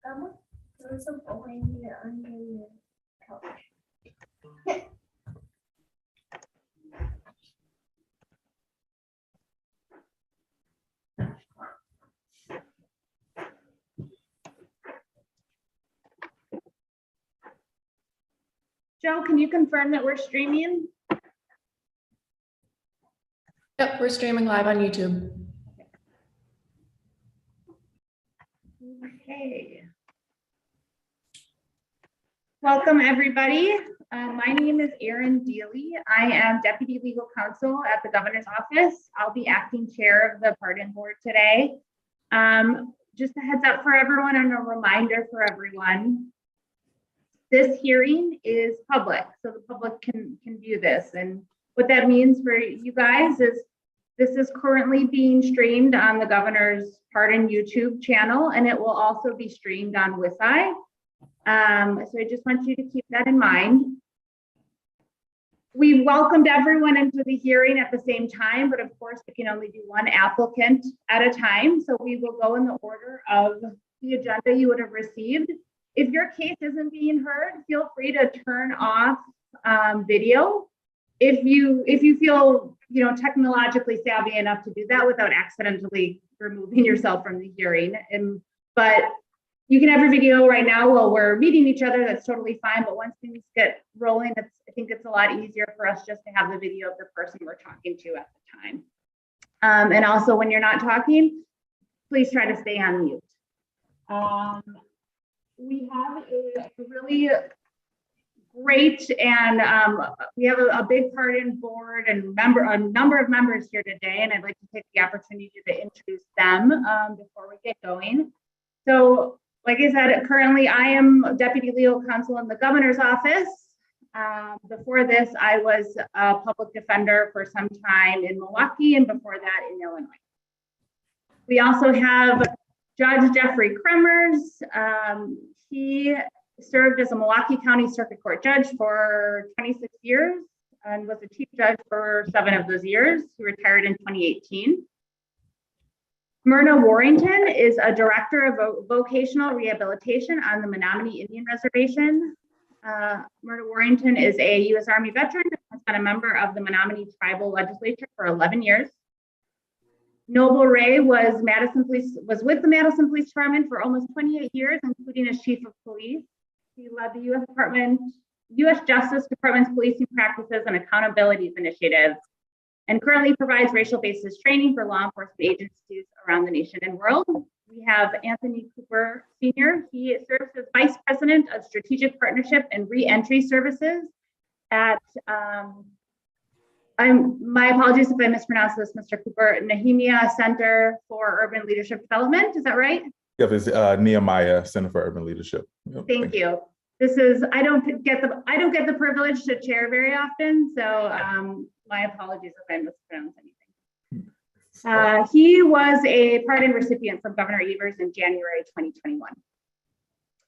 There's a boy here under the couch. Joe, can you confirm that we're streaming? Yep, we're streaming live on YouTube. Okay. Welcome, everybody. My name is Erin Deely. I am Deputy Legal Counsel at the Governor's Office. I'll be acting chair of the Pardon Board today. Just a heads up for everyone and a reminder for everyone. This hearing is public, so the public can view this. And what that means for you guys is this is currently being streamed on the Governor's Pardon YouTube channel, and it will also be streamed on WISI. So I just want you to keep that in mind. We welcomed everyone into the hearing at the same time, but of course we can only do one applicant at a time. So we will go in the order of the agenda you would have received. If your case isn't being heard, feel free to turn off video. If you feel technologically savvy enough to do that without accidentally removing yourself from the hearing. But you can have your video right now while we're meeting each other. That's totally fine. But once things get rolling, I think it's a lot easier for us just to have the video of the person we're talking to at the time. And also, when you're not talking, please try to stay on mute. We have a really great and we have a big pardon board and a number of members here today, and I'd like to take the opportunity to introduce them before we get going. So, like I said, currently I am Deputy Legal Counsel in the Governor's Office. Before this, I was a public defender for some time in Milwaukee, and before that in Illinois. We also have Judge Jeffrey Kremers. He served as a Milwaukee County Circuit Court judge for 26 years and was the chief judge for 7 of those years. He retired in 2018. Myrna Warrington is a director of vocational rehabilitation on the Menominee Indian Reservation. Myrna Warrington is a U.S. Army veteran and has been a member of the Menominee Tribal Legislature for 11 years. Noble Ray was with the Madison Police Department for almost 28 years, including as chief of police. He led the U.S. Justice Department's policing practices and accountabilities initiatives, and currently provides racial basis training for law enforcement agencies around the nation and world. We have Anthony Cooper Sr. He serves as Vice President of Strategic Partnership and Reentry Services at my apologies if I mispronounce this, Mr. Cooper, Nehemiah Center for Urban Leadership Development. Is that right? Yep, it's Nehemiah Center for Urban Leadership. Yep, thank you. This is I don't get the privilege to chair very often, so my apologies if I mispronounce anything. He was a pardon recipient from Governor Evers in January 2021.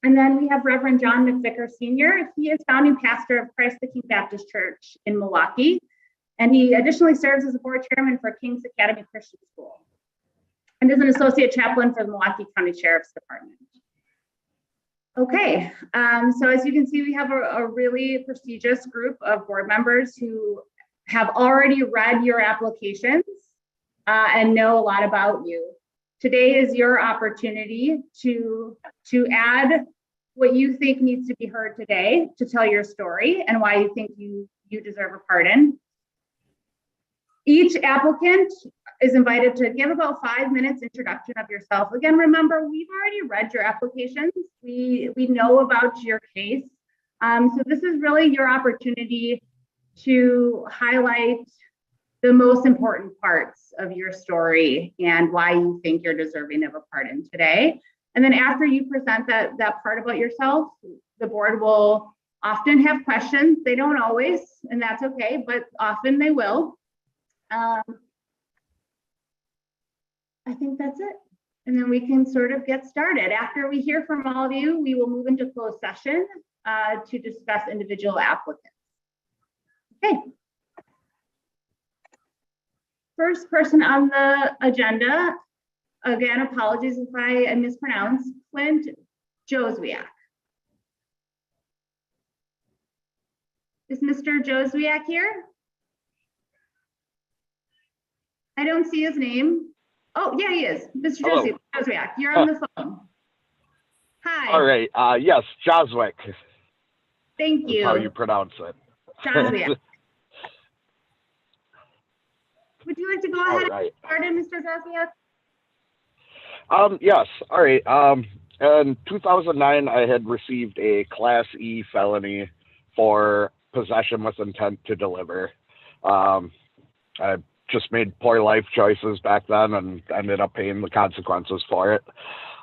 And then we have Reverend John McVicker Sr. He is founding pastor of Christ the King Baptist Church in Milwaukee. And he additionally serves as a board chairman for King's Academy Christian School and is an associate chaplain for the Milwaukee County Sheriff's Department. Okay, so as you can see, we have a really prestigious group of board members who have already read your applications and know a lot about you. Today is your opportunity to add what you think needs to be heard today to tell your story and why you think you deserve a pardon. Each applicant is invited to give about 5 minutes introduction of yourself. Again, remember, we've already read your applications. We know about your case. So this is really your opportunity to highlight the most important parts of your story and why you think you're deserving of a pardon today. And then after you present that part about yourself, the board will often have questions. They don't always, and that's okay, but often they will. I think that's it. And then we can sort of get started. After we hear from all of you, we will move into closed session to discuss individual applicants. Okay. First person on the agenda, again, apologies if I mispronounce, Clint Joswiak. Is Mr. Joswiak here? I don't see his name. Oh, yeah, he is. Mr. Hello. Joswiak, you're on the phone. Hi. All right. Yes, Joswick Thank is you. how you pronounce it. Joswiak. Would you like to go All ahead right. and start in, Mr. Joswiak? Yes. All right. In 2009, I had received a Class E felony for possession with intent to deliver. I just made poor life choices back then and ended up paying the consequences for it.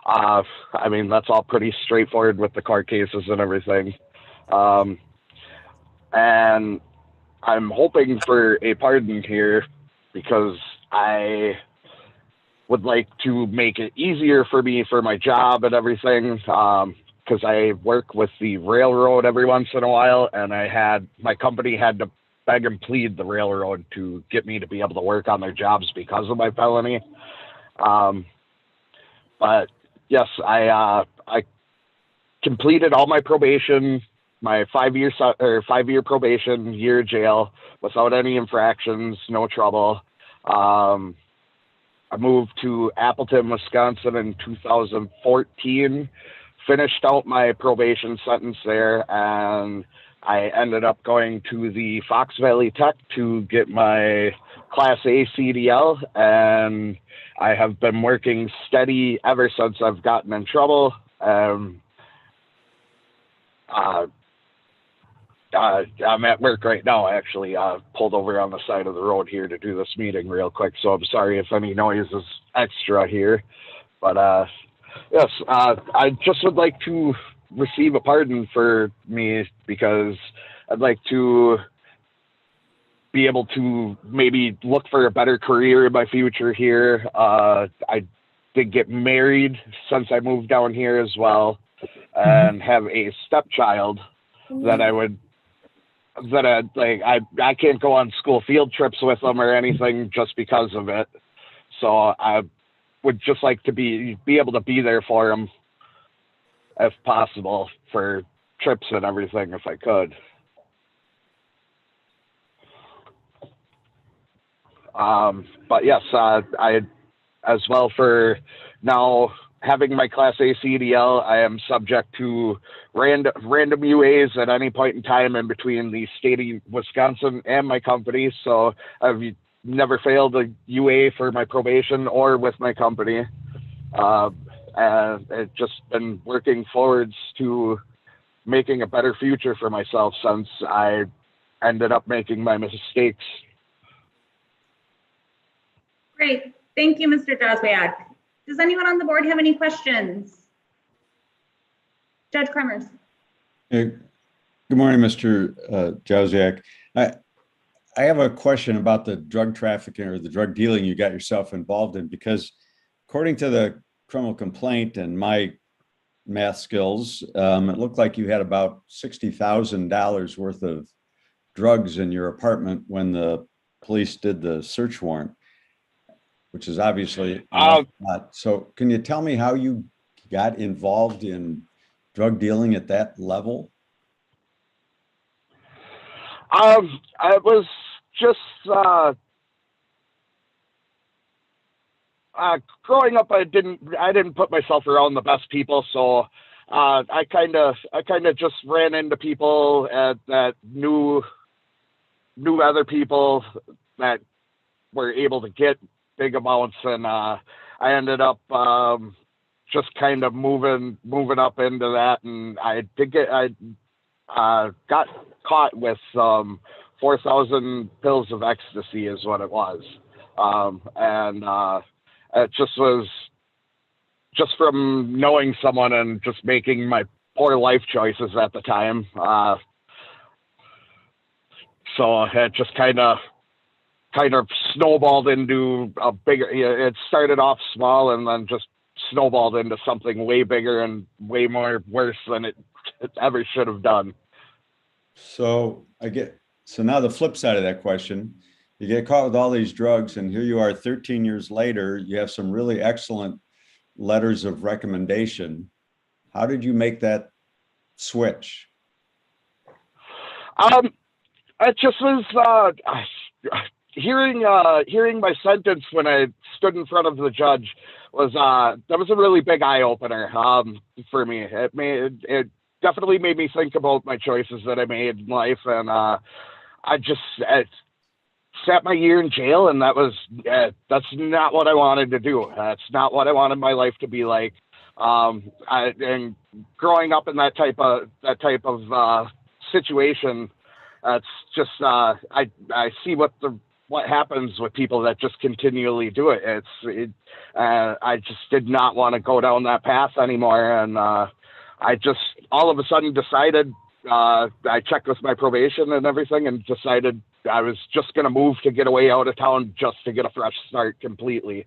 I mean, that's all pretty straightforward with the court cases and everything. And I'm hoping for a pardon here because I would like to make it easier for me for my job and everything. Because I work with the railroad every once in a while, and my company had to beg and plead the railroad to get me to be able to work on their jobs because of my felony. But yes, I completed all my probation, my 5-year probation, year jail without any infractions, no trouble. I moved to Appleton, Wisconsin in 2014, finished out my probation sentence there, and I ended up going to the Fox Valley Tech to get my Class A CDL, and I have been working steady ever since I've gotten in trouble. I'm at work right now, actually. Pulled over on the side of the road here to do this meeting real quick, so I'm sorry if any noise is extra here. But yes, I just would like to receive a pardon for me because I'd like to be able to maybe look for a better career in my future here. I did get married since I moved down here as well, and have a stepchild that I can't go on school field trips with them or anything just because of it. So I would just like to be able to be there for them if possible for trips and everything if I could. But yes, I as well for now having my Class A CDL, I am subject to random UAs at any point in time in between the state of Wisconsin and my company. So I've never failed a UA for my probation or with my company. And it's just been working forwards to making a better future for myself since I ended up making my mistakes. Great. Thank you, Mr. Joswiak. Does anyone on the board have any questions? Judge Kremers. Hey, good morning, Mr. Joswiak. I have a question about the drug trafficking or the drug dealing you got yourself involved in, because according to the criminal complaint and my math skills, it looked like you had about $60,000 worth of drugs in your apartment when the police did the search warrant, which is obviously not. So can you tell me how you got involved in drug dealing at that level? I was just growing up. I didn't put myself around the best people, so I kind of just ran into people that knew other people that were able to get big amounts, and I ended up just kind of moving up into that, and I got caught with 4,000 pills of ecstasy is what it was, and it just was just from knowing someone and just making my poor life choices at the time. So it just kind of snowballed into a bigger. It started off small and then just snowballed into something way bigger and way more worse than it ever should have done. So now the flip side of that question, you get caught with all these drugs, and here you are 13 years later, you have some really excellent letters of recommendation. How did you make that switch? It just was hearing my sentence when I stood in front of the judge was that was a really big eye opener for me. It definitely made me think about my choices that I made in life, and I sat my year in jail, and that's not what I wanted to do. That's not what I wanted my life to be like. And growing up in that type of situation, it's just I see what happens with people that just continually do it. I just did not want to go down that path anymore, and I just all of a sudden decided. I checked with my probation and everything, and decided I was just going to move to get away out of town, just to get a fresh start completely.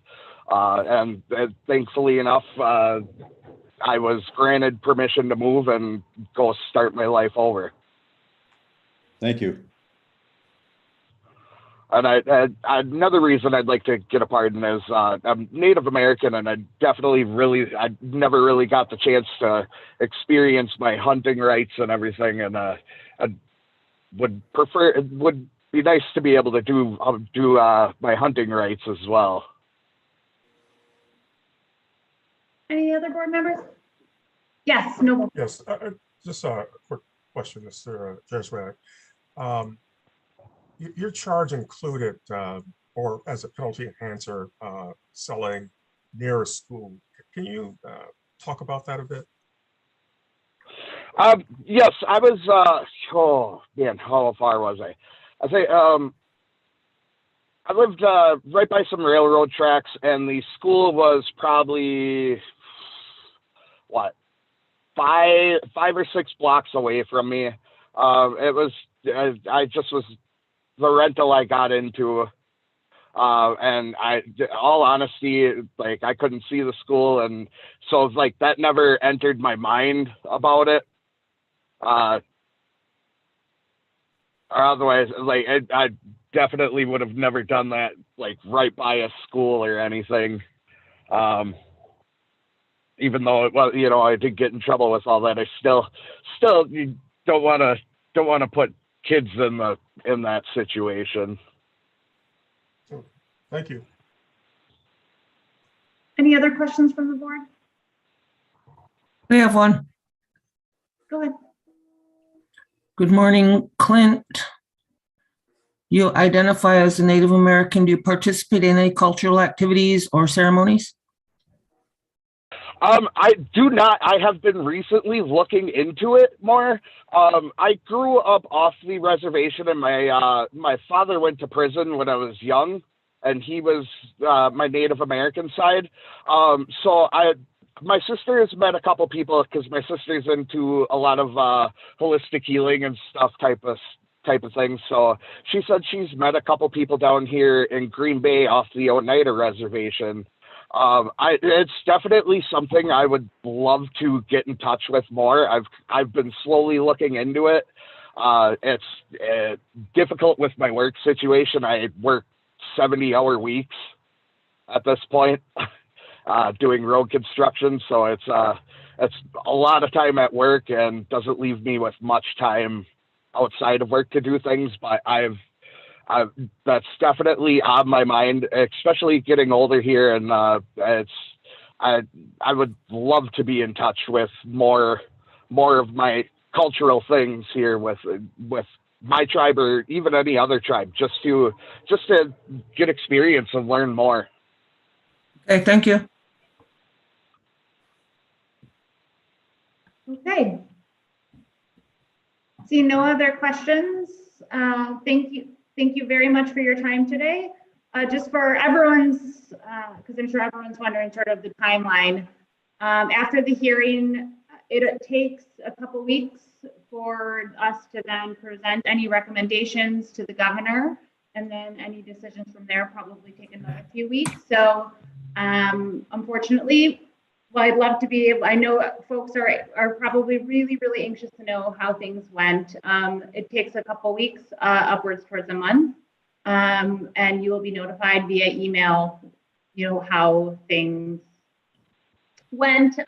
And thankfully enough, I was granted permission to move and go start my life over. Thank you. And another reason I'd like to get a pardon is I'm Native American, and I never really got the chance to experience my hunting rights and everything. And I would prefer, it would be nice to be able to do my hunting rights as well. Any other board members? Yes, no. Yes, just a quick question, Mr. Jesuit. Your charge included, or as a penalty enhancer, selling near a school. Can you talk about that a bit? Yes, I was, oh man, how far was I? I lived right by some railroad tracks, and the school was probably, five or 6 blocks away from me. I just was the rental I got into. And all honesty, like, I couldn't see the school. And so it's like, that never entered my mind about it. Or otherwise, like, I definitely would have never done that, like, right by a school or anything. Even though it was, I did get in trouble with all that, I still you don't want to put kids in that situation. Thank you. Any other questions from the board? We have one. Go ahead. Good morning, Clint. You identify as a Native American. Do you participate in any cultural activities or ceremonies? I do not. I have been recently looking into it more. I grew up off the reservation, and my father went to prison when I was young, and he was my Native American side. So my sister has met a couple people, because my sister's into a lot of holistic healing and stuff type of thing. So she said she's met a couple people down here in Green Bay off the Oneida reservation. It's definitely something I would love to get in touch with more. I've been slowly looking into it. It's difficult with my work situation. I work 70-hour weeks at this point, doing road construction. So it's a lot of time at work, and doesn't leave me with much time outside of work to do things. But that's definitely on my mind, especially getting older here. And I would love to be in touch with more of my cultural things here with my tribe, or even any other tribe, just to get experience and learn more. Okay, thank you. Okay. See no other questions. Thank you very much for your time today. Just for everyone's, because I'm sure everyone's wondering sort of the timeline. After the hearing, it takes a couple weeks for us to then present any recommendations to the governor, and then any decisions from there probably take another few weeks. So unfortunately, well, I'd love to be able, I know folks are probably really, really anxious to know how things went. It takes a couple weeks, upwards towards a month. And you will be notified via email, how things went.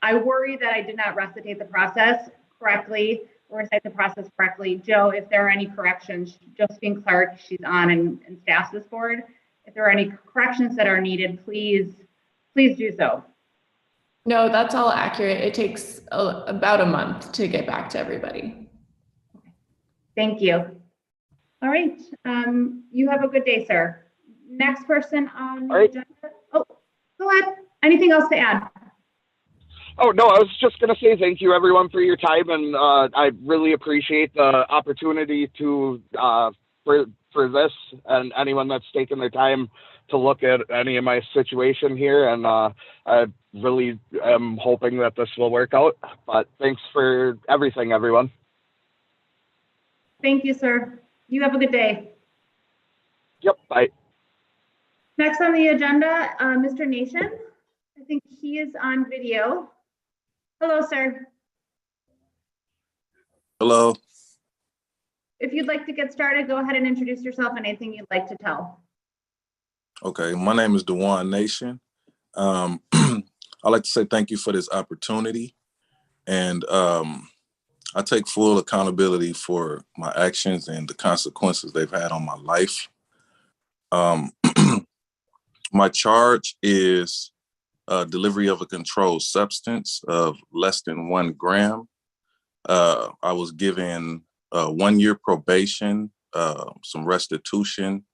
I worry that I did not recitate the process correctly or recite the process correctly. Joe, if there are any corrections, Josephine Clark, she's on and staffs this board. If there are any corrections that are needed, please do so. No, that's all accurate. It takes about a month to get back to everybody. Thank you. All right. You have a good day, sir. Next person on the agenda. Oh, go ahead. Anything else to add? Oh, no, I was just going to say thank you, everyone, for your time. And I really appreciate the opportunity to for this and anyone that's taken their time to look at any of my situation here. And I really am hoping that this will work out. But thanks for everything, everyone. Thank you, sir. You have a good day. Yep, bye. Next on the agenda, Mr. Nation. I think he is on video. Hello, sir. Hello. If you'd like to get started, go ahead and introduce yourself and anything you'd like to tell. Okay, my name is Dewan Nation. I'd like to say thank you for this opportunity. And I take full accountability for my actions and the consequences they've had on my life. My charge is delivery of a controlled substance of less than 1 gram. I was given 1 year probation, some restitution,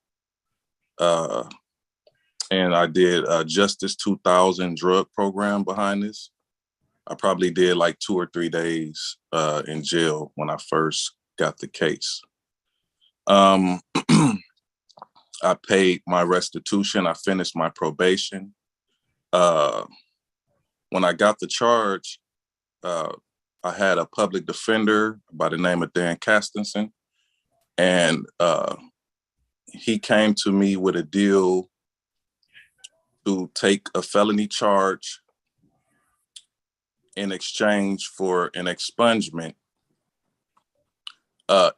and I did Justice 2000 drug program behind this. I probably did like 2 or 3 days in jail when I first got the case. I paid my restitution. I finished my probation. When I got the charge, I had a public defender by the name of Dan Castenson, and he came to me with a deal to take a felony charge in exchange for an expungement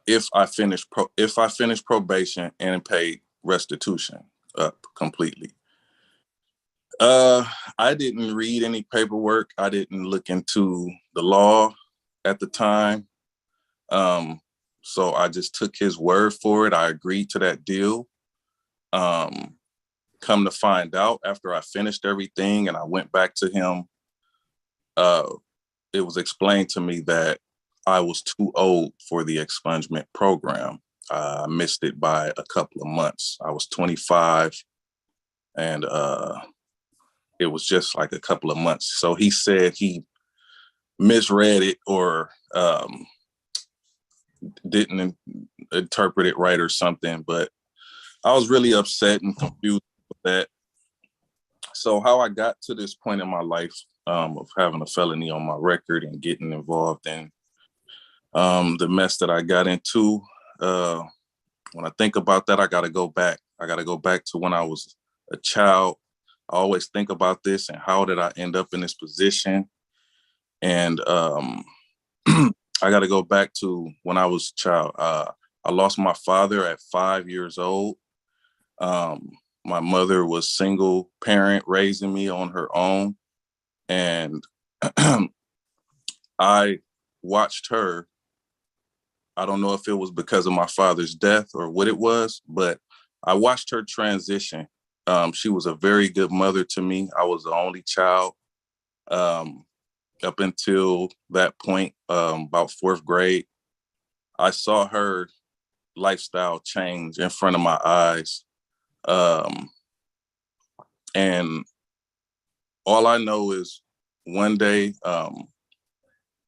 if I finished probation and paid restitution completely. I didn't read any paperwork. I didn't look into the law at the time. So I just took his word for it. I agreed to that deal. Come to find out, after I finished everything and I went back to him, it was explained to me that I was too old for the expungement program. I missed it by a couple of months. I was 25 and it was just like a couple of months. So he said he misread it or didn't interpret it right or something, but I was really upset and confused with that. So how I got to this point in my life of having a felony on my record and getting involved in the mess that I got into, when I think about that, I got to go back. I got to go back to when I was a child. I always think about this and how did I end up in this position? And I got to go back to when I was a child. I lost my father at 5 years old. My mother was single parent raising me on her own. And I watched her. I don't know if it was because of my father's death or what it was, but I watched her transition. She was a very good mother to me. I was the only child up until that point, about 4th grade. I saw her lifestyle change in front of my eyes. And all I know is one day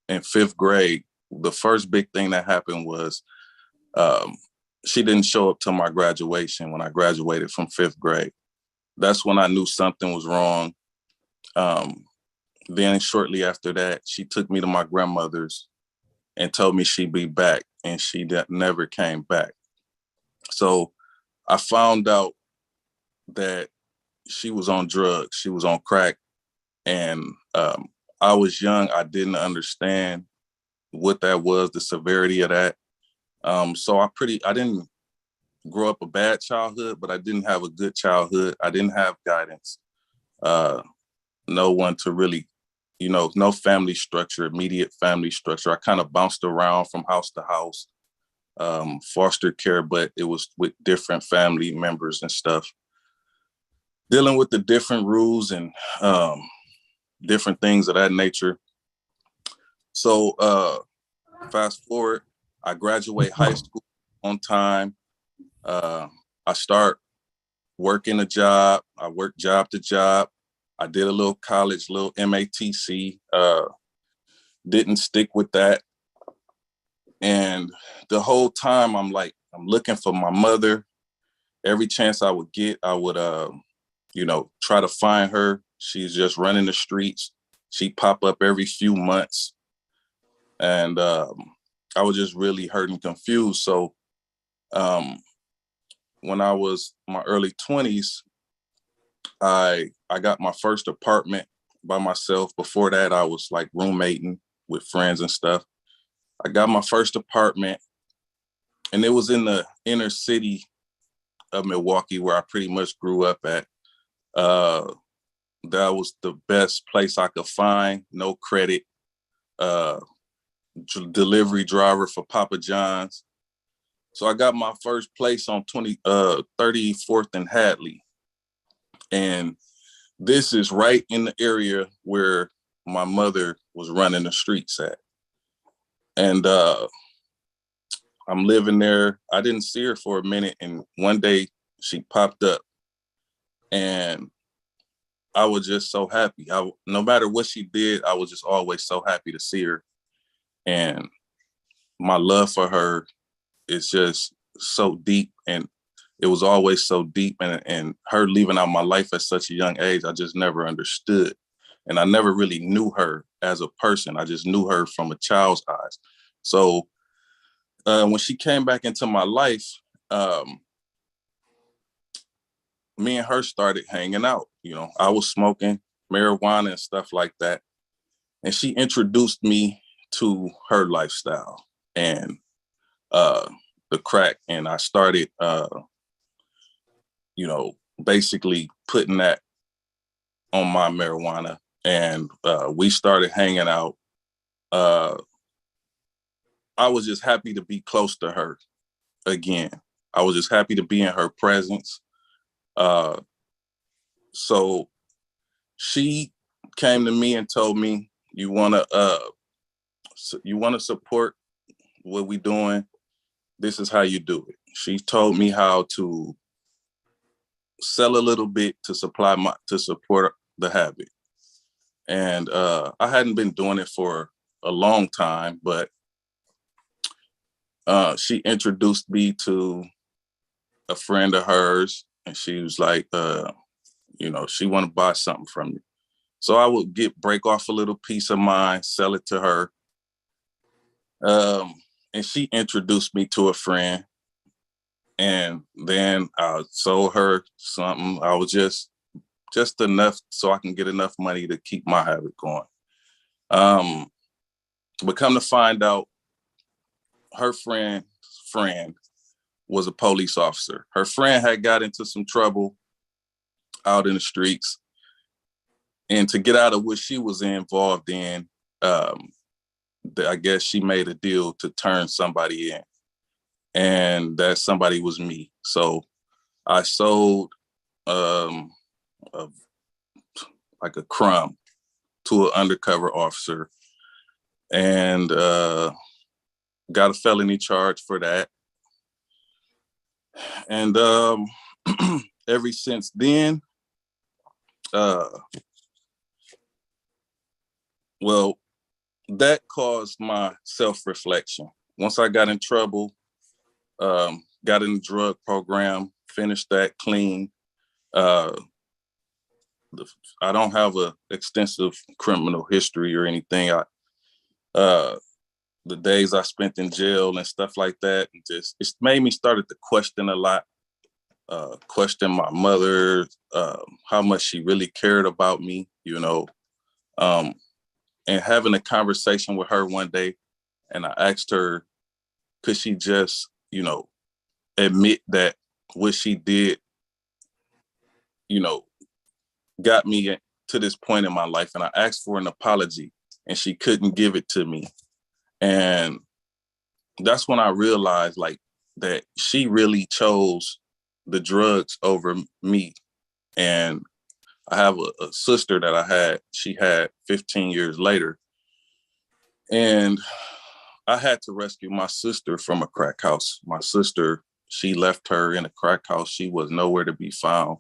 in 5th grade, the first big thing that happened was she didn't show up to my graduation when I graduated from 5th grade. That's when I knew something was wrong. Then shortly after that, she took me to my grandmother's and told me she'd be back, and she never came back. So I found out that she was on drugs. She was on crack. And I was young. I didn't understand what that was, the severity of that. So I didn't grow up a bad childhood, but I didn't have a good childhood. I didn't have guidance. No one to really no family structure, immediate family structure. I kind of bounced around from house to house, foster care, but it was with different family members and stuff, dealing with the different rules and different things of that nature. So fast forward, I graduate high school on time. I start working a job. I worked job to job. I did a little college, little MATC, didn't stick with that. And the whole time I'm looking for my mother. Every chance I would get, I would, try to find her. She's just running the streets. She'd pop up every few months. And I was just really hurt and confused. So when I was in my early 20s, I got my first apartment by myself. Before that, I was like roommating with friends and stuff. I got my first apartment, and it was in the inner city of Milwaukee, where I pretty much grew up at. That was the best place I could find. No credit. Delivery driver for Papa John's. So I got my first place on 34th and Hadley. And this is right in the area where my mother was running the streets at. And I'm living there. I didn't see her for a minute. And one day she popped up, and I was just so happy. No matter what she did, I was just always so happy to see her. And my love for her is just so deep, and it was always so deep. And her leaving out my life at such a young age, I just never understood. And I never really knew her as a person. I just knew her from a child's eyes. So when she came back into my life, me and her started hanging out. I was smoking marijuana and stuff like that. And she introduced me to her lifestyle and the crack. And I started, basically putting that on my marijuana. And we started hanging out. I was just happy to be close to her again. I was just happy to be in her presence. So she came to me and told me, you want to support what we doing? This is how you do it. She told me how to sell a little bit to support the habit. And I hadn't been doing it for a long time, but she introduced me to a friend of hers, and she was like, she want to buy something from me. So I would break off a little piece of mine, sell it to her. And she introduced me to a friend. And then I sold her something. I was just enough so I can get enough money to keep my habit going. But come to find out, her friend was a police officer. Her friend had got into some trouble out in the streets. And to get out of what she was involved in, I guess she made a deal to turn somebody in. And that somebody was me. So I sold like a crumb to an undercover officer, and got a felony charge for that. And ever since then, that caused my self-reflection. Once I got in trouble, got in the drug program, finished that clean. I don't have an extensive criminal history or anything. The days I spent in jail and stuff like that, it's made me started to question a lot. Question my mother, how much she really cared about me, and having a conversation with her one day, and I asked her, could she just, admit that what she did, got me to this point in my life, and I asked for an apology, and she couldn't give it to me. And that's when I realized like that she really chose the drugs over me. And I have a sister that she had 15 years later. And I had to rescue my sister from a crack house. My sister, she left her in a crack house. She was nowhere to be found.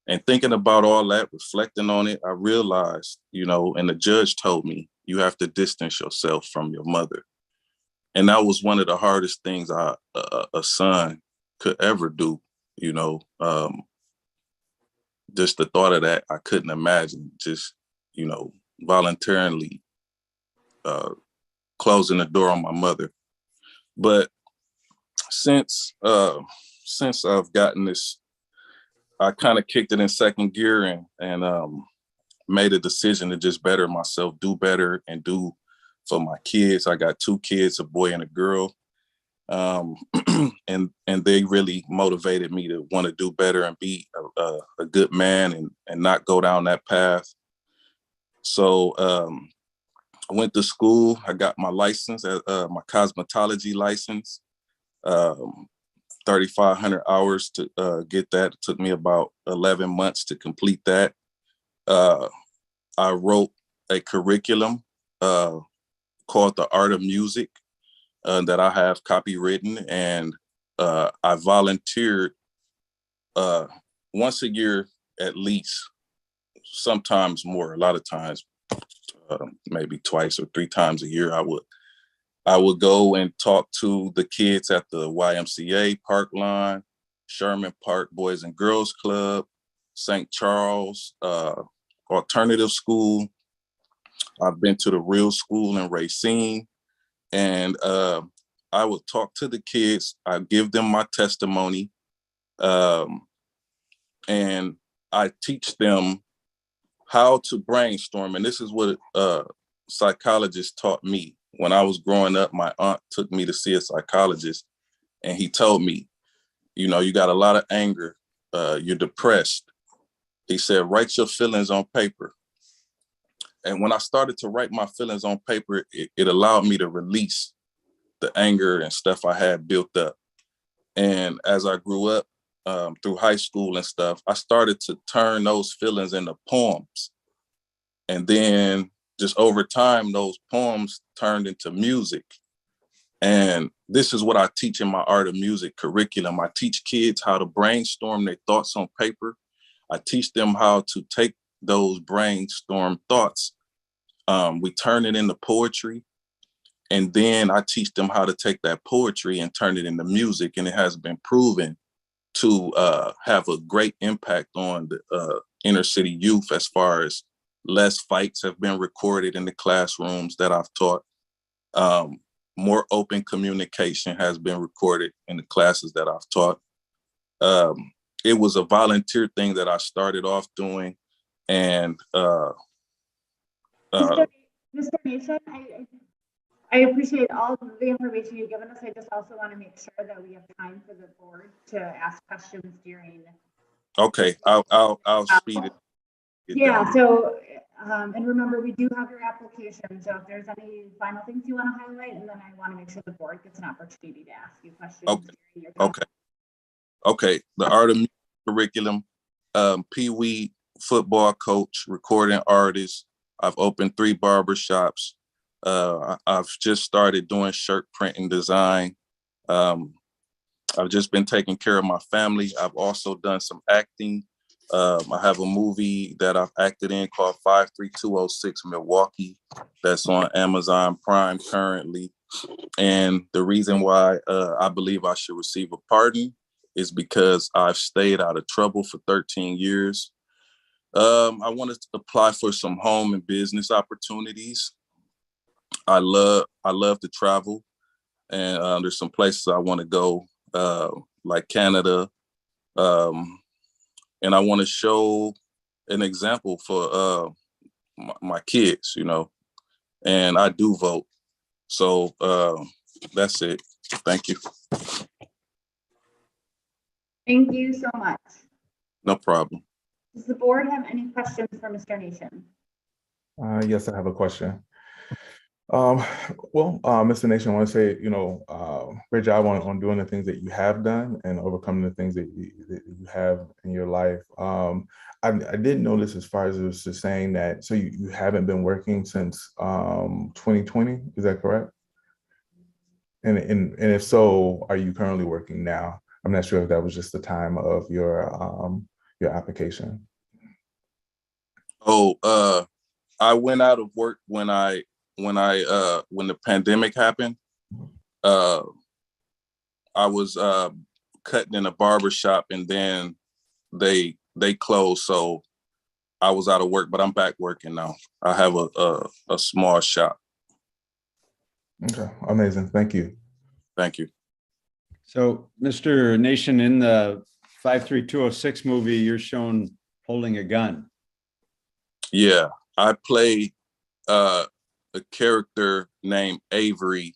And thinking about all that, reflecting on it, I realized, and the judge told me, you have to distance yourself from your mother. And that was one of the hardest things a son could ever do, just the thought of that, I couldn't imagine just, voluntarily closing the door on my mother. But since I've gotten this, I kind of kicked it in second gear and made a decision to just better myself, do better, and do for my kids. I got 2 kids, a boy and a girl. And they really motivated me to want to do better and be a good man and not go down that path. So I went to school. I got my license, my cosmetology license, 3,500 hours to get that. It took me about 11 months to complete that. I wrote a curriculum called The Art of Music that I have copywritten, and I volunteered once a year at least, sometimes more, a lot of times, maybe twice or 3 times a year. I would go and talk to the kids at the YMCA, Parkline, Sherman Park Boys and Girls Club, St. Charles, Alternative School. I've been to the Real School in Racine, and I would talk to the kids. I give them my testimony, and I teach them how to brainstorm. And this is what psychologists taught me. When I was growing up, my aunt took me to see a psychologist, and he told me, you got a lot of anger, you're depressed. He said, write your feelings on paper. And when I started to write my feelings on paper, it allowed me to release the anger and stuff I had built up. And as I grew up through high school and stuff, I started to turn those feelings into poems. And then just over time, those poems turned into music. And this is what I teach in my Art of Music curriculum. I teach kids how to brainstorm their thoughts on paper. I teach them how to take those brainstorm thoughts. We turn it into poetry. And then I teach them how to take that poetry and turn it into music. And it has been proven to have a great impact on the inner city youth, as far as less fights have been recorded in the classrooms that I've taught. More open communication has been recorded in the classes that I've taught. It was a volunteer thing that I started off doing. And Mr. Mason, I appreciate all the information you've given us. I just also want to make sure that we have time for the board to ask questions during. Okay, I'll speed it. Yeah, so, and remember, we do have your application. So if there's any final things you want to highlight, and then I want to make sure the board gets an opportunity to ask you questions. Okay. Okay. The Art of Music curriculum, Pee Wee football coach, recording artist. I've opened 3 barbershops. I've just started doing shirt printing design. I've just been taking care of my family. I've also done some acting. I have a movie that I've acted in called 53206 Milwaukee that's on Amazon Prime currently. And the reason why I believe I should receive a pardon is because I've stayed out of trouble for 13 years. I wanted to apply for some home and business opportunities. I love to travel, and there's some places I want to go, like Canada. And I want to show an example for my kids, and I do vote. So that's it. Thank you. Thank you so much. No problem. Does the board have any questions for Mr. Nation? Yes, I have a question. Mr. Nation, I want to say, great job on doing the things that you have done and overcoming the things that you have in your life. I did notice, as far as it was just saying that, so you haven't been working since 2020, is that correct? And if so, are you currently working now? I'm not sure if that was just the time of your application. Oh, I went out of work when the pandemic happened. I was cutting in a barber shop, and then they closed, so I was out of work. But I'm back working now. I have a small shop. Okay, amazing. Thank you. Thank you. So, Mr. Nation, in the 53206 movie, you're shown holding a gun. Yeah, I play a character named Avery,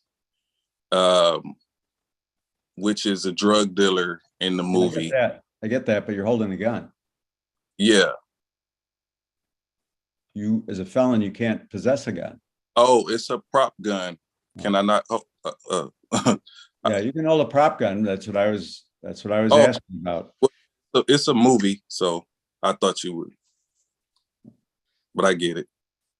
which is a drug dealer in the movie. I get that, but you're holding a gun. Yeah. You, as a felon, you can't possess a gun. Oh, it's a prop gun. Can I not? Yeah, you can hold a prop gun. That's what I was asking about. Well, it's a movie, so I thought you would, but I get it.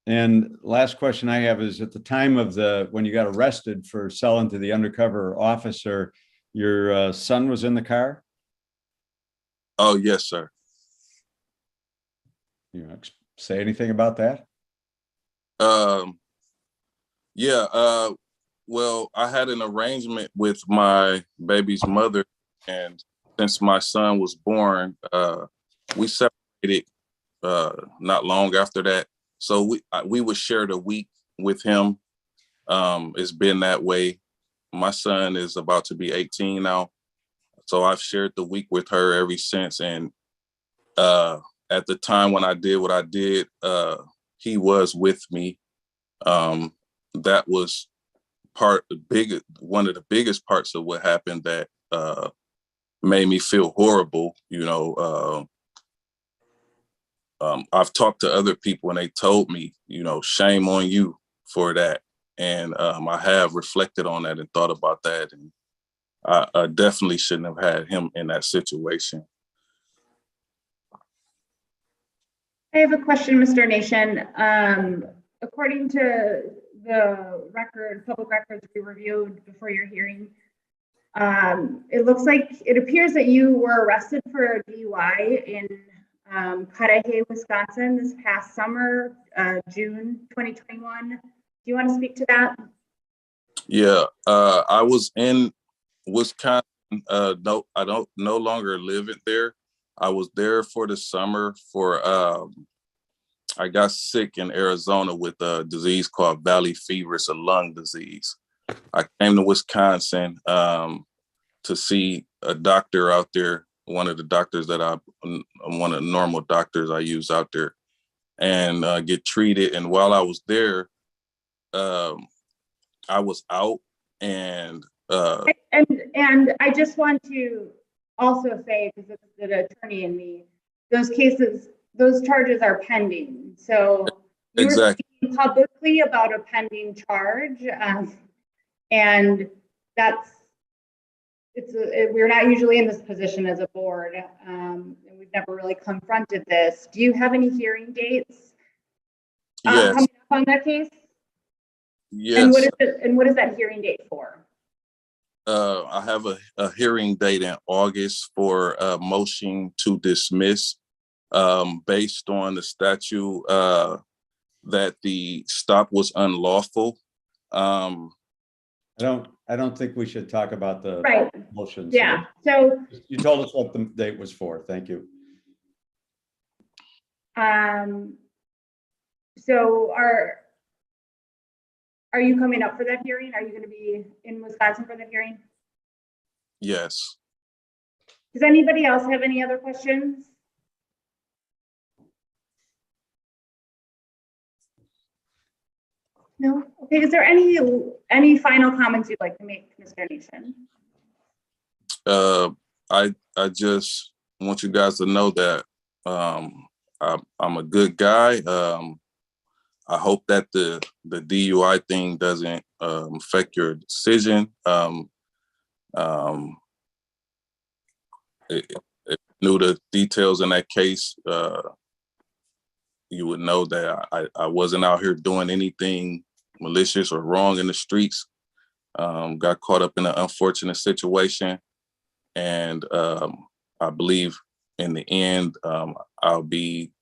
And last question I have is, at the time of when you got arrested for selling to the undercover officer, your son was in the car? Oh, yes, sir. You know, say anything about that? Yeah. Well, I had an arrangement with my baby's mother, and since my son was born, we separated not long after that. So we would share the week with him. It's been that way. My son is about to be 18 now, so I've shared the week with her ever since. And at the time when I did what I did, he was with me. That was one of the biggest parts of what happened that made me feel horrible. I've talked to other people, and they told me, shame on you for that. And I have reflected on that and thought about that. And I definitely shouldn't have had him in that situation. I have a question, Mr. Nation. According to the public records we reviewed before your hearing, it appears that you were arrested for a DUI in Cudahy, Wisconsin this past summer, June 2021. Do you want to speak to that? Yeah, I was in Wisconsin. No, I don't no longer live it there. I was there for the summer I got sick in Arizona with a disease called valley fever. It's a lung disease. I came to Wisconsin to see a doctor out there, one of the doctors one of the normal doctors I use out there, and get treated. And while I was there, I was out and I just want to also say, because it's the attorney in me, those charges are pending. So you're speaking publicly about a pending charge, and we're not usually in this position as a board, and we've never really confronted this. Do you have any hearing dates yes. coming up on that case? Yes. And what is that hearing date for? I have a hearing date in August for a motion to dismiss based on the statute that the stop was unlawful. I don't think we should talk about the motions. Yeah. So you told us what the date was for. Thank you. So are you coming up for that hearing? Are you going to be in Wisconsin for that hearing? Yes. Does anybody else have any other questions? No? Okay, is there any final comments you'd like to make, Mr. Nation? I just want you guys to know that I'm a good guy. I hope that the DUI thing doesn't affect your decision. If you knew the details in that case, you would know that I wasn't out here doing anything malicious or wrong in the streets. Got caught up in an unfortunate situation. And I believe in the end, I'll be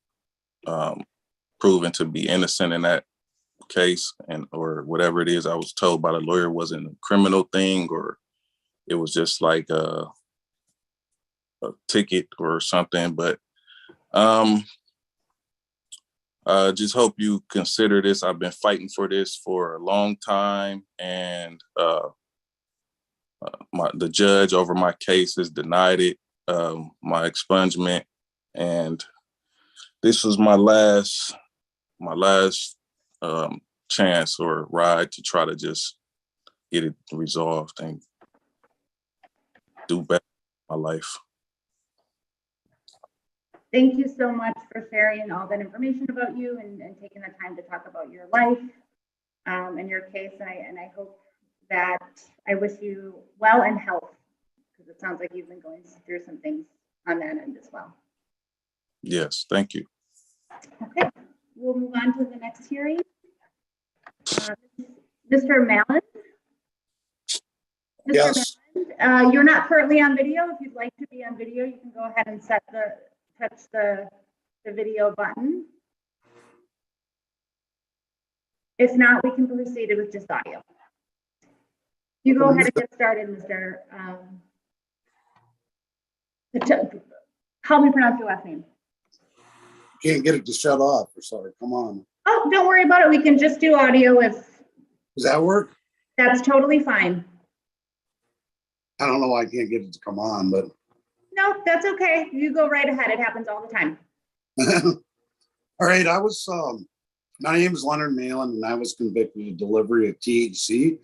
proven to be innocent in that case, and or whatever it is I was told by the lawyer wasn't a criminal thing, or it was just like a ticket or something. But just hope you consider this. I've been fighting for this for a long time, and the judge over my case has denied it, my expungement, and this was my last chance or ride to try to just get it resolved and do better in my life. Thank you so much for sharing all that information about you and taking the time to talk about your life and your case. And I hope that I wish you well and health, because it sounds like you've been going through some things on that end as well. Yes, thank you. Okay, we'll move on to the next hearing. Mr. Mallon? Yes. Mallon, you're not currently on video. If you'd like to be on video, you can go ahead and touch the video button. If not, we can proceed with just audio. You go ahead and get started, Mr. Help me pronounce your last name. Can't get it to shut off. Sorry, come on. Oh, don't worry about it. We can just do audio if. Does that work? That's totally fine. I don't know why I can't get it to come on, but. No, that's okay. You go right ahead. It happens all the time. All right, my name is Leonard Malin, and I was convicted of delivery of THC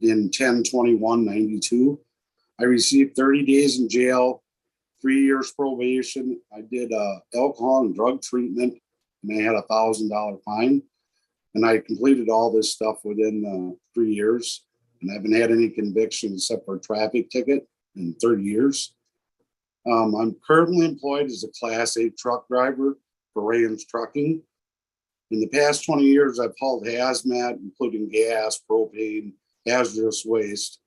in 10/21/92. I received 30 days in jail, 3 years probation. I did alcohol and drug treatment, and I had a $1,000 fine. And I completed all this stuff within 3 years, and I haven't had any convictions except for a traffic ticket in 30 years. I'm currently employed as a Class 8 truck driver for Ray's Trucking. In the past 20 years, I've hauled hazmat, including gas, propane, hazardous waste.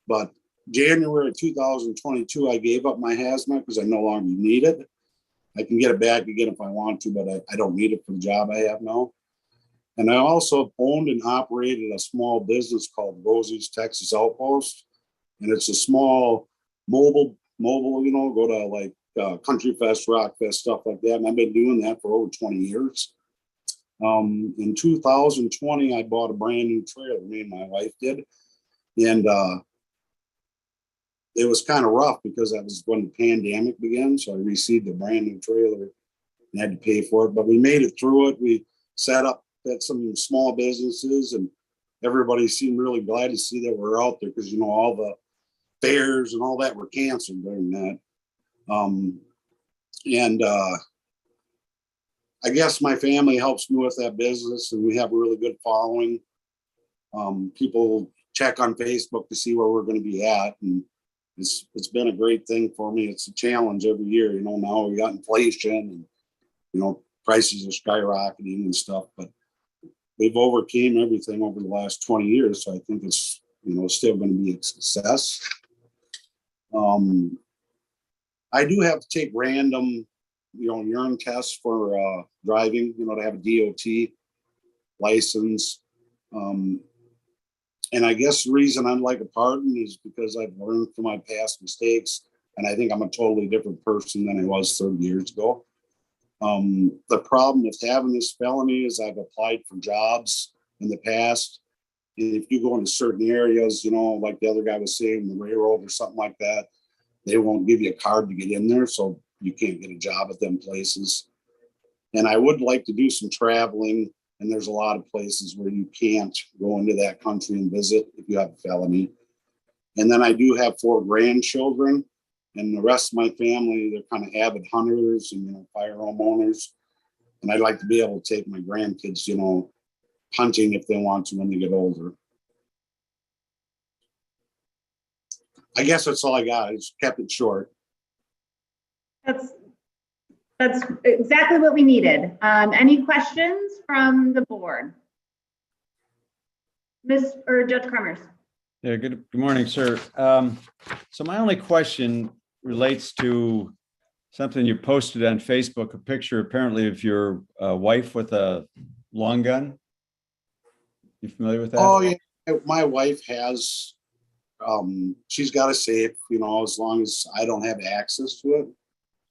But January 2022, I gave up my hazmat because I no longer need it. I can get it back again if I want to, but I don't need it for the job I have now. And I also owned and operated a small business called Rosie's Texas Outpost. And it's a small mobile, go to like Country Fest, Rock Fest, stuff like that. And I've been doing that for over 20 years. In 2020, I bought a brand new trailer, me and my wife did. And it was kind of rough because that was when the pandemic began. So I received a brand new trailer and had to pay for it. But we made it through it. We set up at some small businesses, and everybody seemed really glad to see that we're out there because, all the fairs and all that were canceled during that. I guess my family helps me with that business, and we have a really good following. People check on Facebook to see where we're going to be at, and it's been a great thing for me. It's a challenge every year. Now we got inflation, and prices are skyrocketing and stuff, but we've overcame everything over the last 20 years. So I think it's still going to be a success. I do have to take random urine tests for driving, to have a DOT license. And I guess the reason I'd like a pardon is because I've learned from my past mistakes, and I think I'm a totally different person than I was 30 years ago. The problem with having this felony is I've applied for jobs in the past. And if you go into certain areas, like the other guy was saying, the railroad or something like that, they won't give you a card to get in there. So you can't get a job at them places. And I would like to do some traveling. And there's a lot of places where you can't go into that country and visit if you have a felony. And then I do have 4 grandchildren, and the rest of my family, they're kind of avid hunters and firearm owners. And I'd like to be able to take my grandkids, you know, hunting if they want to when they get older. I guess that's all I got. I just kept it short. That's exactly what we needed. Any questions from the board? Judge Cremers. Yeah, good morning, sir. So my only question relates to something you posted on Facebook, a picture apparently of your wife with a long gun. You familiar with that? Oh, yeah. My wife has, she's got a safe, you know, as long as I don't have access to it.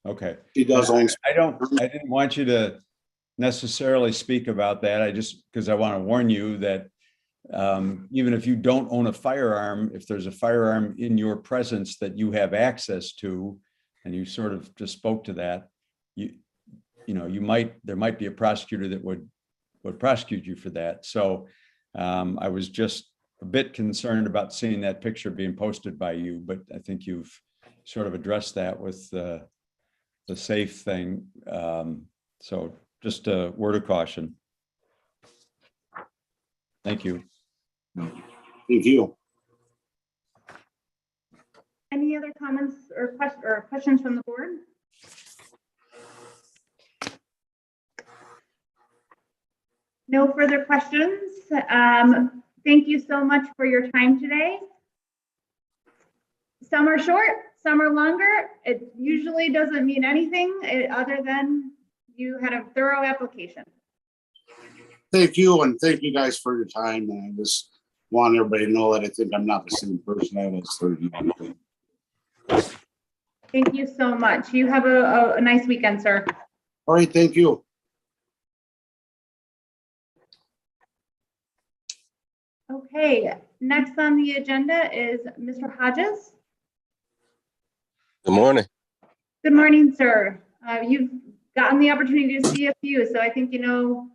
Okay. She does own. I didn't want you to necessarily speak about that. Because I want to warn you that even if you don't own a firearm, if there's a firearm in your presence that you have access to, and you sort of just spoke to that, there might be a prosecutor that would prosecute you for that. So I was just a bit concerned about seeing that picture being posted by you, but I think you've sort of addressed that with the safe thing. So just a word of caution. Thank you. Thank you. Any other comments or questions from the board? No further questions. Thank you so much for your time today. Some are short, some are longer. It usually doesn't mean anything other than you had a thorough application. Thank you, and thank you guys for your time. And I just want everybody to know that I think I'm not the same person I was 30 years ago. Thank you so much. You have a nice weekend, sir. All right, thank you. Okay, next on the agenda is Mr. Hodges. Good morning. Good morning, sir. You've gotten the opportunity to see a few, so I think you know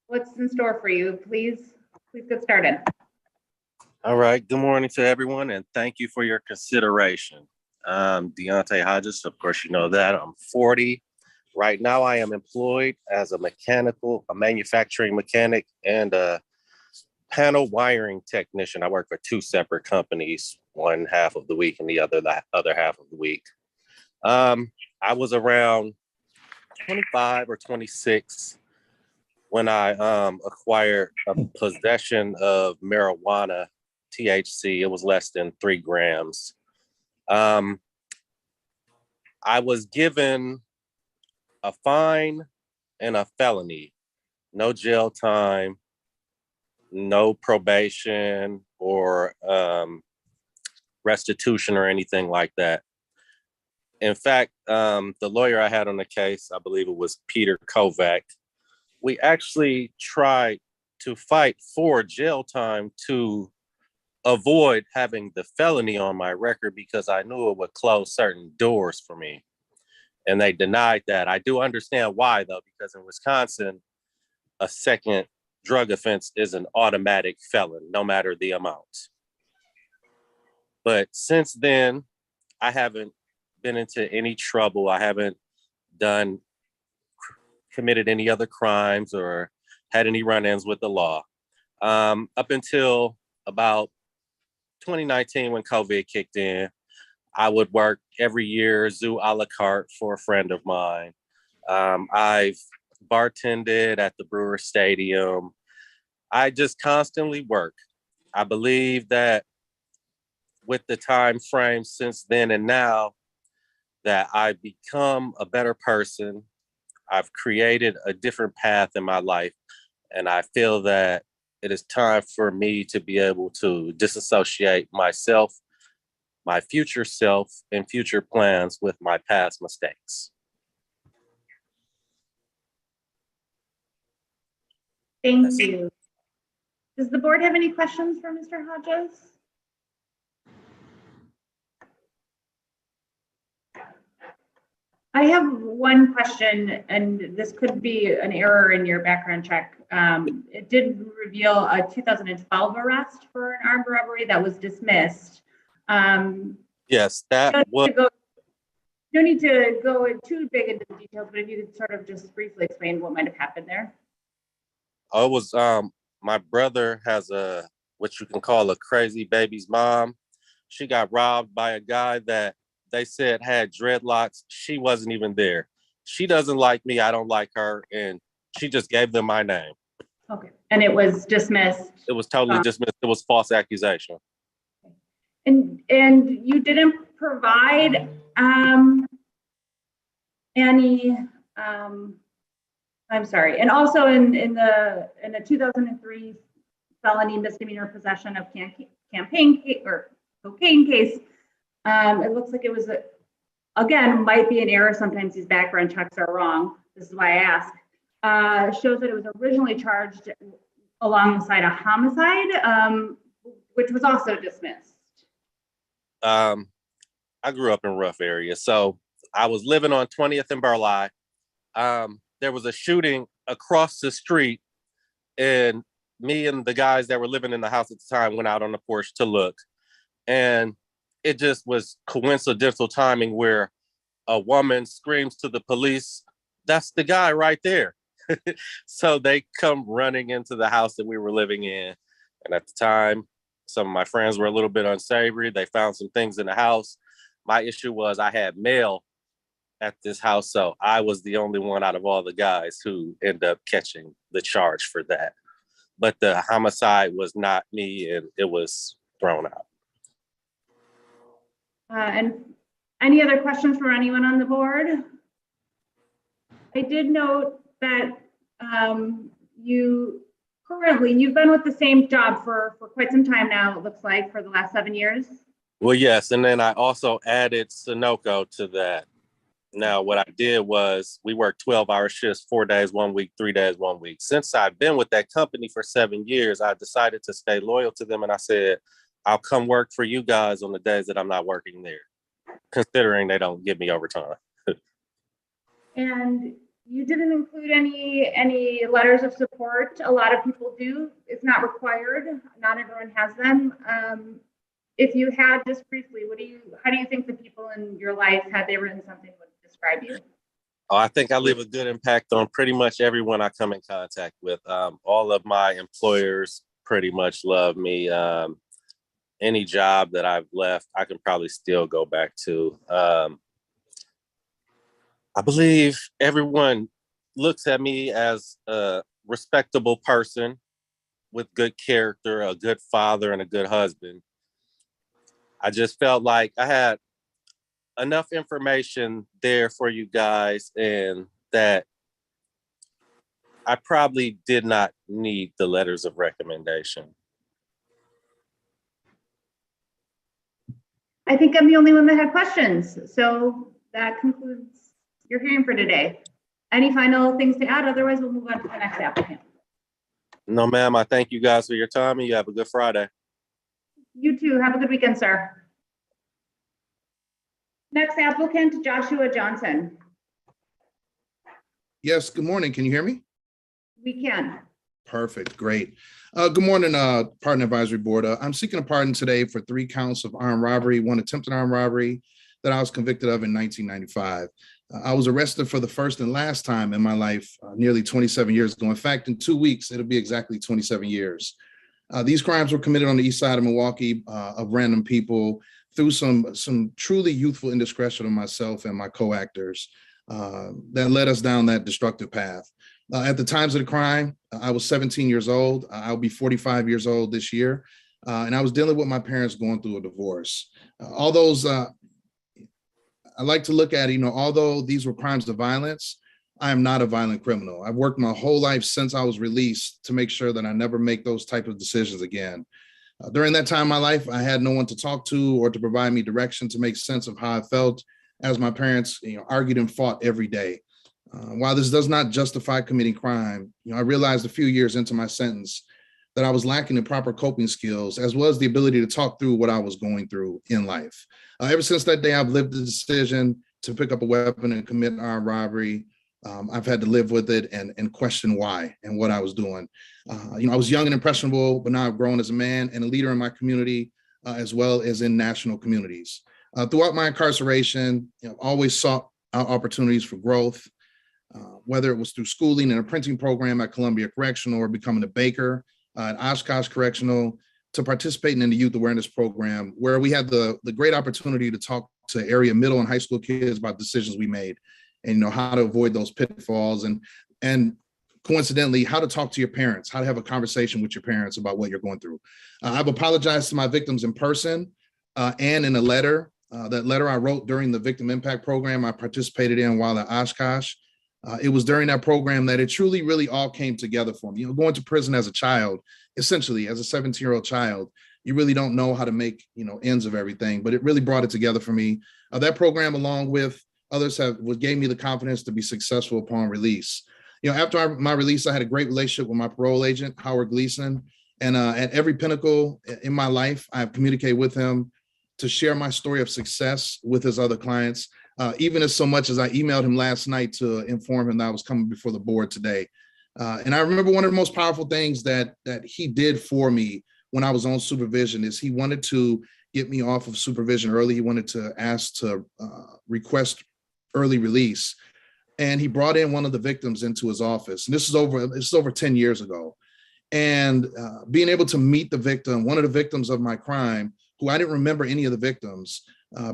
what's in store for you. Please get started. All right. Good morning to everyone, and thank you for your consideration. Dante Hodges, of course, you know that. I'm 40. Right now, I am employed as a manufacturing mechanic and a panel wiring technician. I work for two separate companies, one half of the week and the other half of the week. I was around 25 or 26 when I acquired a possession of marijuana, THC. It was less than 3 grams. I was given a fine and a felony, no jail time, no probation or restitution or anything like that. In fact, the lawyer I had on the case, I believe it was Peter Kovac, we actually tried to fight for jail time to avoid having the felony on my record because I knew it would close certain doors for me. And they denied that. I do understand why, though, because in Wisconsin, a second drug offense is an automatic felon, no matter the amount. But since then, I haven't been into any trouble. I haven't committed any other crimes or had any run-ins with the law. Up until about 2019, when COVID kicked in, I would work every year, zoo a la carte for a friend of mine. I've bartended at the Brewer Stadium. I just constantly work. I believe that with the time frame since then and now, that I've become a better person. I've created a different path in my life. And I feel that it is time for me to be able to disassociate myself, my future self, and future plans with my past mistakes. Thank you. Does the board have any questions for Mr. Hodges? I have one question, and this could be an error in your background check. It did reveal a 2012 arrest for an armed robbery that was dismissed. Yes, that was. You don't need to go too big into the details, but if you could sort of just briefly explain what might have happened there. Oh, it was my brother has a what you can call a crazy baby's mom. She got robbed by a guy that they said had dreadlocks. She wasn't even there. She doesn't like me. I don't like her. And she just gave them my name. Okay. And it was dismissed. It was totally dismissed. It was false accusation. And you didn't provide any I'm sorry. And also in the 2003 felony misdemeanor possession of campaign or cocaine case, it looks like it was again, might be an error. Sometimes these background checks are wrong. This is why I ask. Shows that it was originally charged alongside a homicide, which was also dismissed. I grew up in a rough area. So I was living on 20th and Burleigh. There was a shooting across the street, and me and the guys that were living in the house at the time went out on the porch to look. And it just was coincidental timing where a woman screams to the police, "That's the guy right there." So they come running into the house that we were living in. And at the time, some of my friends were a little bit unsavory. They found some things in the house. My issue was I had mail at this house, so I was the only one out of all the guys who ended up catching the charge for that. But the homicide was not me, and it was thrown out. And any other questions from anyone on the board? I did note that you've been with the same job for quite some time now, it looks like, for the last 7 years. Well, yes, and then I also added Sunoco to that. Now, what I did was we worked 12-hour shifts, 4 days, 1 week, 3 days, 1 week. Since I've been with that company for 7 years, I decided to stay loyal to them. And I said, I'll come work for you guys on the days that I'm not working there, considering they don't give me overtime. And you didn't include any letters of support. A lot of people do. It's not required. Not everyone has them. If you had, just briefly, how do you think the people in your life, had they written something, would describe you? Oh, I think I leave a good impact on pretty much everyone I come in contact with. All of my employers pretty much love me. Any job that I've left, I can probably still go back to. I believe everyone looks at me as a respectable person with good character, a good father, and a good husband. I just felt like I had enough information there for you guys, and that I probably did not need the letters of recommendation. I think I'm the only one that had questions. So that concludes your hearing for today. Any final things to add? Otherwise, we'll move on to the next applicant. No, ma'am. I thank you guys for your time, and you have a good Friday. You too. Have a good weekend, sir. Next applicant, Joshua Johnson. Yes, good morning. Can you hear me? We can. Perfect, great. Good morning, Pardon Advisory Board. I'm seeking a pardon today for 3 counts of armed robbery, 1 attempted armed robbery that I was convicted of in 1995. I was arrested for the first and last time in my life nearly 27 years ago. In fact, in 2 weeks, it'll be exactly 27 years. These crimes were committed on the east side of Milwaukee of random people through some truly youthful indiscretion of myself and my co-actors that led us down that destructive path. At the times of the crime, I was 17 years old. I'll be 45 years old this year. And I was dealing with my parents going through a divorce. All those, I like to look at, although these were crimes of violence, I am not a violent criminal. I've worked my whole life since I was released to make sure that I never make those type of decisions again. During that time in my life, I had no one to talk to or to provide me direction to make sense of how I felt as my parents argued and fought every day. While this does not justify committing crime, I realized a few years into my sentence that I was lacking the proper coping skills, as well as the ability to talk through what I was going through in life. Ever since that day, I've lived the decision to pick up a weapon and commit armed robbery. I've had to live with it and question why and what I was doing. I was young and impressionable, but now I've grown as a man and a leader in my community, as well as in national communities. Throughout my incarceration, always sought out opportunities for growth, whether it was through schooling in a printing program at Columbia Correctional or becoming a baker at Oshkosh Correctional, to participating in the youth awareness program, where we had the great opportunity to talk to area middle and high school kids about decisions we made and how to avoid those pitfalls, and coincidentally, how to talk to your parents, how to have a conversation with your parents about what you're going through. I've apologized to my victims in person and in a letter. That letter I wrote during the Victim Impact Program I participated in while at Oshkosh. It was during that program that it truly, really all came together for me. Going to prison as a child, essentially as a 17-year-old child, you really don't know how to make, ends of everything, but it really brought it together for me. That program, along with others, gave me the confidence to be successful upon release. After my release, I had a great relationship with my parole agent, Howard Gleason, and at every pinnacle in my life, I've communicated with him to share my story of success with his other clients. Even as so much as I emailed him last night to inform him that I was coming before the board today. And I remember one of the most powerful things that he did for me when I was on supervision is he wanted to get me off of supervision early. He wanted to ask to request early release. And he brought in one of the victims into his office. And this is over 10 years ago. And being able to meet the victim, one of the victims of my crime, who I didn't remember any of the victims,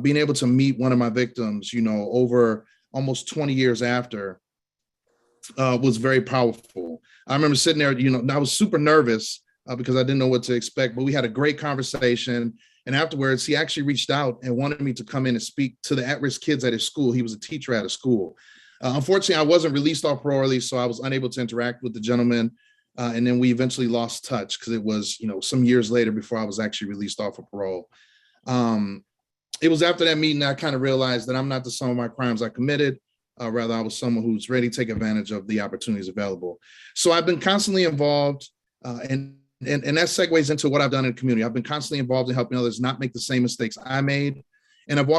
being able to meet one of my victims, over almost 20 years after, was very powerful. I remember sitting there, I was super nervous because I didn't know what to expect, but we had a great conversation. And afterwards, he actually reached out and wanted me to come in and speak to the at-risk kids at his school. He was a teacher at a school. Unfortunately, I wasn't released off parole early, so I was unable to interact with the gentleman. And then we eventually lost touch because it was, some years later before I was actually released off of parole. It was after that meeting I kind of realized that I'm not the sum of my crimes I committed. Rather, I was someone who's ready to take advantage of the opportunities available. So I've been constantly involved, and that segues into what I've done in the community. I've been constantly involved in helping others not make the same mistakes I made. And I've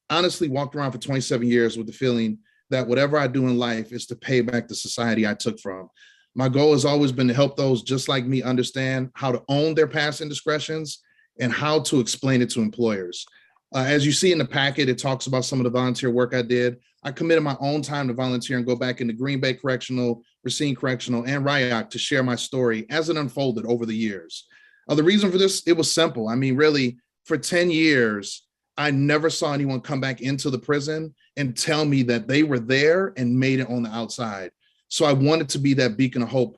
honestly walked around for 27 years with the feeling that whatever I do in life is to pay back the society I took from. My goal has always been to help those just like me understand how to own their past indiscretions and how to explain it to employers. As you see in the packet, it talks about some of the volunteer work I did. I committed my own time to volunteer and go back into Green Bay Correctional, Racine Correctional, and Ryoc to share my story as it unfolded over the years. The reason for this, it was simple. I mean, really, for 10 years, I never saw anyone come back into the prison and tell me that they were there and made it on the outside. So I wanted to be that beacon of hope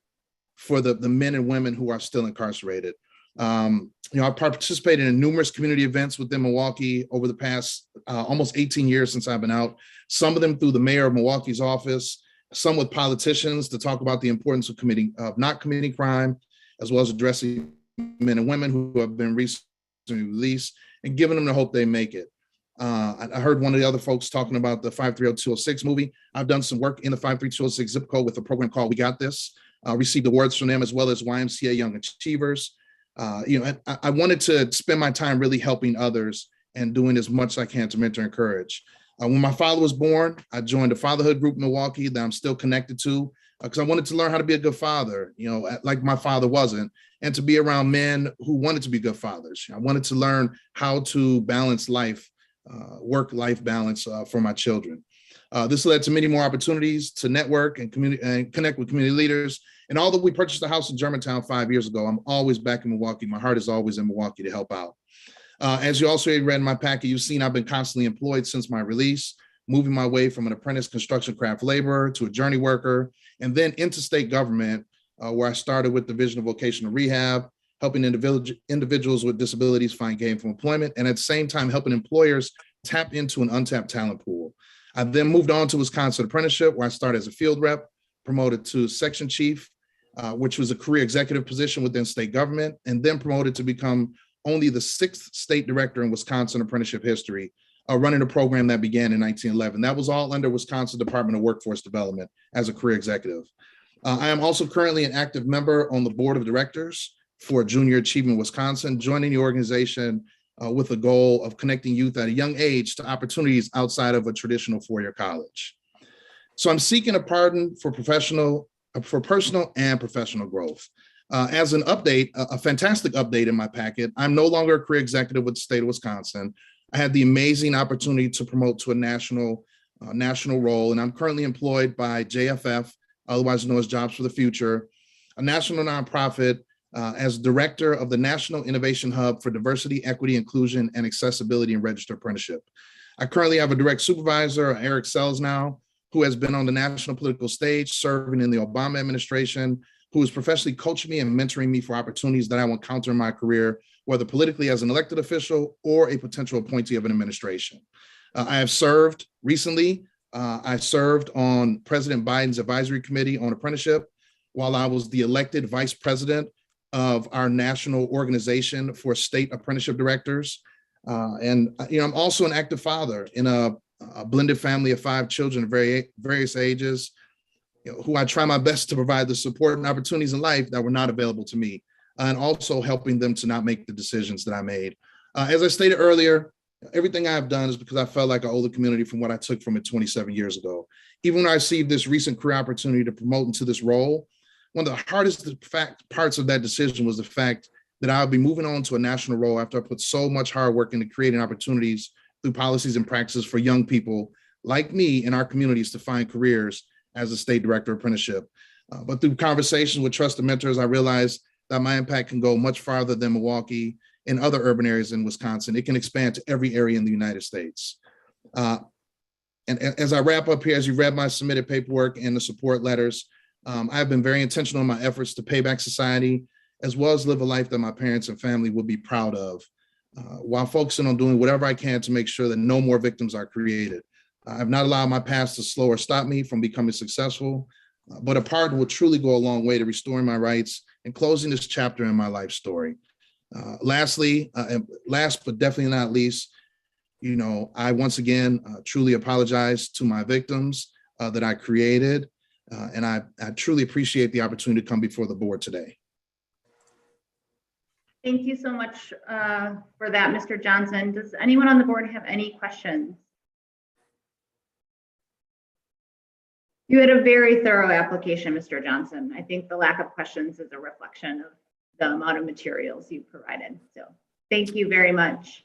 for the men and women who are still incarcerated. I participated in numerous community events within Milwaukee over the past almost 18 years since I've been out, some of them through the mayor of Milwaukee's office, some with politicians to talk about the importance of not committing crime, as well as addressing men and women who have been recently released and giving them the hope they make it. I heard one of the other folks talking about the 530-206 movie. I've done some work in the 53206 zip code with a program called We Got This. Received awards from them as well as YMCA Young Achievers. I wanted to spend my time really helping others and doing as much as I can to mentor and encourage. When my father was born, I joined a fatherhood group in Milwaukee that I'm still connected to because I wanted to learn how to be a good father, like my father wasn't, and to be around men who wanted to be good fathers. I wanted to learn how to balance life, work-life balance for my children. This led to many more opportunities to network and connect with community leaders. And although we purchased a house in Germantown 5 years ago, I'm always back in Milwaukee. My heart is always in Milwaukee to help out. As you also read in my packet, you've seen I've been constantly employed since my release, moving my way from an apprentice construction craft laborer to a journey worker, and then into state government, where I started with Division of Vocational Rehab, helping individuals with disabilities find gainful employment, and at the same time helping employers tap into an untapped talent pool. I then moved on to Wisconsin apprenticeship, where I started as a field rep, promoted to section chief, which was a career executive position within state government, and then promoted to become only the 6th state director in Wisconsin apprenticeship history, running a program that began in 1911. That was all under Wisconsin Department of Workforce Development as a career executive. I am also currently an active member on the board of directors for Junior Achievement Wisconsin, joining the organization with the goal of connecting youth at a young age to opportunities outside of a traditional four-year college. So I'm seeking a pardon for personal and professional growth. As an update, a fantastic update in my packet, I'm no longer a career executive with the state of Wisconsin. I had the amazing opportunity to promote to a national role, and I'm currently employed by JFF, otherwise known as Jobs for the Future, a national nonprofit, as director of the National Innovation Hub for Diversity, Equity, Inclusion, and Accessibility in Registered Apprenticeship. I currently have a direct supervisor, Eric Sells now, who has been on the national political stage, serving in the Obama administration, who is professionally coaching me and mentoring me for opportunities that I will encounter in my career, whether politically as an elected official or a potential appointee of an administration. I have served recently. I served on President Biden's advisory committee on apprenticeship while I was the elected vice president of our national organization for state apprenticeship directors. And I'm also an active father in a blended family of 5 children of various ages, who I try my best to provide the support and opportunities in life that were not available to me, and also helping them to not make the decisions that I made. As I stated earlier, everything I've done is because I felt like I owe the community from what I took from it 27 years ago. Even when I received this recent career opportunity to promote into this role, one of the hardest parts of that decision was the fact that I'll be moving on to a national role after I put so much hard work into creating opportunities through policies and practices for young people like me in our communities to find careers as a state director of apprenticeship. But through conversations with trusted mentors, I realized that my impact can go much farther than Milwaukee and other urban areas in Wisconsin. It can expand to every area in the United States. And as I wrap up here, as you read my submitted paperwork and the support letters, I have been very intentional in my efforts to pay back society, as well as live a life that my parents and family would be proud of, while focusing on doing whatever I can to make sure that no more victims are created. I've not allowed my past to slow or stop me from becoming successful, but a pardon will truly go a long way to restoring my rights and closing this chapter in my life story. Lastly, and last but definitely not least, I once again truly apologize to my victims that I created, and I truly appreciate the opportunity to come before the board today. Thank you so much for that, Mr. Johnson. Does anyone on the board have any questions? You had a very thorough application, Mr. Johnson. I think the lack of questions is a reflection of the amount of materials you provided. So thank you very much.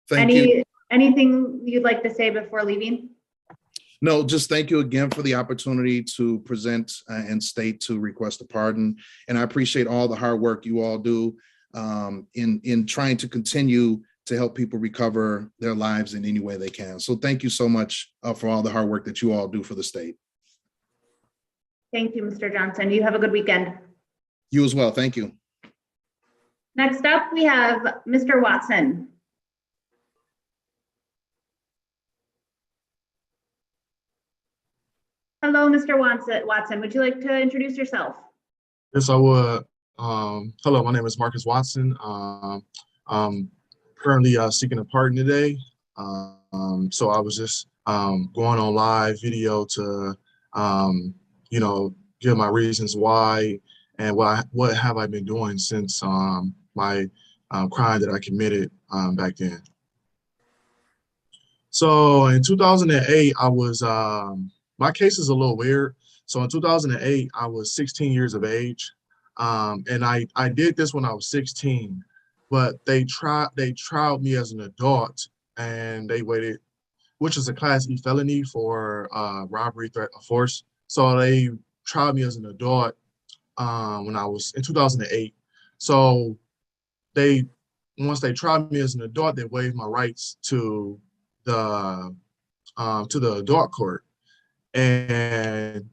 Thank you. Anything you'd like to say before leaving? No, just thank you again for the opportunity to present and state to request a pardon. And I appreciate all the hard work you all do in trying to continue to help people recover their lives in any way they can. So thank you so much for all the hard work that you all do for the state. Thank you, Mr. Johnson. You have a good weekend. You as well. Thank you. Next up, we have Mr. Watson. Hello, Mr. Watson. Would you like to introduce yourself? Yes, I would. Hello, my name is Marcus Watson. I'm currently seeking a pardon today. So I was just going on live video to, give my reasons why and what have I been doing since my crime that I committed back then. So in 2008, I was, my case is a little weird. So in 2008, I was 16 years of age. And I did this when I was 16, but they tried me as an adult, and they waited, which is a Class E felony for robbery, threat, or force. So they tried me as an adult when I was in 2008. So once they tried me as an adult, they waived my rights to the adult court. And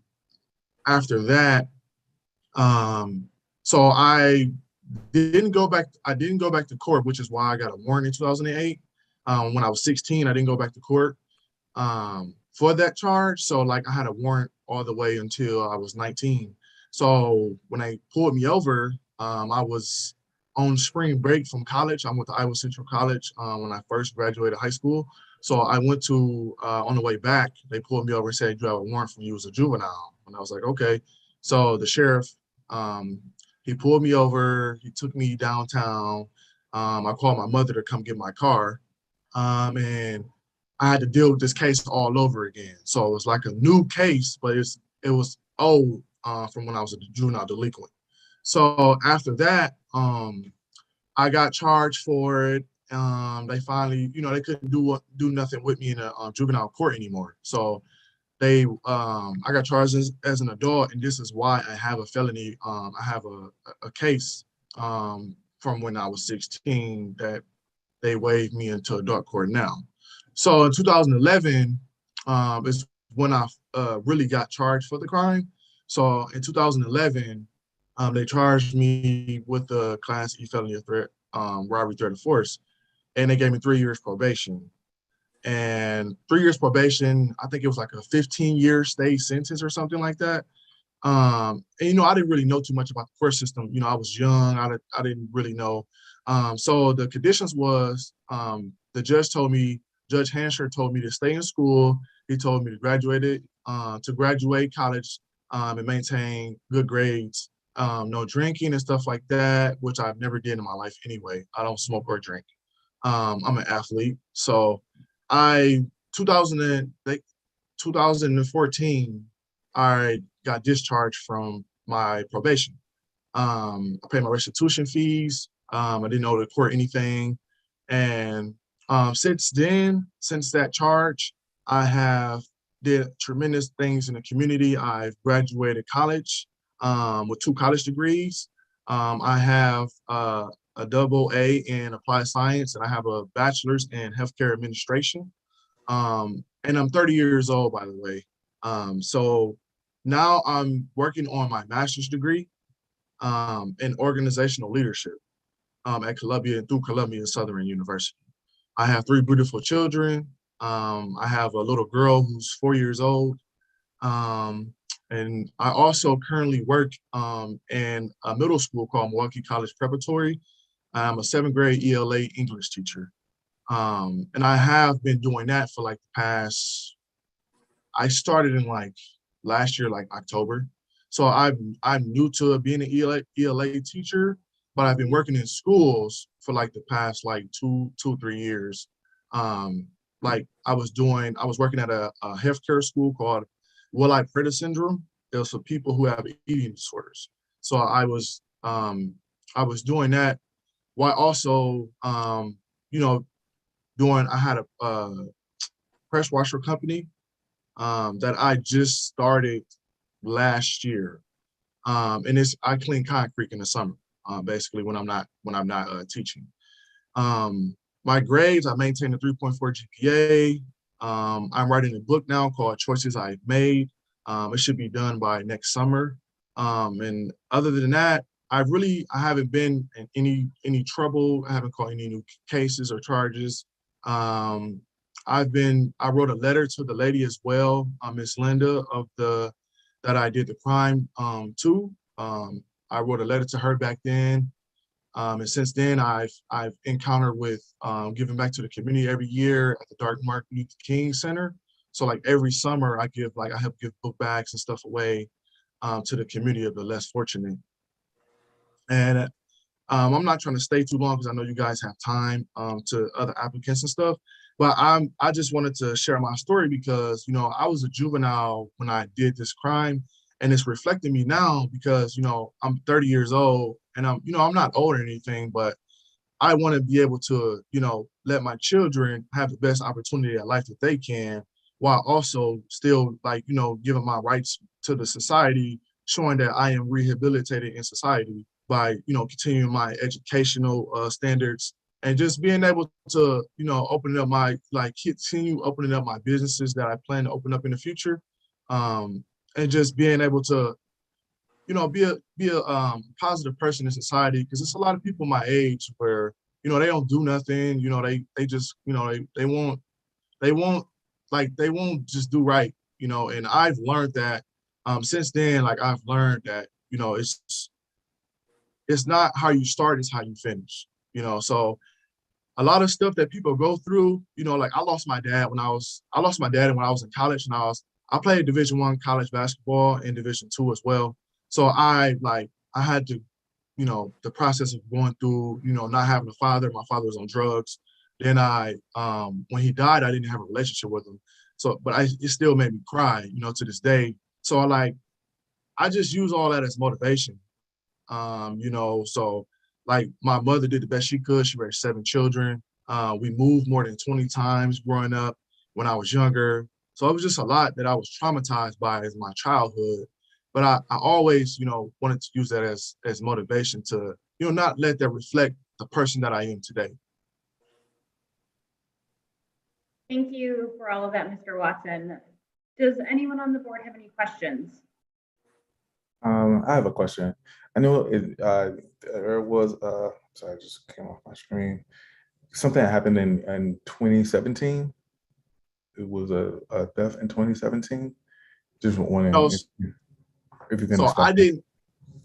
after that, so I didn't go back to court, which is why I got a warrant in 2008. When I was 16, I didn't go back to court for that charge. So like I had a warrant all the way until I was 19. So when they pulled me over, I was on spring break from college. I went to Iowa Central College when I first graduated high school. So I went to, on the way back, they pulled me over and said, you have a warrant from you as a juvenile. And I was like, okay. So the sheriff, he pulled me over, he took me downtown. I called my mother to come get my car. And I had to deal with this case all over again. So it was like a new case, but it was old from when I was a juvenile delinquent. So after that, I got charged for it. they finally, they couldn't do nothing with me in a juvenile court anymore. So I got charged as an adult, and this is why I have a felony. I have a case from when I was 16 that they waived me into adult court now. So in 2011 is when I really got charged for the crime. So in 2011, they charged me with the Class E felony of threat, robbery, threat of force, and they gave me 3 years probation. And 3 years probation, I think it was like a 15-year stay sentence or something like that. And I didn't really know too much about the court system. I was young. I didn't really know. So the conditions was the judge told me, Judge Hansher told me to stay in school. He told me to graduate college and maintain good grades, no drinking and stuff like that, which I've never did in my life anyway. I don't smoke or drink. I'm an athlete. So 2014, I got discharged from my probation. I paid my restitution fees. I didn't owe the court anything. And since that charge, I have did tremendous things in the community. I've graduated college with 2 college degrees. I have a AA in applied science, and I have a bachelor's in healthcare administration. And I'm 30 years old, by the way. So now I'm working on my master's degree in organizational leadership at through Columbia Southern University. I have 3 beautiful children. I have a little girl who's 4 years old. And I also currently work in a middle school called Milwaukee College Preparatory. I'm a 7th grade ELA English teacher. And I have been doing that for like the past, I started in like last year, like October. So I'm new to being an ELA teacher, but I've been working in schools for like the past like 3 years. Like I was working at a healthcare school called Willi-Preda syndrome. It was for people who have eating disorders. So I was doing that while also, I had a press washer company that I just started last year. And I clean concrete in the summer, basically when I'm not teaching. My grades, I maintain a 3.4 GPA. I'm writing a book now called Choices I've Made. It should be done by next summer. And other than that, I haven't been in any trouble. I haven't caught any new cases or charges. I wrote a letter to the lady as well, Miss Linda that I did the crime to. I wrote a letter to her back then. And since then, I've encountered with giving back to the community every year at the Dark Martin Luther King Center. So like every summer, I help give book bags and stuff away to the community of the less fortunate. And I'm not trying to stay too long because I know you guys have time to other applicants and stuff. But I just wanted to share my story because I was a juvenile when I did this crime, and it's reflecting me now because I'm 30 years old and I'm not old or anything, but I want to be able to let my children have the best opportunity at life that they can, while also still giving my rights to the society, showing that I am rehabilitated in society by continuing my educational standards and just being able to opening up continue opening up my businesses that I plan to open up in the future, and just being able to be a positive person in society, because it's a lot of people my age where they don't do nothing, they just they won't just do right, and I've learned that since then. I've learned that it's not how you start, it's how you finish. So a lot of stuff that people go through, I lost my dad when I was in college, and I played Division I college basketball and Division II as well. So I had to, the process of going through, not having a father. My father was on drugs. Then when he died, I didn't have a relationship with him. So, but it still made me cry, to this day. So I just use all that as motivation. So my mother did the best she could. She raised 7 children. We moved more than 20 times growing up when I was younger. So it was just a lot that I was traumatized by as my childhood. But I always, wanted to use that as motivation to, not let that reflect the person that I am today. Thank you for all of that, Mr. Watson. Does anyone on the board have any questions? I have a question. I know there was, sorry, I just came off my screen. Something that happened in 2017. It was a theft in 2017. Just wondering if you can So discuss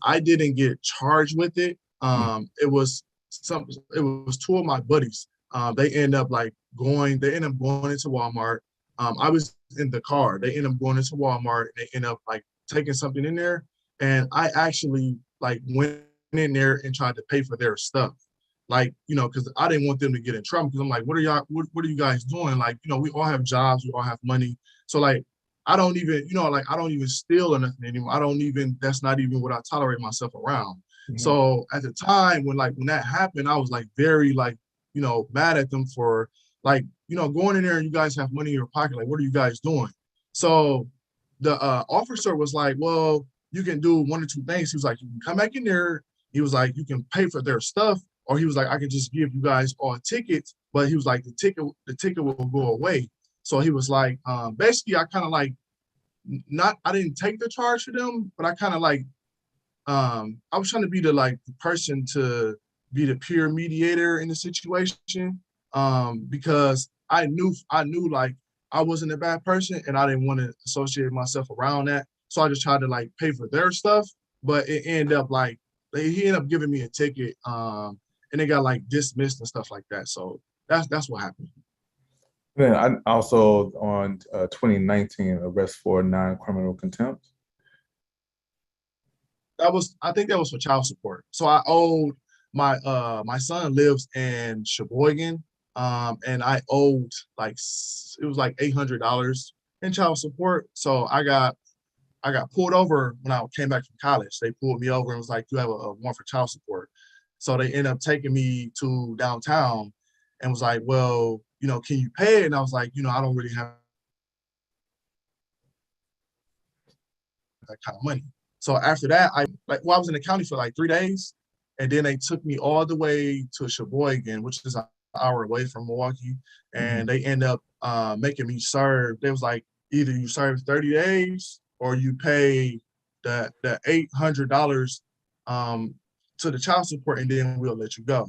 I didn't get charged with it. It was two of my buddies. They end up going into Walmart. I was in the car. They end up going into Walmart. They end up taking something in there. And I actually went in there and tried to pay for their stuff. Because I didn't want them to get in trouble. Because I'm like, what are you guys doing? We all have jobs, we all have money. So I don't even, I don't even steal or nothing anymore. That's not even what I tolerate myself around. Mm-hmm. So at the time when that happened, I was very mad at them for going in there and you guys have money in your pocket. What are you guys doing? So the officer was like, well, you can do one or two things. He was like, you can come back in there. He was like, you can pay for their stuff. Or he was like, I can just give you guys all tickets. But he was like, the ticket will go away. So he was like, basically, I kind of I didn't take the charge for them, but I kind of I was trying to be the person to be the peer mediator in the situation, because I knew I wasn't a bad person and I didn't want to associate myself around that. So I just tried to pay for their stuff, but it ended up he ended up giving me a ticket, and it got dismissed and stuff like that. So that's what happened. Then I also on 2019 arrest for non-criminal contempt. I think that was for child support. So I owed my son lives in Sheboygan, and I owed it was $800 in child support. So I got pulled over when I came back from college. They pulled me over and was like, you have a warrant for child support. So they ended up taking me to downtown and was like, well, can you pay it? And I was like, I don't really have that kind of money. So after that, I was in the county for 3 days. And then they took me all the way to Sheboygan, which is an hour away from Milwaukee. And they end up making me serve. They was like, either you serve 30 days or you pay the $800 to the child support, and then we'll let you go.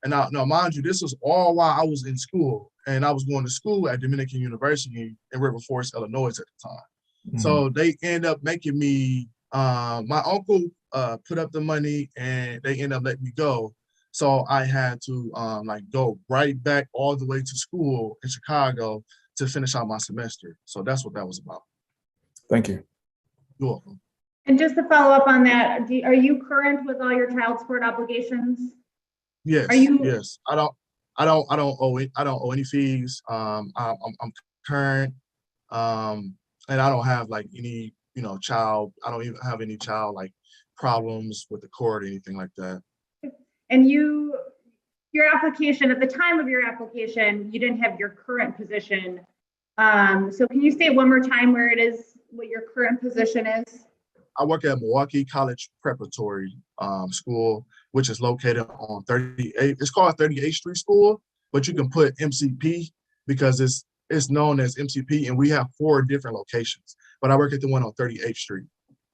And now, mind you, this was all while I was in school, and I was going to school at Dominican University in River Forest, Illinois at the time. Mm-hmm. So they end up making me, my uncle put up the money, and they end up letting me go. So I had to go right back all the way to school in Chicago to finish out my semester. So that's what that was about. Thank you. You're welcome. And just to follow up on that, are you current with all your child support obligations? Yes. Yes. I don't owe it. I don't owe any fees. I'm current. And I don't have any, child. I don't even have any child problems with the court or anything like that. And your application, at the time of your application, you didn't have your current position. So can you state one more time what your current position is? I work at Milwaukee College Preparatory School, which is located on 38. It's called 38th Street School, but you can put MCP because it's known as MCP, and we have 4 different locations. But I work at the one on 38th Street.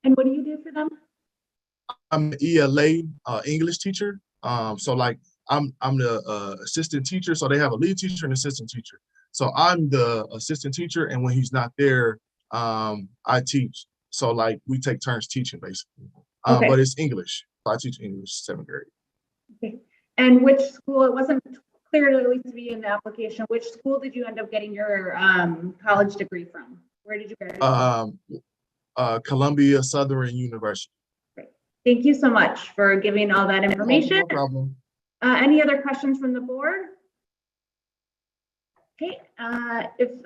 And what do you do for them? I'm an ELA English teacher. So I'm the assistant teacher. So they have a lead teacher and assistant teacher. So I'm the assistant teacher, and when he's not there, I teach. So we take turns teaching basically. Okay. But it's English. So I teach English 7th grade. Okay. And which school? It wasn't clear at least to be in the application. Which school did you end up getting your college degree from? Where did you graduate? Columbia Southern University. Great. Thank you so much for giving all that information. No problem. Any other questions from the board? Okay,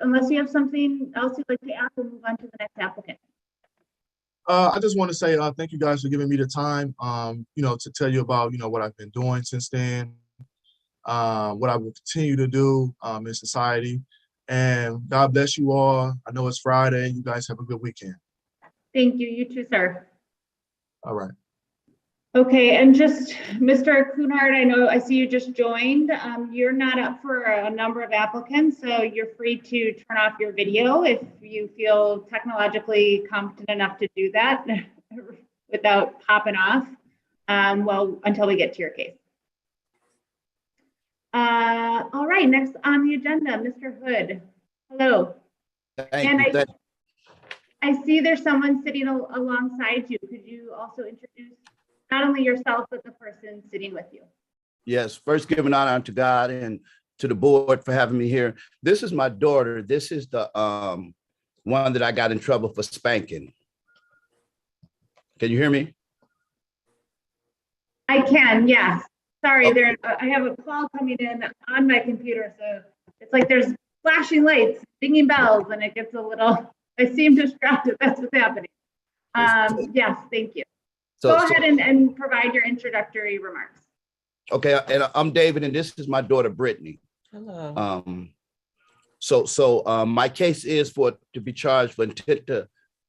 unless you have something else you'd like to add, we'll move on to the next applicant. I just want to say thank you guys for giving me the time, to tell you about, what I've been doing since then. what I will continue to do in society. And God bless you all. I know it's Friday. You guys have a good weekend. Thank you. You too, sir. All right. Okay, and just Mr. Cunard, I see you just joined. You're not up for a number of applicants, so you're free to turn off your video if you feel technologically competent enough to do that without popping off. Well, until we get to your case. All right, next on the agenda, Mr. Hood. Hello. Thank you. I see there's someone sitting alongside you. Could you also introduce not only yourself, but the person sitting with you? Yes, first giving honor to God and to the board for having me here. This is my daughter. This is the one that I got in trouble for spanking. Can you hear me? I can, yes. Sorry, Okay. I have a call coming in on my computer, so it's like there's flashing lights, dinging bells, and it gets a little, I seem distracted. That's what's happening. Yes, thank you. Go ahead and provide your introductory remarks. Okay, and I'm David, and this is my daughter, Brittany. Hello. My case is to be charged for intent to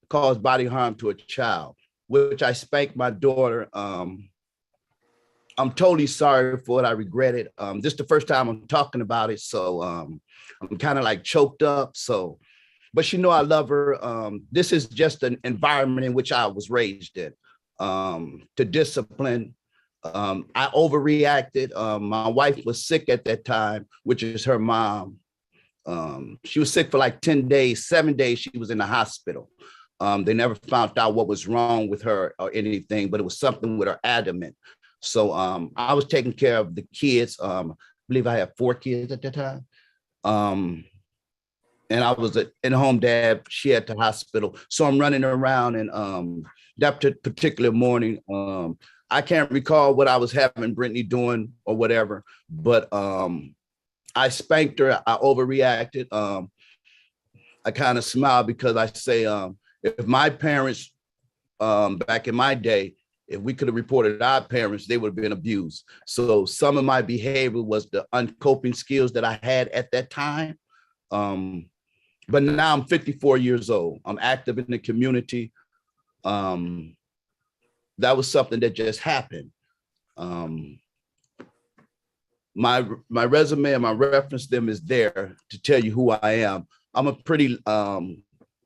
cause bodily harm to a child, which I spanked my daughter. I'm totally sorry for it. I regret it. This is the first time I'm talking about it, so I'm kind of like choked up. But she know I love her. This is just an environment in which I was raised in. To discipline. I overreacted. My wife was sick at that time, which is her mom. She was sick for like 10 days, 7 days. She was in the hospital. They never found out what was wrong with her or anything, but it was something with her abdomen. So I was taking care of the kids. I believe I had 4 kids at that time. And I was an in-home dad. She at the hospital. So I'm running around, and that particular morning, I can't recall what I was having Brittany doing or whatever, but I spanked her. I overreacted. I kind of smiled because I say, if my parents back in my day, if we could have reported our parents, they would have been abused. So some of my behavior was the uncoping skills that I had at that time. But now I'm 54 years old. I'm active in the community. That was something that just happened. My resume and my reference them is there to tell you who I am. I'm a pretty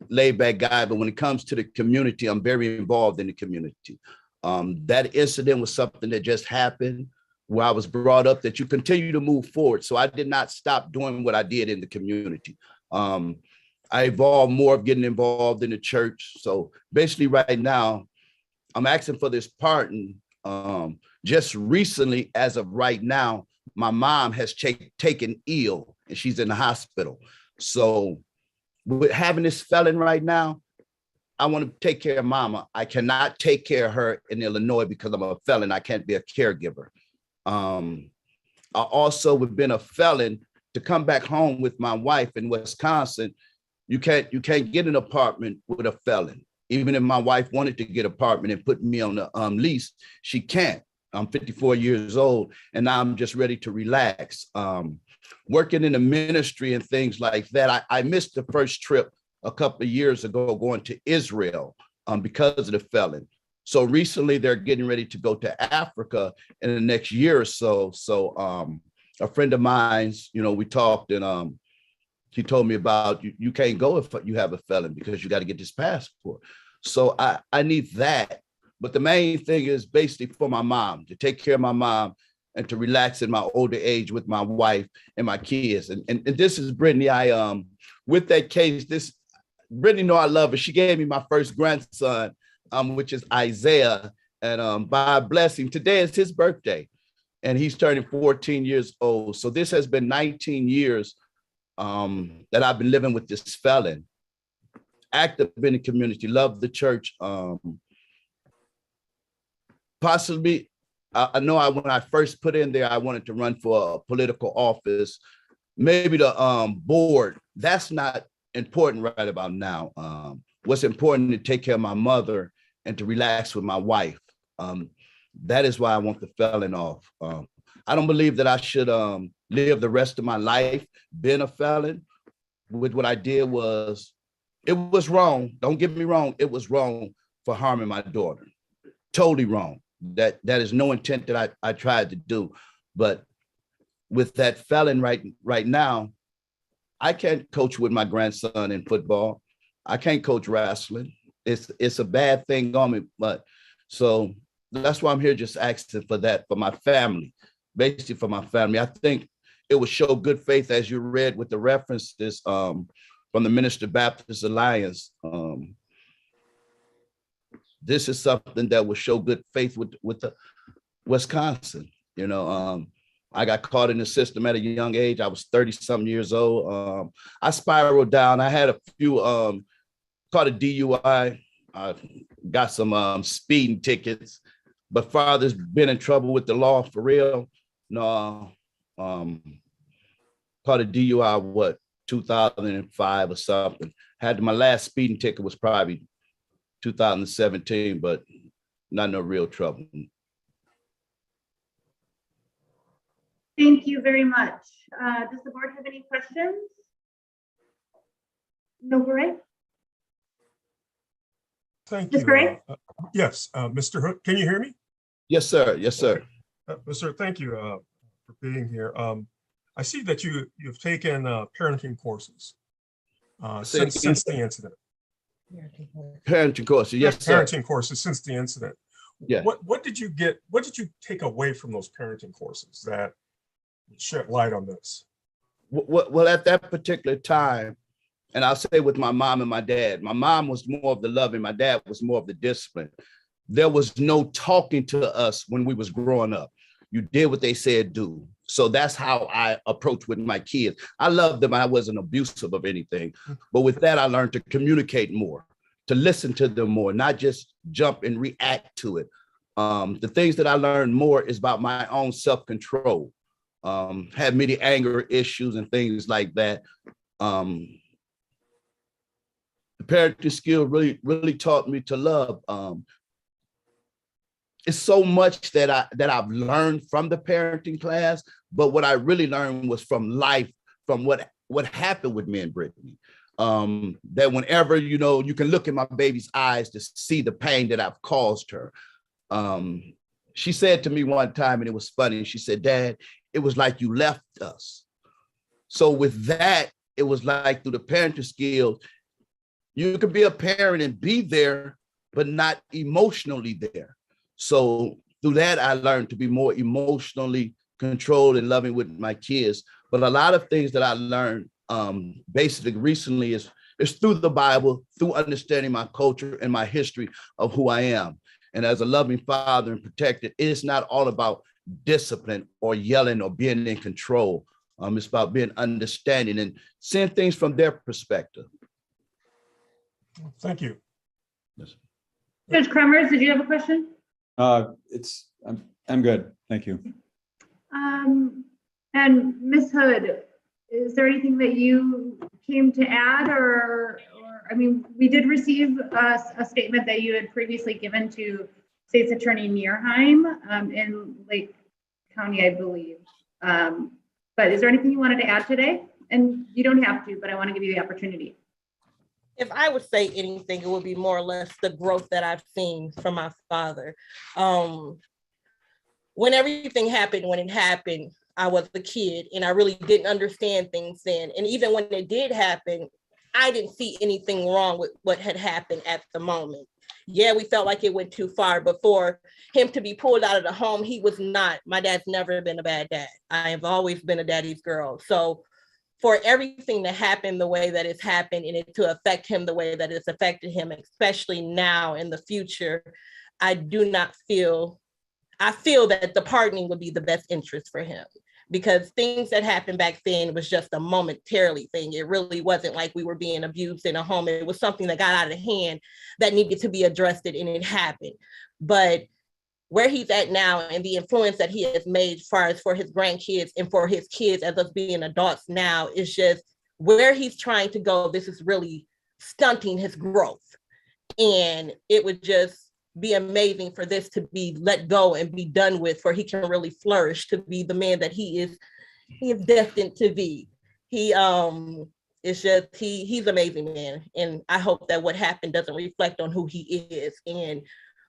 laid back guy, but when it comes to the community, I'm very involved in the community. That incident was something that just happened where I was brought up that you continue to move forward. So I did not stop doing what I did in the community. I evolved more of getting involved in the church. So basically right now, I'm asking for this pardon. Just recently, as of right now, my mom has taken ill and she's in the hospital. So with having this felon right now, I want to take care of mama. I cannot take care of her in Illinois because I'm a felon. I can't be a caregiver. I also have been a felon to come back home with my wife in Wisconsin. You can't get an apartment with a felon. Even if my wife wanted to get an apartment and put me on the lease, she can't. I'm 54 years old and now I'm just ready to relax. Working in the ministry and things like that. I missed the first trip a couple of years ago going to Israel because of the felon. So recently they're getting ready to go to Africa in the next year or so. So a friend of mine's, we talked and he told me about you can't go if you have a felon because you got to get this passport. So I need that. But the main thing is basically for my mom, to take care of my mom and to relax in my older age with my wife and my kids. And this is Brittany. With that case, Brittany know I love her. She gave me my first grandson, which is Isaiah. And by a blessing, today is his birthday and he's turning 14 years old. So this has been 19 years that I've been living with this felon. Active in the community, love the church. Possibly, I know when I first put in there, I wanted to run for a political office, maybe the board. That's not important right about now. What's important to take care of my mother and to relax with my wife. That is why I want the felon off. I don't believe that I should live the rest of my life being a felon. With what I did was, it was wrong. Don't get me wrong. It was wrong for harming my daughter. Totally wrong. That is no intent that I tried to do. But with that felon right now, I can't coach with my grandson in football. I can't coach wrestling. It's a bad thing on me. But so that's why I'm here, just asking for that, for my family, basically for my family. I think it would show good faith, as you read with the references from the Minister Baptist Alliance. This is something that will show good faith with the Wisconsin. You know, I got caught in the system at a young age. I was 30-something years old. I spiraled down. I had a few, caught a DUI. I got some speeding tickets, but father's been in trouble with the law for real. No, caught a DUI, 2005 or something. My last speeding ticket was probably 2017, but not no real trouble. Thank you very much. Does the board have any questions? No, Gray? Thank Ms. you. Gray? Yes, Mr. Hood, can you hear me? Yes, sir. Yes, sir. Sir, thank you for being here. I see that you've taken parenting courses since the incident. Parenting courses, yes, sir. Parenting courses since the incident. Yeah. What did you get? What did you take away from those parenting courses that shed light on this? Well, at that particular time, and I'll say with my mom and my dad, my mom was more of the loving, my dad was more of the discipline. There was no talking to us when we was growing up. You did what they said do. So that's how I approach with my kids. I loved them. I wasn't abusive of anything. But with that, I learned to communicate more, to listen to them more, not just jump and react to it. The things that I learned more is about my own self-control. Had many anger issues and things like that. The parenting skill really taught me to love. It's so much that I've learned from the parenting class, but what I really learned was from life, from what happened with me and Brittany. That whenever, you know, you can look in my baby's eyes to see the pain that I've caused her. She said to me one time, and it was funny, she said, "Dad, it was like you left us." So with that, it was like through the parenting skills, you can be a parent and be there, but not emotionally there. So through that, I learned to be more emotionally controlled and loving with my kids. But a lot of things that I learned basically recently is through the Bible, through understanding my culture and my history of who I am. And as a loving father and protector, it's not all about discipline or yelling or being in control. It's about being understanding and seeing things from their perspective. Thank you. Yes. Judge Kremers, did you have a question? I'm good. Thank you. And Ms. Hood, is there anything that you came to add or I mean, we did receive a statement that you had previously given to State's Attorney Nierheim in Lake County, I believe. But is there anything you wanted to add today? And you don't have to, but I want to give you the opportunity. If I would say anything, it would be more or less the growth that I've seen from my father. When everything happened, when it happened, I was a kid and I really didn't understand things then. And even when it did happen, I didn't see anything wrong with what had happened at the moment. Yeah, we felt like it went too far, but for him to be pulled out of the home, he was not. My dad's never been a bad dad. I have always been a daddy's girl. So for everything to happen the way that it's happened and it to affect him the way that it's affected him, especially now in the future, I feel that the pardoning would be the best interest for him, because things that happened back then was just a momentarily thing. It really wasn't like we were being abused in a home. It was something that got out of hand that needed to be addressed, and it happened. But where he's at now and the influence that he has made as far as for his grandkids and for his kids as us being adults now is just where he's trying to go. This is really stunting his growth. And it would just be amazing for this to be let go and be done with, for he can really flourish to be the man that he is destined to be. It's just he's an amazing man, and I hope that what happened doesn't reflect on who he is and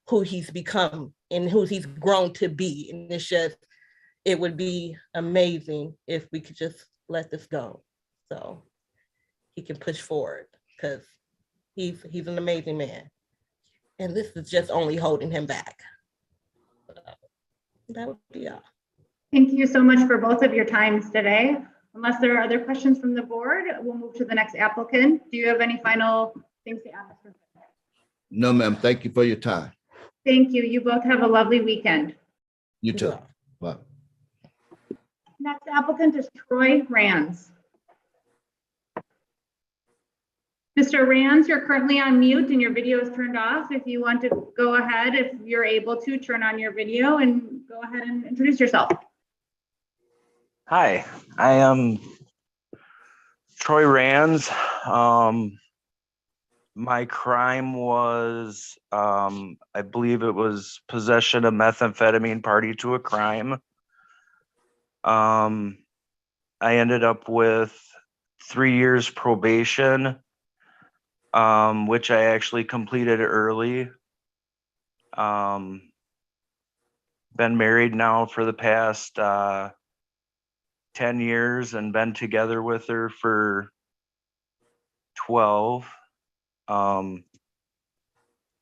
who he's become and who he's grown to be. And it's just, it would be amazing if we could just let this go so he can push forward, because he's an amazing man, and this is just only holding him back. That would be all. Thank you so much for both of your times today. Unless there are other questions from the board, we'll move to the next applicant. Do you have any final things to add? No, ma'am. Thank you for your time. Thank you. You both have a lovely weekend. You too. Bye. Next applicant is Troy Rands. Mr. Rands, you're currently on mute and your video is turned off. If you want to go ahead, if you're able to, turn on your video and go ahead and introduce yourself. Hi, I am Troy Rands. My crime was, I believe it was possession of methamphetamine party to a crime. I ended up with 3 years probation, which I actually completed early. Been married now for the past 10 years and been together with her for 12.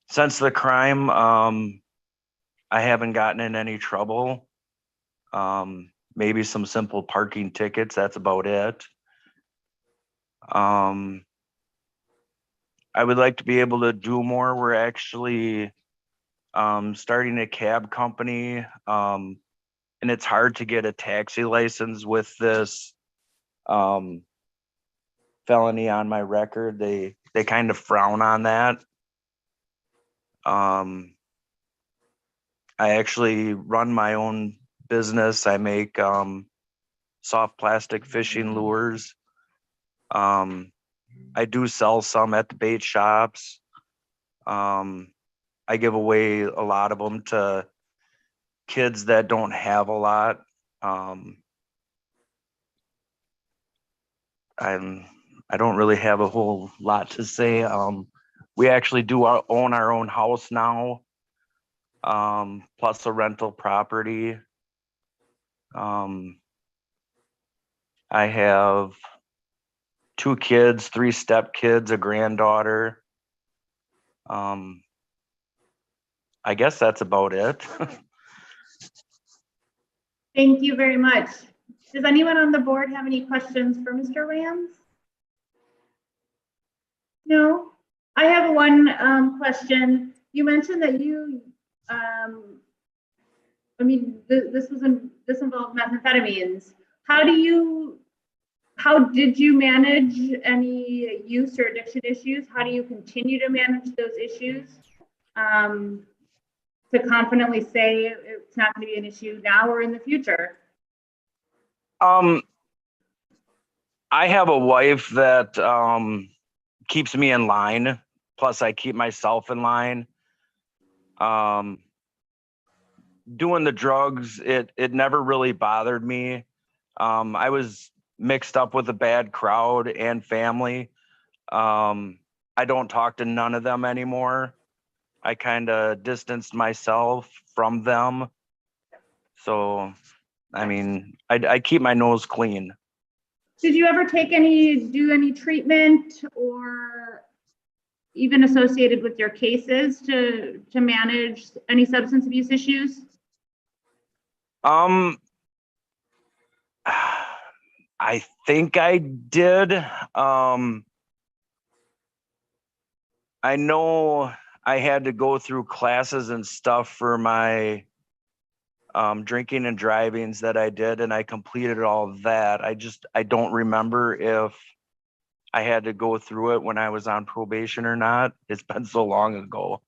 Since the crime, I haven't gotten in any trouble. Maybe some simple parking tickets, that's about it. I would like to be able to do more. We're actually starting a cab company, and it's hard to get a taxi license with this felony on my record. They kind of frown on that. I actually run my own business. I make soft plastic fishing lures. I do sell some at the bait shops. I give away a lot of them to kids that don't have a lot. I don't really have a whole lot to say. We actually do own our own house now, plus a rental property. I have 2 kids, 3 stepkids, a granddaughter. I guess that's about it. Thank you very much. Does anyone on the board have any questions for Mr. Rands? No? I have one question. You mentioned that you, this involved methamphetamines. How did you manage any use or addiction issues? How do you continue to manage those issues? To confidently say it's not going to be an issue now or in the future? I have a wife that keeps me in line. Plus I keep myself in line. Doing the drugs, it never really bothered me. I was mixed up with a bad crowd and family. I don't talk to none of them anymore. I kind of distanced myself from them. So, I mean, I keep my nose clean. Did you ever do any treatment or even associated with your cases to manage any substance abuse issues? I think I did. I know I had to go through classes and stuff for my drinking and drivings that I did, and I completed all of that. I don't remember if I had to go through it when I was on probation or not. It's been so long ago.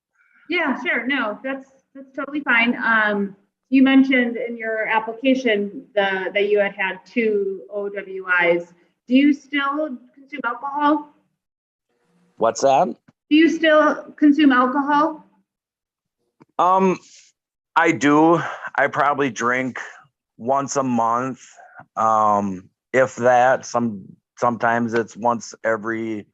Yeah, sure. No, that's totally fine. You mentioned in your application that you had 2 OWIs. Do you still consume alcohol? What's that? Do you still consume alcohol? I do. I probably drink once a month. If that, sometimes it's once every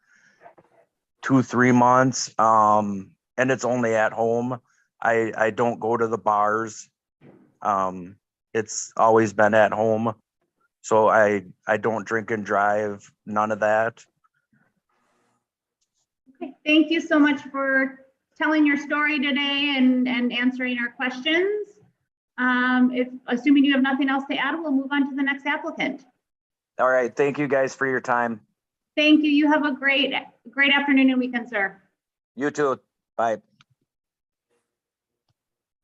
2-3 months. And it's only at home. I don't go to the bars. It's always been at home. So I don't drink and drive, none of that. Okay, thank you so much for telling your story today and answering our questions. If assuming you have nothing else to add, we'll move on to the next applicant. All right. Thank you guys for your time. Thank you. You have a great afternoon and weekend, sir. You too. Bye.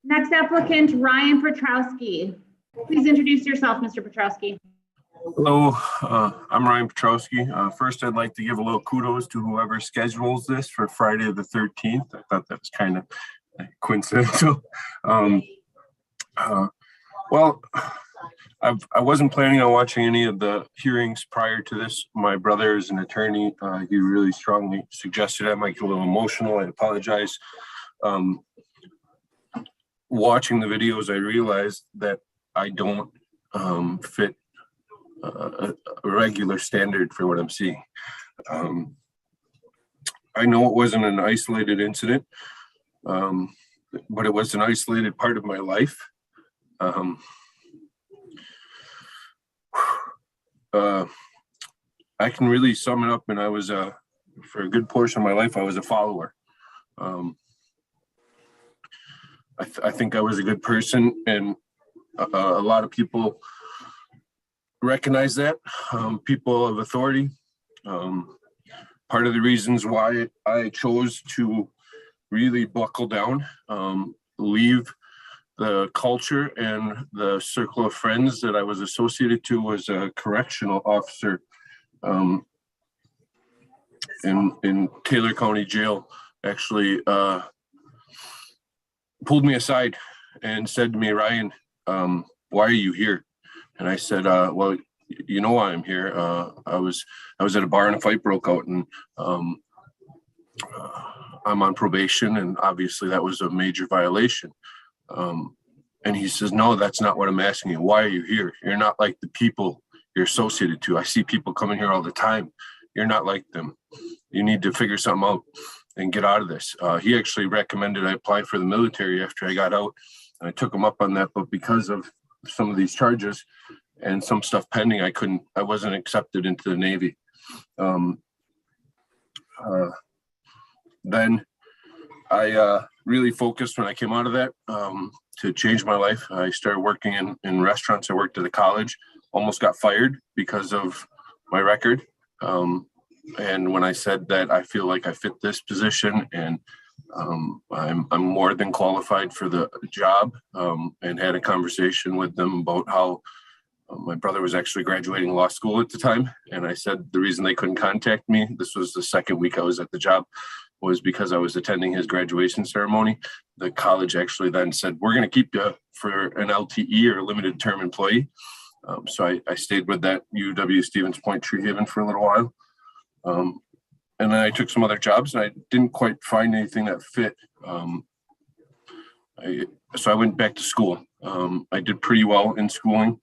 Next applicant, Ryan Petrowski. Please introduce yourself, Mr. Petrowski. Hello, I'm Ryan Petrowski. First, I'd like to give a little kudos to whoever schedules this for Friday the 13th. I thought that was kind of coincidental. Well, I wasn't planning on watching any of the hearings prior to this. My brother is an attorney. He really strongly suggested I might get a little emotional. I apologize. Watching the videos, I realized that I don't fit a regular standard for what I'm seeing. I know it wasn't an isolated incident, but it was an isolated part of my life. I can really sum it up, and I was for a good portion of my life, I was a follower. I think I was a good person, and a lot of people recognize that, people of authority. Part of the reasons why I chose to really buckle down, leave the culture and the circle of friends that I was associated to was a correctional officer in Taylor County Jail, actually pulled me aside and said to me, Ryan, why are you here? And I said, well, you know why I'm here. I was at a bar and a fight broke out, and I'm on probation, and obviously that was a major violation. And he says, no, that's not what I'm asking you. Why are you here? You're not like the people you're associated to. I see people coming here all the time. You're not like them. You need to figure something out and get out of this. He actually recommended I apply for the military after I got out. And I took him up on that, but because of some of these charges and some stuff pending, I wasn't accepted into the Navy. Then I really focused when I came out of that to change my life. I started working in restaurants. I worked at a college, almost got fired because of my record. And when I said that I feel like I fit this position and I'm more than qualified for the job, and had a conversation with them about how my brother was actually graduating law school at the time. And I said the reason they couldn't contact me, this was the second week I was at the job, was because I was attending his graduation ceremony. The college actually then said, we're going to keep you for an LTE or limited term employee. So I stayed with that UW Stevens Point Tree Haven for a little while. And then I took some other jobs and I didn't quite find anything that fit. So I went back to school. I did pretty well in schooling,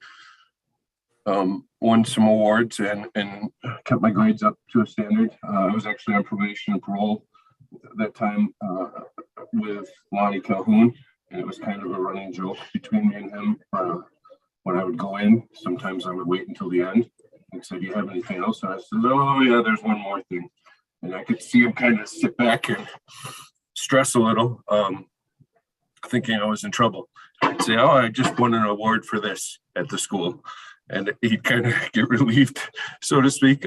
won some awards and kept my grades up to a standard. I was actually on probation and parole at that time with Lonnie Calhoun, and it was kind of a running joke between me and him. When I would go in, sometimes I would wait until the end and say, do you have anything else? And I said, oh yeah, there's one more thing. And I could see him kind of sit back and stress a little, thinking I was in trouble. I'd say, oh, I just won an award for this at the school. And he'd kind of get relieved, so to speak.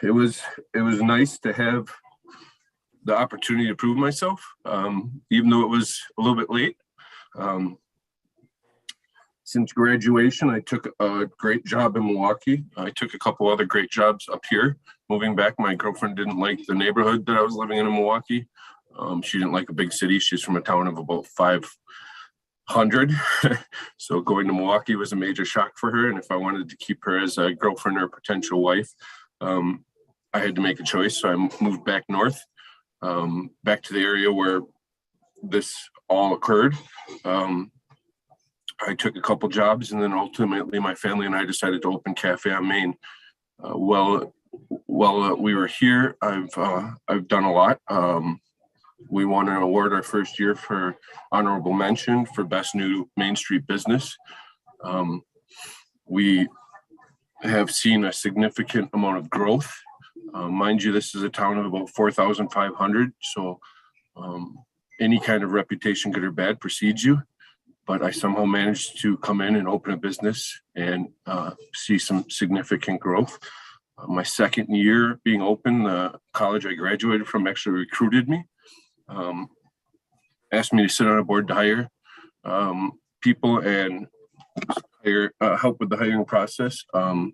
It was nice to have the opportunity to prove myself, even though it was a little bit late. Since graduation, I took a great job in Milwaukee. I took a couple other great jobs up here. Moving back, my girlfriend didn't like the neighborhood that I was living in Milwaukee. She didn't like a big city. She's from a town of about 500. So going to Milwaukee was a major shock for her. And if I wanted to keep her as a girlfriend or a potential wife, I had to make a choice. So I moved back north. back to the area where this all occurred. I took a couple jobs, and then ultimately my family and I decided to open Cafe on Main. While we were here, I've done a lot. We won an award our first year for honorable mention for best new Main Street business. We have seen a significant amount of growth. Mind you, this is a town of about 4,500. So any kind of reputation, good or bad, precedes you. But I somehow managed to come in and open a business and see some significant growth. My second year being open, the college I graduated from actually recruited me, asked me to sit on a board to hire people and help with the hiring process. And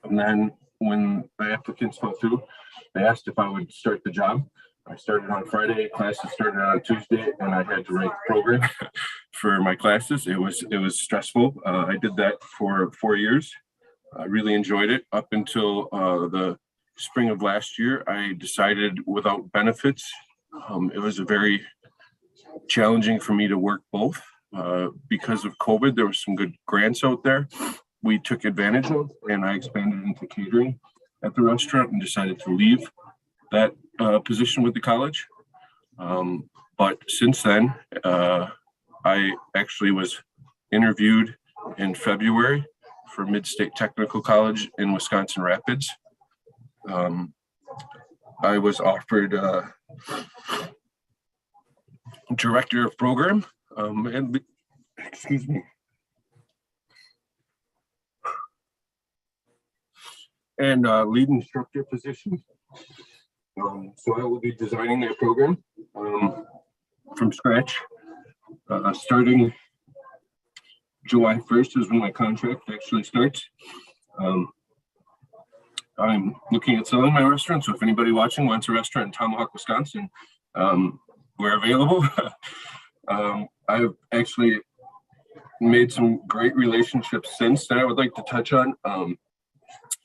then when the applicants fell through, they asked if I would start the job. I started on Friday, classes started on Tuesday, and I had to write the program for my classes. It was stressful. I did that for 4 years. I really enjoyed it up until the spring of last year. I decided without benefits, it was very challenging for me to work both. Because of COVID, there was some good grants out there we took advantage of, and I expanded into catering at the restaurant and decided to leave that position with the college. But since then, I actually was interviewed in February for Mid-State Technical College in Wisconsin Rapids. I was offered director of program and excuse me. And lead instructor position. So I will be designing that program from scratch. Starting July 1st is when my contract actually starts. I'm looking at selling my restaurant, so if anybody watching wants a restaurant in Tomahawk, Wisconsin, we're available. I've actually made some great relationships since that I would like to touch on.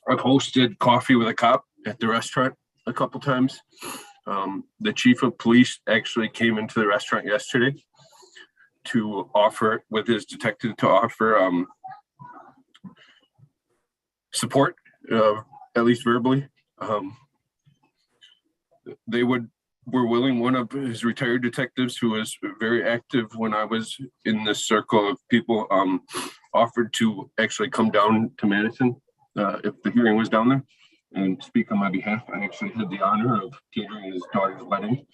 I've hosted Coffee with a Cop at the restaurant a couple times. The chief of police actually came into the restaurant yesterday to offer, with his detective, to offer support, at least verbally. They were willing. One of his retired detectives, who was very active when I was in this circle of people, offered to actually come down to Madison if the hearing was down there and speak on my behalf. I actually had the honor of catering his daughter's wedding.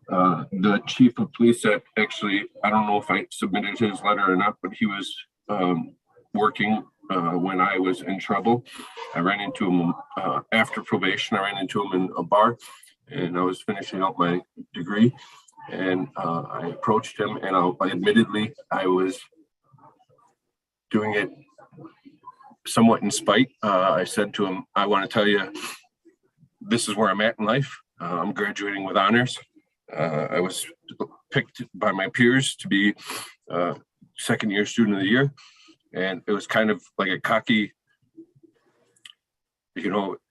The chief of police that actually, I don't know if I submitted his letter or not, but he was working when I was in trouble. I ran into him after probation. I ran into him in a bar, and I was finishing out my degree, and I approached him, and admittedly, I was doing it somewhat in spite. I said to him, I want to tell you, this is where I'm at in life. I'm graduating with honors. I was picked by my peers to be second year student of the year. And it was kind of like a cocky,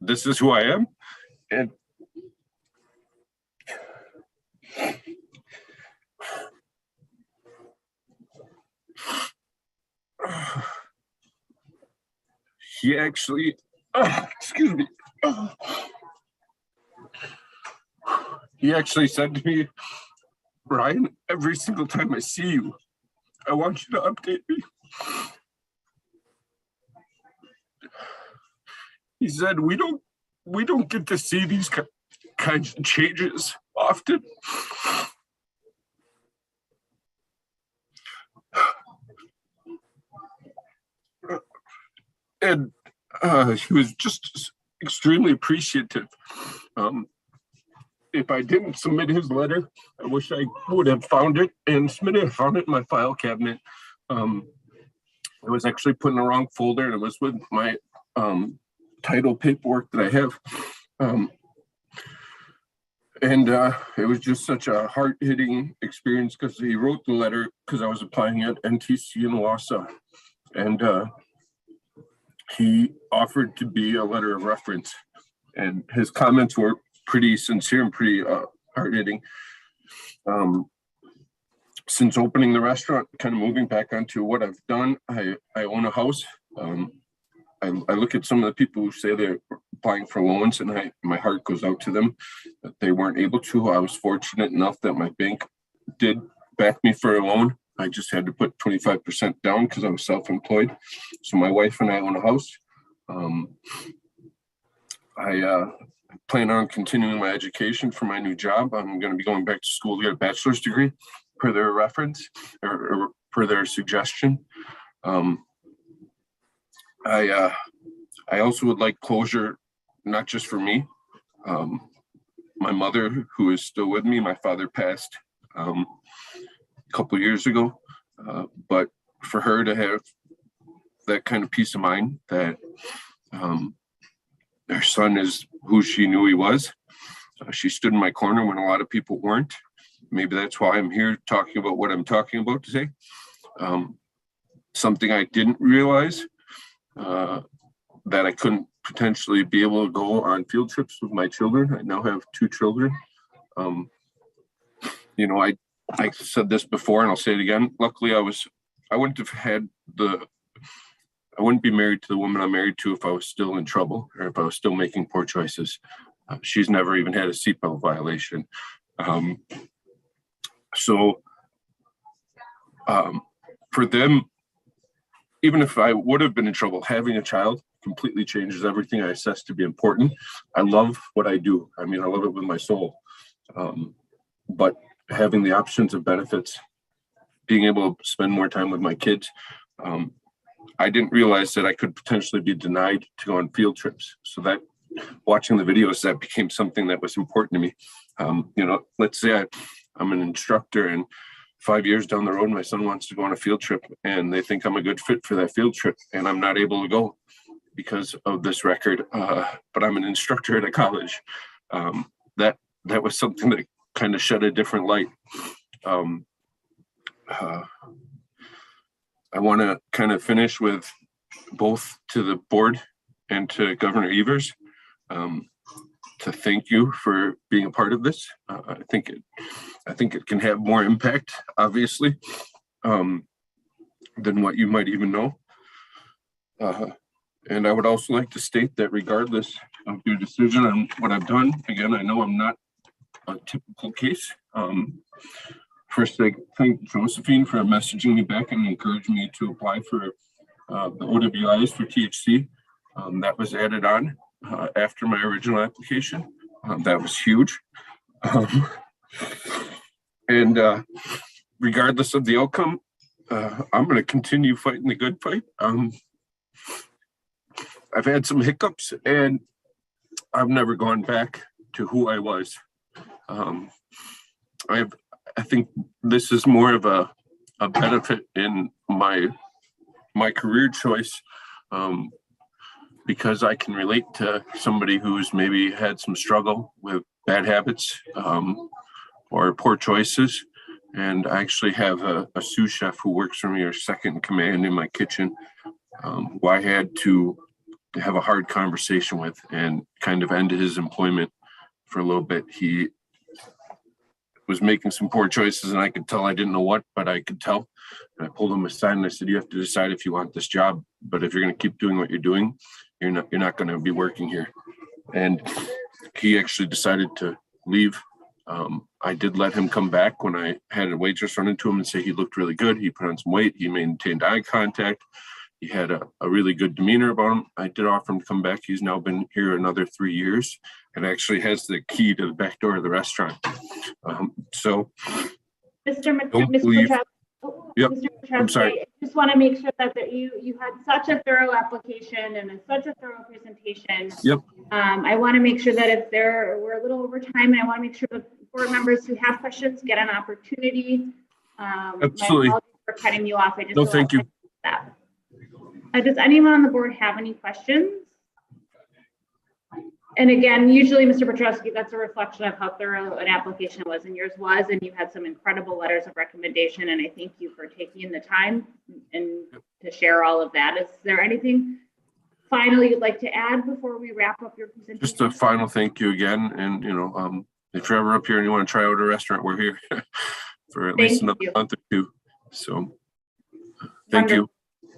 this is who I am. And he actually, excuse me. He actually said to me, Brian, every single time I see you, I want you to update me. He said, we don't get to see these kinds of changes often. And he was just extremely appreciative. If I didn't submit his letter, I wish I would have found it and found it in my file cabinet. It was actually put in the wrong folder, and it was with my title paperwork that I have. It was just such a hard-hitting experience because he wrote the letter because I was applying at NTC in Wausau. And he offered to be a letter of reference. and his comments were pretty sincere and pretty hard-hitting. Since opening the restaurant, kind of moving back onto what I've done, I own a house. I look at some of the people who say they're applying for loans, and my heart goes out to them that they weren't able to. I was fortunate enough that my bank did back me for a loan. I just had to put 25% down because I was self-employed. So my wife and I own a house. I plan on continuing my education for my new job. I'm going to be going back to school to get a bachelor's degree per their reference or per their suggestion. I also would like closure, not just for me. My mother, who is still with me, my father passed a couple years ago, but for her to have that kind of peace of mind that her son is who she knew he was. She stood in my corner when a lot of people weren't. Maybe that's why I'm here talking about what I'm talking about today. Something I didn't realize, that I couldn't potentially be able to go on field trips with my children. I now have 2 children. You know, I said this before and I'll say it again. Luckily, I wouldn't be married to the woman I'm married to if I was still in trouble or if I was still making poor choices. She's never even had a seatbelt violation. For them, even if I would have been in trouble, having a child completely changes everything I assess to be important. I love what I do. I mean, I love it with my soul. But having the options of benefits, being able to spend more time with my kids, I didn't realize that I could potentially be denied to go on field trips. So that watching the videos, that became something that was important to me. You know, let's say I'm an instructor and 5 years down the road, my son wants to go on a field trip and they think I'm a good fit for that field trip and I'm not able to go because of this record. But I'm an instructor at a college. That was something that kind of shed a different light. I want to kind of finish with both to the board and to Governor Evers to thank you for being a part of this. I think it can have more impact, obviously, than what you might even know. And I would also like to state that regardless of your decision on what I've done, again, I know I'm not a typical case. First, I thank Josephine for messaging me back and encouraging me to apply for the OWIs for THC. That was added on after my original application. That was huge. And regardless of the outcome, I'm going to continue fighting the good fight. I've had some hiccups and I've never gone back to who I was. I think this is more of a benefit in my career choice, because I can relate to somebody who's maybe had some struggle with bad habits or poor choices. And I actually have a sous chef who works for me, or second in command in my kitchen, who I had to have a hard conversation with and kind of end his employment for a little bit. He was making some poor choices and I could tell. I didn't know what, but I could tell. And I pulled him aside and I said, you have to decide if you want this job, but if you're going to keep doing what you're doing, you're not going to be working here. And he actually decided to leave. I did let him come back when I had a waitress run into him and say he looked really good. He put on some weight. He maintained eye contact. He had a really good demeanor about him. I did offer him to come back. He's now been here another 3 years and actually has the key to the back door of the restaurant. So Mr. Petrowski, yep. I'm sorry. I just want to make sure that you had such a thorough application and such a thorough presentation. Yep. I want to make sure that we're a little over time, and I want to make sure the board members who have questions get an opportunity. Absolutely. My apologies for cutting you off. I just no, thank you. That. Does anyone on the board have any questions? And again, usually, Mr. Petrowski, that's a reflection of how thorough an application was, and yours was, and you had some incredible letters of recommendation, and I thank you for taking the time and to share all of that. Is there anything finally you'd like to add before we wrap up your presentation? Just a final thank you again. And, if you're ever up here and you want to try out a restaurant, we're here for at least another month or two. So thank you.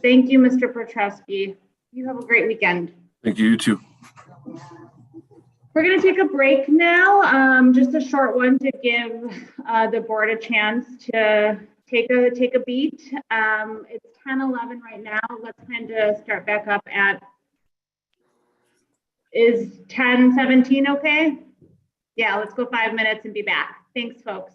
Thank you, Mr. Petrowski. You have a great weekend. Thank you, you too. We're going to take a break now, just a short one to give the board a chance to take a beat. It's 10:11 right now. Let's plan to start back up at, is 10:17 okay? Yeah, let's go 5 minutes and be back. Thanks, folks.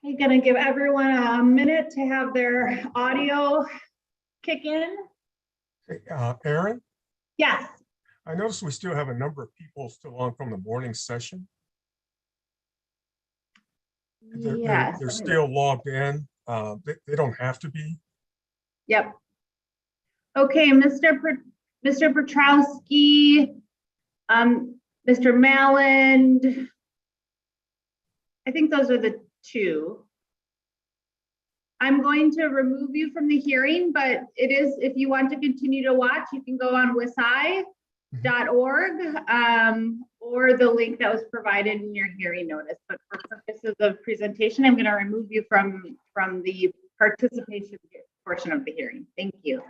I'm gonna give everyone a minute to have their audio kick in. Aaron, Yes. I noticed we still have a number of people still on from the morning session. Yes. They're still logged in. They don't have to be. Yep. Okay, Mr. Petrowski, Mr. Malland. I think those are the two. I'm going to remove you from the hearing, but it is, if you want to continue to watch, you can go on wisi.org or the link that was provided in your hearing notice. But for purposes of presentation, I'm going to remove you from the participation portion of the hearing. Thank you.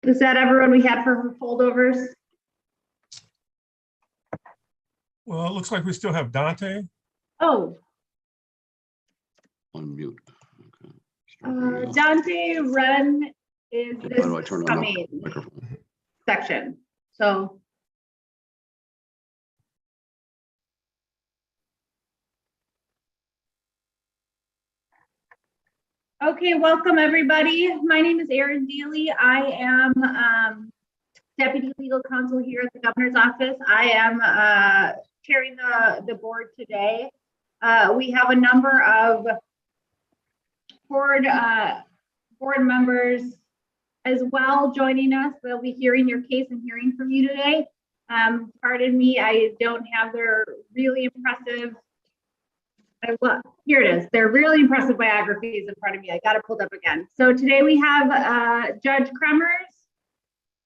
Is that everyone we had for holdovers? Well, it looks like we still have Dante. Oh. On mute. Dante Ren is How this do I turn on the coming microphone? section. So. Okay, welcome everybody. My name is Erin Deely. I am Deputy Legal Counsel here at the Governor's Office. I am chairing the board today. We have a number of board members as well joining us. They'll be hearing your case and hearing from you today. Pardon me, I don't have their really impressive, here it is. They're really impressive biographies in front of me. I got it pulled up again. So today we have Judge Kremers.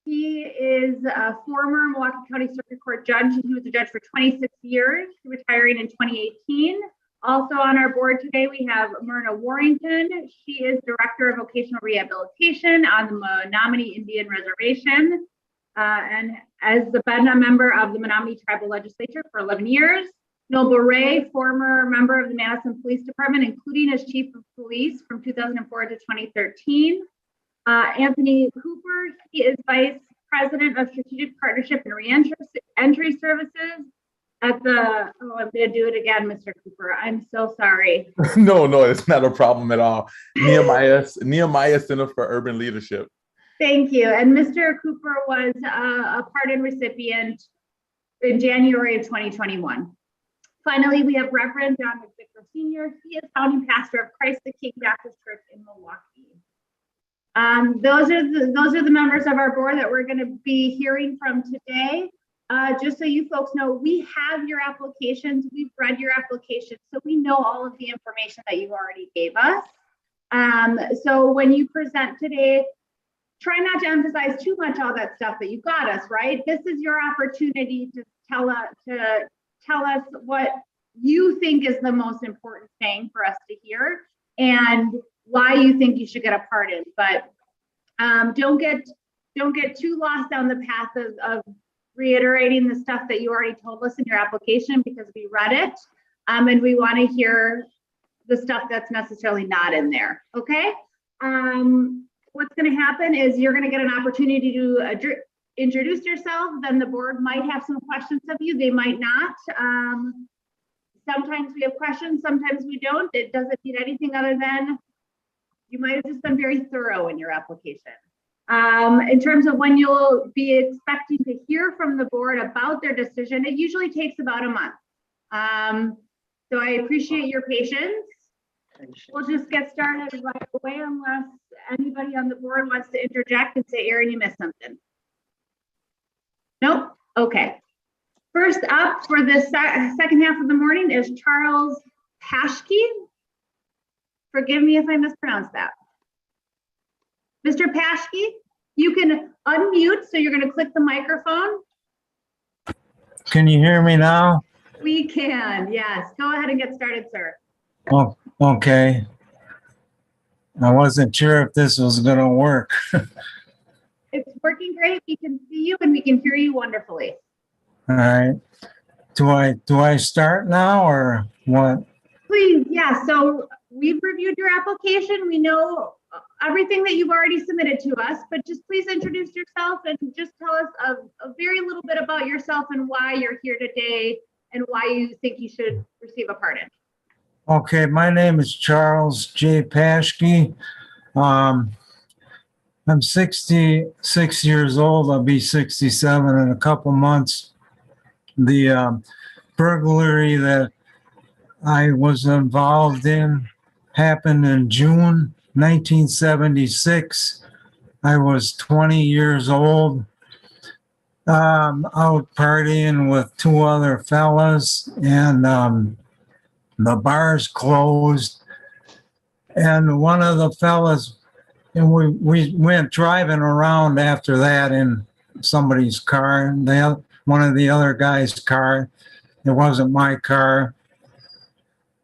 He is a former Milwaukee County Circuit Court judge. He was a judge for 26 years, retiring in 2018. Also on our board today, we have Myrna Warrington. She is Director of Vocational Rehabilitation on the Menominee Indian Reservation, and has been a member of the Menominee Tribal Legislature for 11 years. Noble Ray, former member of the Madison Police Department, including as Chief of Police from 2004 to 2013. Anthony Cooper, he is Vice President of Strategic Partnership and Reentry Services at the, oh, I'm gonna do it again, Mr. Cooper. I'm so sorry. No, it's not a problem at all. Nehemiah Center for Urban Leadership. Thank you. And Mr. Cooper was a pardon recipient in January of 2021. Finally, we have Reverend John McVicker Sr. He is founding pastor of Christ the King Baptist Church in Milwaukee. Those are the members of our board that we're going to be hearing from today. Just so you folks know, we have your applications. We've read your applications, so we know all of the information that you already gave us. So when you present today, try not to emphasize too much all that stuff that you got us, right? This is your opportunity to tell us what you think is the most important thing for us to hear and why you think you should get a pardon. But don't get too lost down the path of reiterating the stuff that you already told us in your application, because we read it and we want to hear the stuff that's necessarily not in there. Okay. What's going to happen is you're going to get an opportunity to introduce yourself. Then the board might have some questions of you. They might not. Sometimes we have questions, sometimes we don't. It doesn't mean anything other than you might have just been very thorough in your application. In terms of when you'll be expecting to hear from the board about their decision, it usually takes about a month. So I appreciate your patience. We'll just get started right away unless anybody on the board wants to interject and say, Erin, you missed something. Nope. Okay. First up for the second half of the morning is Charles Paschke. Forgive me if I mispronounced that. Mr. Paschke, you can unmute, so you're going to click the microphone. Can you hear me now? We can, yes. Go ahead and get started, sir. Oh, okay. I wasn't sure if this was going to work. It's working great. We can see you and we can hear you wonderfully. All right. Do I start now or what? Please, yeah, so we've reviewed your application. We know everything that you've already submitted to us, but just please introduce yourself and just tell us a very little bit about yourself and why you're here today and why you think you should receive a pardon. Okay, my name is Charles J. Paschke. I'm 66 years old. I'll be 67 in a couple months. The burglary that I was involved in happened in June 1976. I was 20 years old, out partying with two other fellas, and the bars closed. And one of the fellas, and we went driving around after that in somebody's car, one of the other guy's car. It wasn't my car.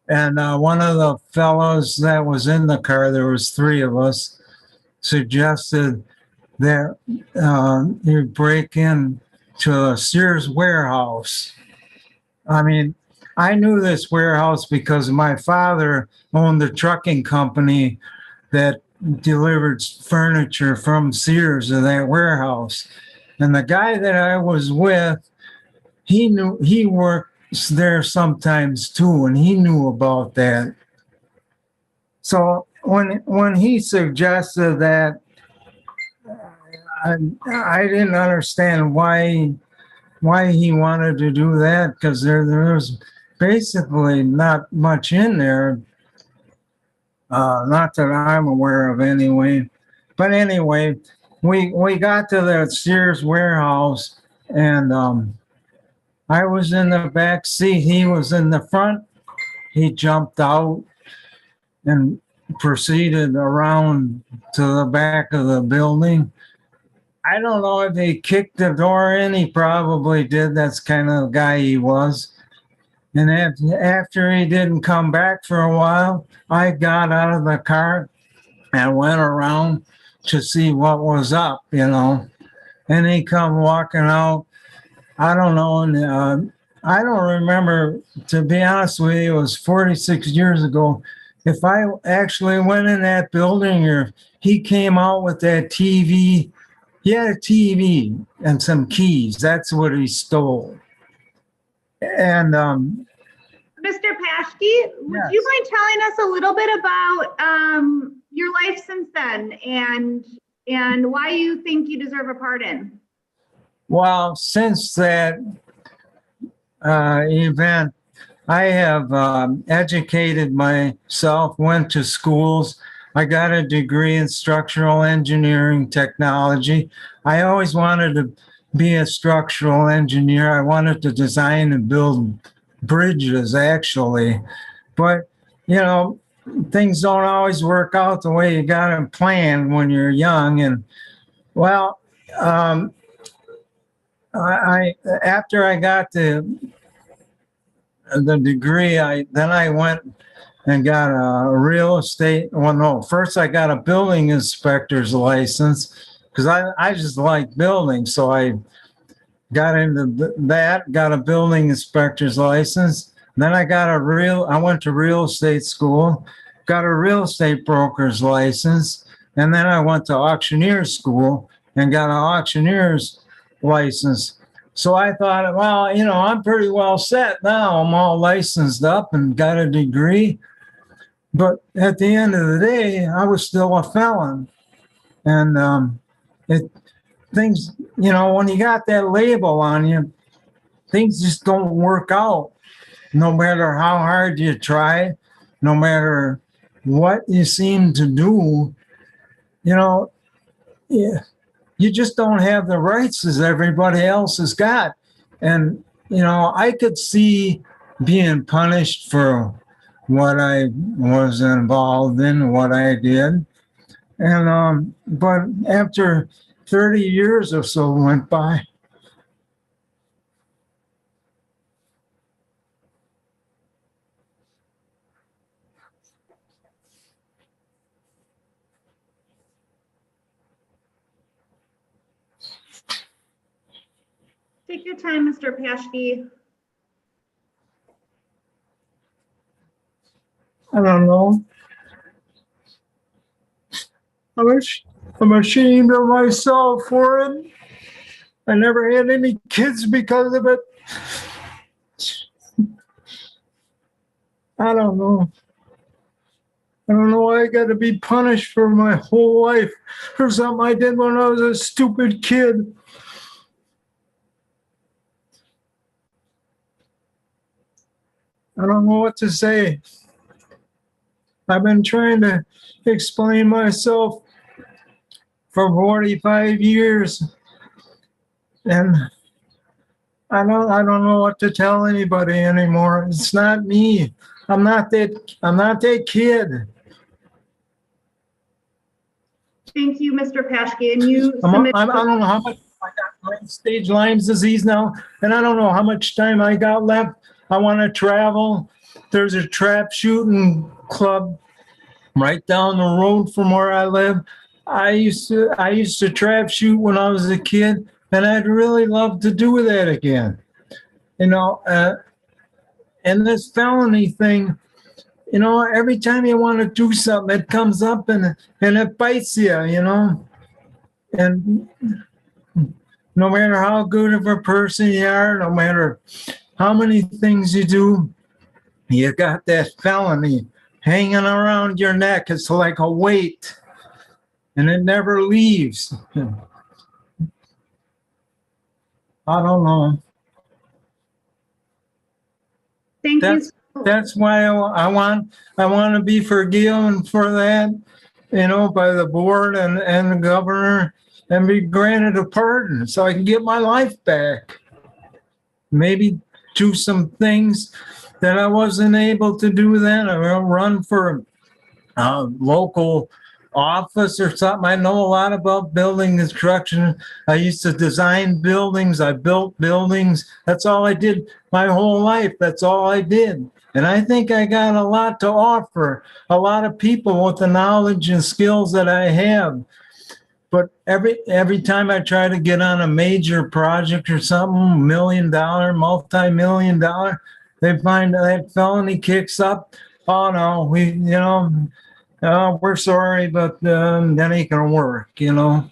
And one of the fellows that was in the car, there was three of us, suggested that you break in to a Sears warehouse. I mean, I knew this warehouse because my father owned a trucking company that delivered furniture from Sears to that warehouse. And the guy that I was with, he worked there sometimes too, and he knew about that. So when he suggested that, I didn't understand why he wanted to do that, because there was basically not much in there, not that I'm aware of anyway. But anyway, we got to the Sears warehouse, and I was in the back seat. He was in the front. He jumped out and proceeded around to the back of the building. I don't know if he kicked the door in. He probably did. That's kind of the guy he was. And after he didn't come back for a while, I got out of the car and went around to see what was up, And he come walking out. I don't know. And I don't remember, to be honest with you, it was 46 years ago. If I actually went in that building, or he came out with that TV, he had a TV and some keys. That's what he stole. And Mr. Paschke, would you mind telling us a little bit about your life since then and why you think you deserve a pardon? Well, since that event, I have educated myself, went to schools. I got a degree in structural engineering technology. I always wanted to be a structural engineer. I wanted to design and build bridges, actually. But, things don't always work out the way you got them planned when you're young. And, well, after I got the degree, then I went and got a real estate. Well, no, first I got a building inspector's license because I just like building. So I got into that, got a building inspector's license. Then I went to real estate school, got a real estate broker's license. And then I went to auctioneer school and got an auctioneer's license. So I thought, well, I'm pretty well set now. I'm all licensed up and got a degree. But at the end of the day, I was still a felon. And things, when you got that label on you, things just don't work out. No matter how hard you try, no matter what you seem to do, you just don't have the rights as everybody else has got. And, I could see being punished for what I was involved in, what I did. And, but after 30 years or so went by, Take your time, Mr. Paschke. I don't know. I'm ashamed of myself for it. I never had any kids because of it. I don't know. I don't know why I got to be punished for my whole life for something I did when I was a stupid kid. I don't know what to say. I've been trying to explain myself for 45 years, and I don't know what to tell anybody anymore. It's not me. I'm not that kid. Thank you, Mr. Paschke. And you I submitted. don't know how much I got stage Lyme's disease now, and I don't know how much time I got left. I want to travel. There's a trap shooting club right down the road from where I live. I used to trap shoot when I was a kid, and I'd really love to do that again. You know, and this felony thing, you know, every time you want to do something, it comes up and it bites you, you know. And no matter how good of a person you are, no matter how many things you do, you got that felony hanging around your neck. It's like a weight, and it never leaves. I don't know. Thank you. That's why I want to be forgiven for that, you know, by the board and the governor, and be granted a pardon so I can get my life back. Maybe do some things that I wasn't able to do then. I'll run for a local office or something. I know a lot about building construction. I used to design buildings. I built buildings. That's all I did my whole life. That's all I did. And I think I got a lot to offer, a lot of people with the knowledge and skills that I have. But every time I try to get on a major project or something, $1 million, multi-million dollar, they find that felony kicks up. Oh no, we're sorry, but that ain't gonna work, you know.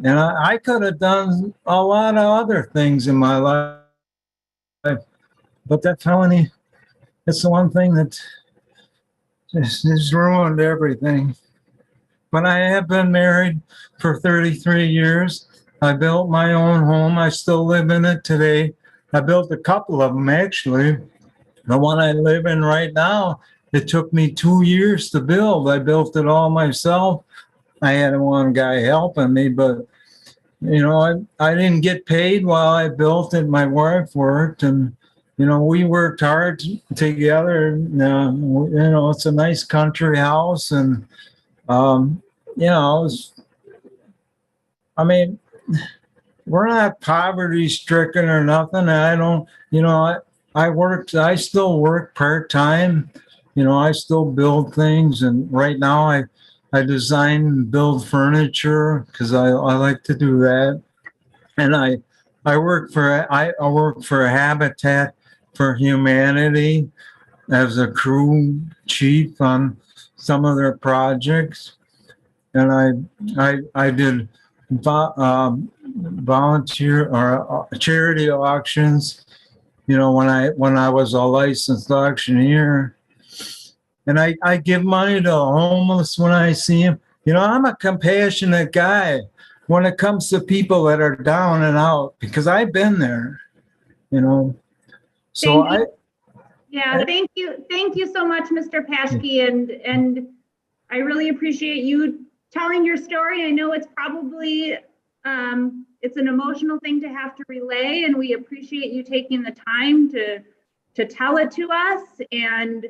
And I could have done a lot of other things in my life, but that felony, it's the one thing that just ruined everything. But I have been married for 33 years. I built my own home. I still live in it today. I built a couple of them, actually. The one I live in right now, it took me 2 years to build. I built it all myself. I had one guy helping me, but, you know, I didn't get paid while I built it. My wife worked, and, you know, we worked hard together. You know, it's a nice country house, and, you know, we're not poverty stricken or nothing. I don't, you know, I still work part-time. You know, I still build things, and right now I design and build furniture because I like to do that. And I work for Habitat for Humanity as a crew chief on some of their projects. And I did volunteer or charity auctions, you know, when I was a licensed auctioneer. And I give money to homeless when I see them. You know, I'm a compassionate guy when it comes to people that are down and out, because I've been there, you know. So Thank you so much, Mr. Paschke, and I really appreciate you telling your story. I know it's probably it's an emotional thing to have to relay, and we appreciate you taking the time to tell it to us. And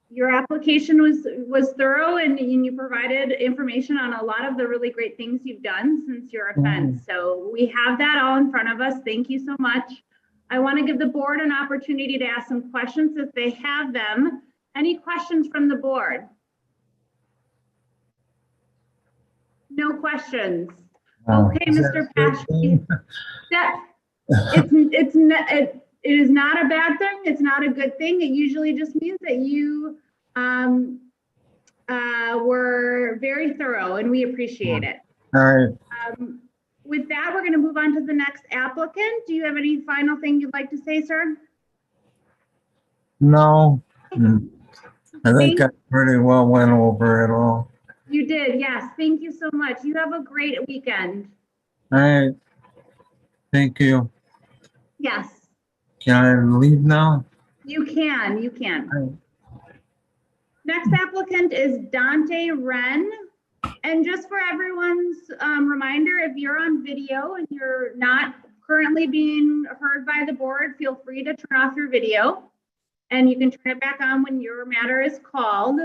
your application was thorough, and you provided information on a lot of the really great things you've done since your offense. So we have that all in front of us. Thank you so much. I want to give the board an opportunity to ask some questions if they have them. Any questions from the board? No questions. Okay, Mr. Paschke. It is not a bad thing. It's not a good thing. It usually just means that you were very thorough and we appreciate it. All right. With that, we're going to move on to the next applicant. Do you have any final thing you'd like to say, sir? No, I think I pretty well went over it all. You did, yes. Thank you so much. You have a great weekend. All right. Thank you. Yes, Can I leave now? you can, you can. Next applicant is Dante Ren. And just for everyone's reminder, if you're on video and you're not currently being heard by the board, feel free to turn off your video and you can turn it back on when your matter is called.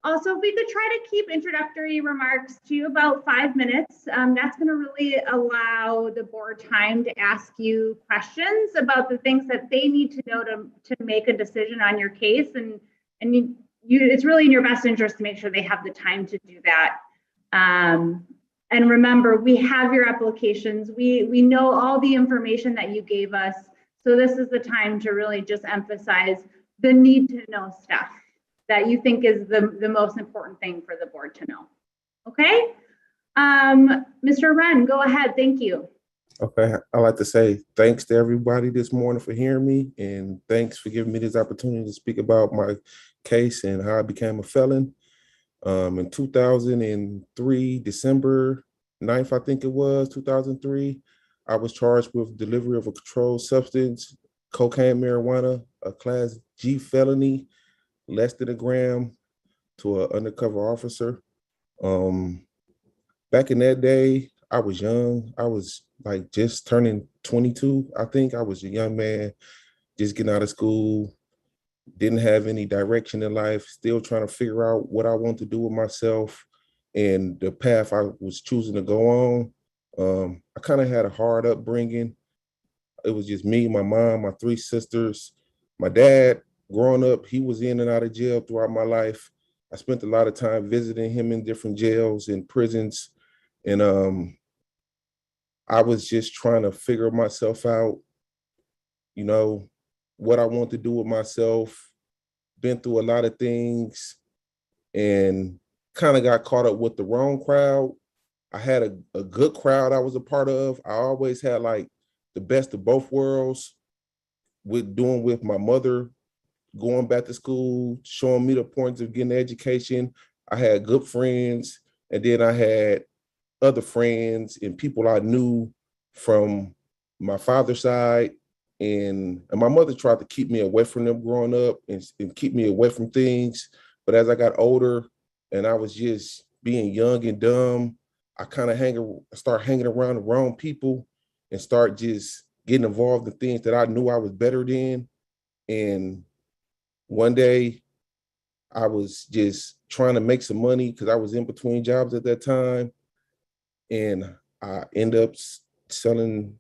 Also, if we could try to keep introductory remarks to about 5 minutes, that's going to really allow the board time to ask you questions about the things that they need to know to make a decision on your case. And it's really in your best interest to make sure they have the time to do that. And remember, we have your applications. We know all the information that you gave us. So this is the time to really just emphasize the need to know stuff that you think is the most important thing for the board to know. Okay? Mr. Ren, go ahead. Thank you. Okay, I'd like to say thanks to everybody this morning for hearing me, and thanks for giving me this opportunity to speak about my case and how I became a felon. In 2003, December 9th, I think it was, 2003, I was charged with delivery of a controlled substance, cocaine marijuana, a class G felony, less than a gram, to an undercover officer. Back in that day, I was young. I was like just turning 22. I think I was a young man, just getting out of school, didn't have any direction in life, still trying to figure out what I want to do with myself and the path I was choosing to go on. I kind of had a hard upbringing. It was just me, my mom, my 3 sisters. My dad, growing up, he was in and out of jail throughout my life. I spent a lot of time visiting him in different jails and prisons. And I was just trying to figure myself out, you know, what I want to do with myself. Been through a lot of things and kind of got caught up with the wrong crowd. I had a good crowd I was a part of. I always had like the best of both worlds with my mother going back to school, showing me the points of getting an education. I had good friends, and then I had other friends and people I knew from my father's side. And my mother tried to keep me away from them growing up and keep me away from things. But as I got older and I was just being young and dumb, I kind of start hanging around the wrong people and start just getting involved in things that I knew I was better than. And one day I was just trying to make some money because I was in between jobs at that time. And I end up selling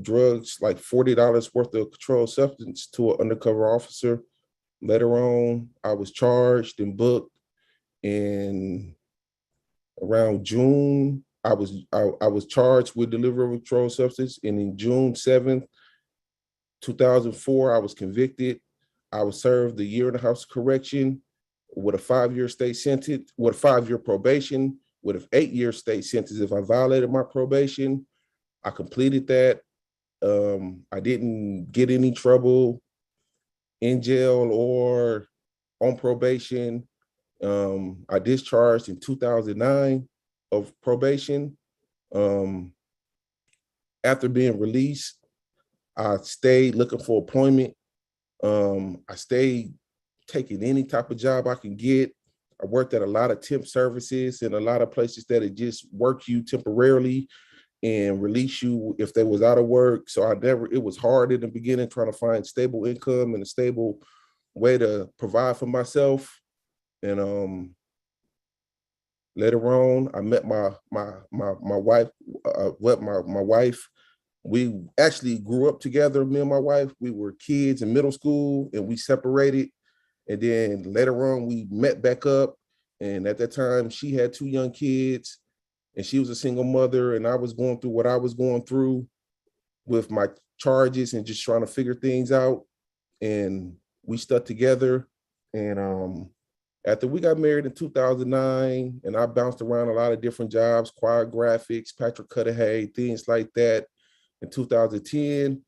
drugs, like $40 worth of controlled substance, to an undercover officer. Later on, I was charged and booked. And around June, I was charged with delivery of a controlled substance. And in June 7th, 2004, I was convicted. I was served a year in the house of correction with a 5-year state sentence, with a 5-year probation, with an 8-year state sentence if I violated my probation. I completed that. I didn't get any trouble in jail or on probation. I discharged in 2009 of probation. After being released, I stayed looking for employment. I stayed taking any type of job I can get. I worked at a lot of temp services and a lot of places that it just work you temporarily and release you if they was out of work. So it was hard in the beginning trying to find stable income and a stable way to provide for myself. And later on, I met my wife. My wife, we actually grew up together, me and my wife. We were kids in middle school and we separated. And then later on, we met back up. And at that time, she had 2 young kids and she was a single mother. And I was going through what I was going through with my charges and just trying to figure things out. And we stuck together. And after we got married in 2009, and I bounced around a lot of different jobs, choir graphics, Patrick Cudahy, things like that. In 2010,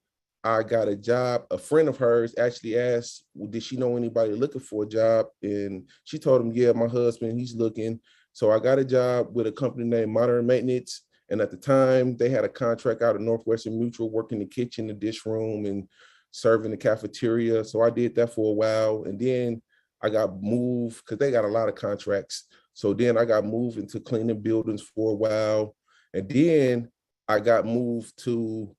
I got a job. A friend of hers actually asked, well, did she know anybody looking for a job? And she told him, yeah, my husband, he's looking. So I got a job with a company named Modern Maintenance. And at the time, they had a contract out of Northwestern Mutual, working the kitchen, the dish room, and serving the cafeteria. So I did that for a while. And then I got moved, because they got a lot of contracts. So then I got moved into cleaning buildings for a while. And then I got moved to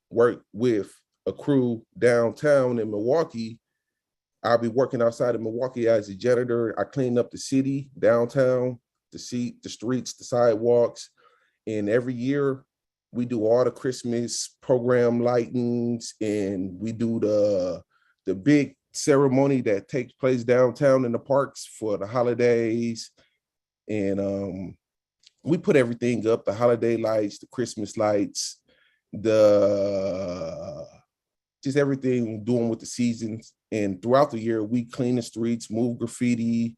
work with a crew downtown in Milwaukee. I'll be working outside of Milwaukee as a janitor. I clean up the city, downtown, the streets, the sidewalks. And every year we do all the Christmas program lightings, and we do the big ceremony that takes place downtown in the parks for the holidays. And we put everything up, the holiday lights, the Christmas lights, just everything doing with the seasons. And throughout the year, we clean the streets, move graffiti,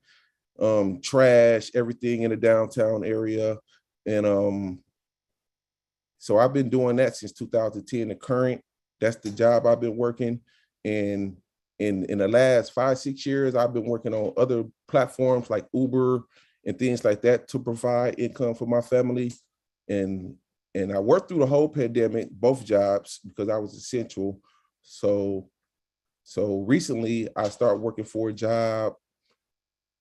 trash, everything in the downtown area. And so I've been doing that since 2010 to current. That's the job I've been working. And in the last 5-6 years, I've been working on other platforms like Uber and things like that to provide income for my family. And I worked through the whole pandemic, both jobs, because I was essential. So recently I started working for a job.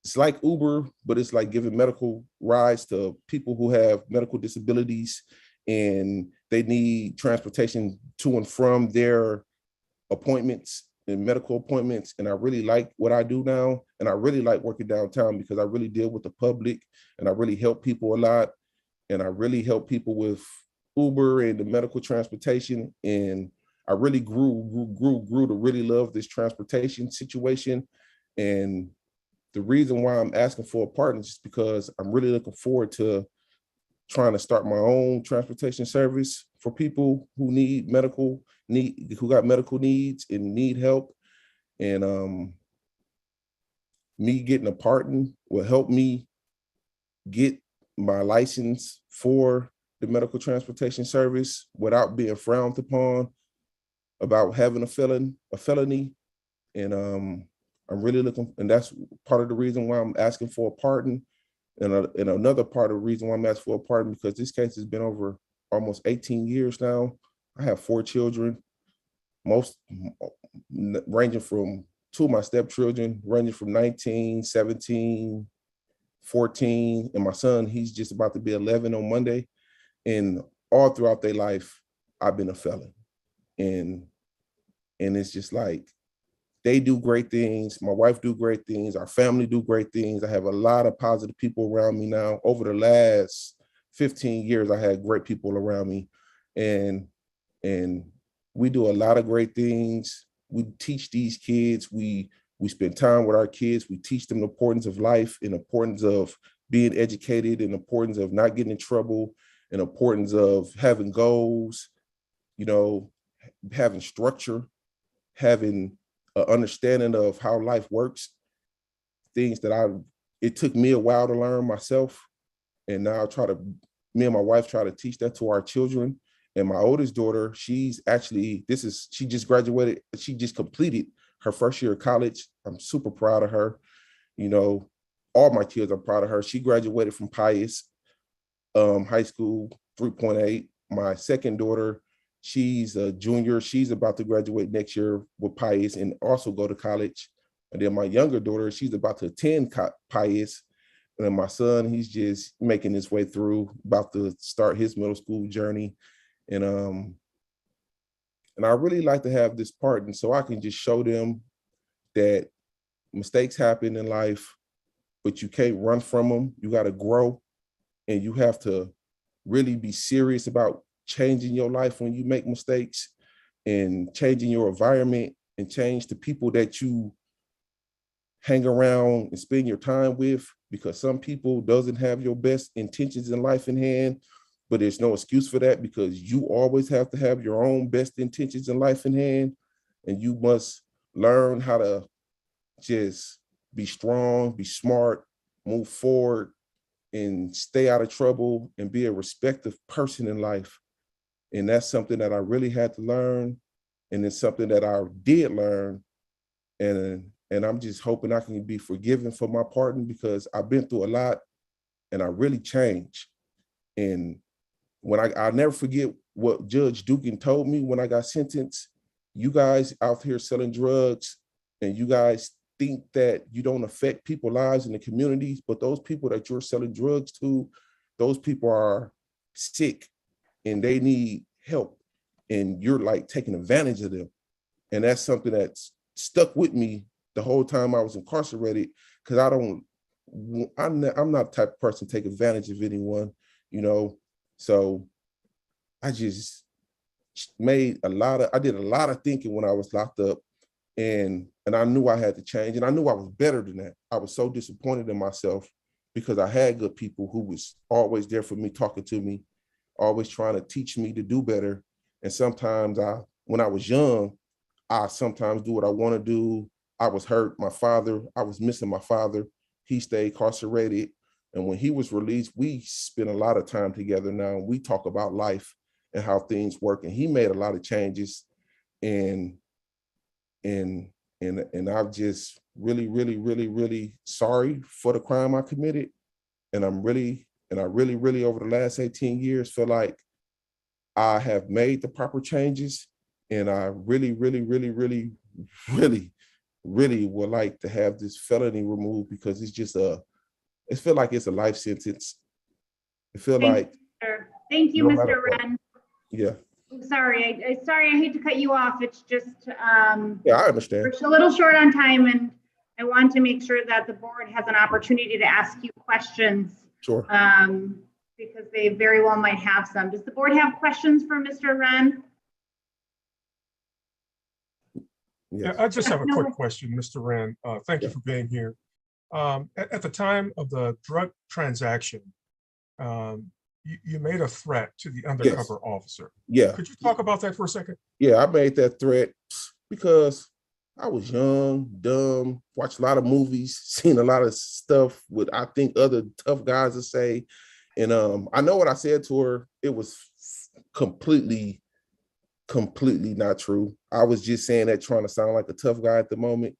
It's like Uber, but it's like giving medical rides to people who have medical disabilities, and they need transportation to and from their appointments and medical appointments. And I really like what I do now. And I really like working downtown because I really deal with the public, and I really help people a lot. And I really help people with Uber and the medical transportation. And I really grew to really love this transportation situation. And the reason why I'm asking for a partner is because I'm really looking forward to trying to start my own transportation service for people who who got medical needs and need help. And me getting a partner will help me get my license for the medical transportation service without being frowned upon about having a felony. And I'm really looking, and that's part of the reason why I'm asking for a pardon. And another part of the reason why I'm asking for a pardon, because this case has been over almost 18 years now. I have 4 children, most ranging from 2 of my stepchildren, ranging from 19, 17, 14, and my son, he's just about to be 11 on Monday. And all throughout their life, I've been a felon. And it's just like, they do great things. My wife do great things. Our family do great things. I have a lot of positive people around me now. Over the last 15 years, I had great people around me. And we do a lot of great things. We teach these kids. We spend time with our kids. We teach them the importance of life, and the importance of being educated, and the importance of not getting in trouble, and the importance of having goals, having structure, having an understanding of how life works, things that it took me a while to learn myself. And now me and my wife try to teach that to our children. And my oldest daughter, she just graduated. She just completed her first year of college. I'm super proud of her. All my kids are proud of her. She graduated from Pius High School, 3.8. My second daughter, she's a junior. She's about to graduate next year with Pius and also go to college. And then my younger daughter, she's about to attend Pius. And then my son, he's just making his way through, about to start his middle school journey. And I really like to have this partner so I can just show them that mistakes happen in life, but you can't run from them. You got to grow, and you have to really be serious about changing your life when you make mistakes, and changing your environment, and change the people that you hang around and spend your time with, because some people doesn't have your best intentions in life in hand. But there's no excuse for that, because you always have to have your own best intentions in life in hand. And you must learn how to just be strong, be smart, move forward, and stay out of trouble and be a respected person in life. And that's something that I really had to learn. And it's something that I did learn. And I'm just hoping I can be forgiven for my pardon, because I've been through a lot and I really changed. And when I'll never forget what Judge Dugan told me when I got sentenced. You guys out here selling drugs, and you guys think that you don't affect people's lives in the communities, but those people that you're selling drugs to, those people are sick and they need help, and you're like taking advantage of them. And that's something that's stuck with me the whole time I was incarcerated, because I'm not the type of person to take advantage of anyone, you know. So I just did a lot of thinking when I was locked up, and I knew I had to change, and I knew I was better than that. I was so disappointed in myself because I had good people who was always there for me, talking to me, always trying to teach me to do better. And sometimes when I was young, I sometimes do what I want to do. I was hurt. I was missing my father. He stayed incarcerated. And when he was released, we spent a lot of time together now. We talk about life and how things work. And he made a lot of changes. And I'm just really, really, really, really sorry for the crime I committed. And I really, over the last 18 years, feel like I have made the proper changes. And I really, really, really, really, really, really would like to have this felony removed, because it's just it feel like it's a life sentence. It feel like. Thank you, Mr. Ren. Yeah. I'm sorry. I hate to cut you off. It's just yeah, I understand. we're a little short on time, and I want to make sure that the board has an opportunity to ask you questions. Sure. Because they very well might have some. Does the board have questions for Mr. Ren? Yeah, I just have a quick question, Mr. Ren. Thank you for being here. At the time of the drug transaction, you made a threat to the undercover officer. Yeah. Could you talk about that for a second? Yeah, I made that threat because I was young, dumb, watched a lot of movies, seen a lot of stuff with, I think, other tough guys to say. And I know what I said to her. It was completely not true. I was just saying that trying to sound like a tough guy at the moment.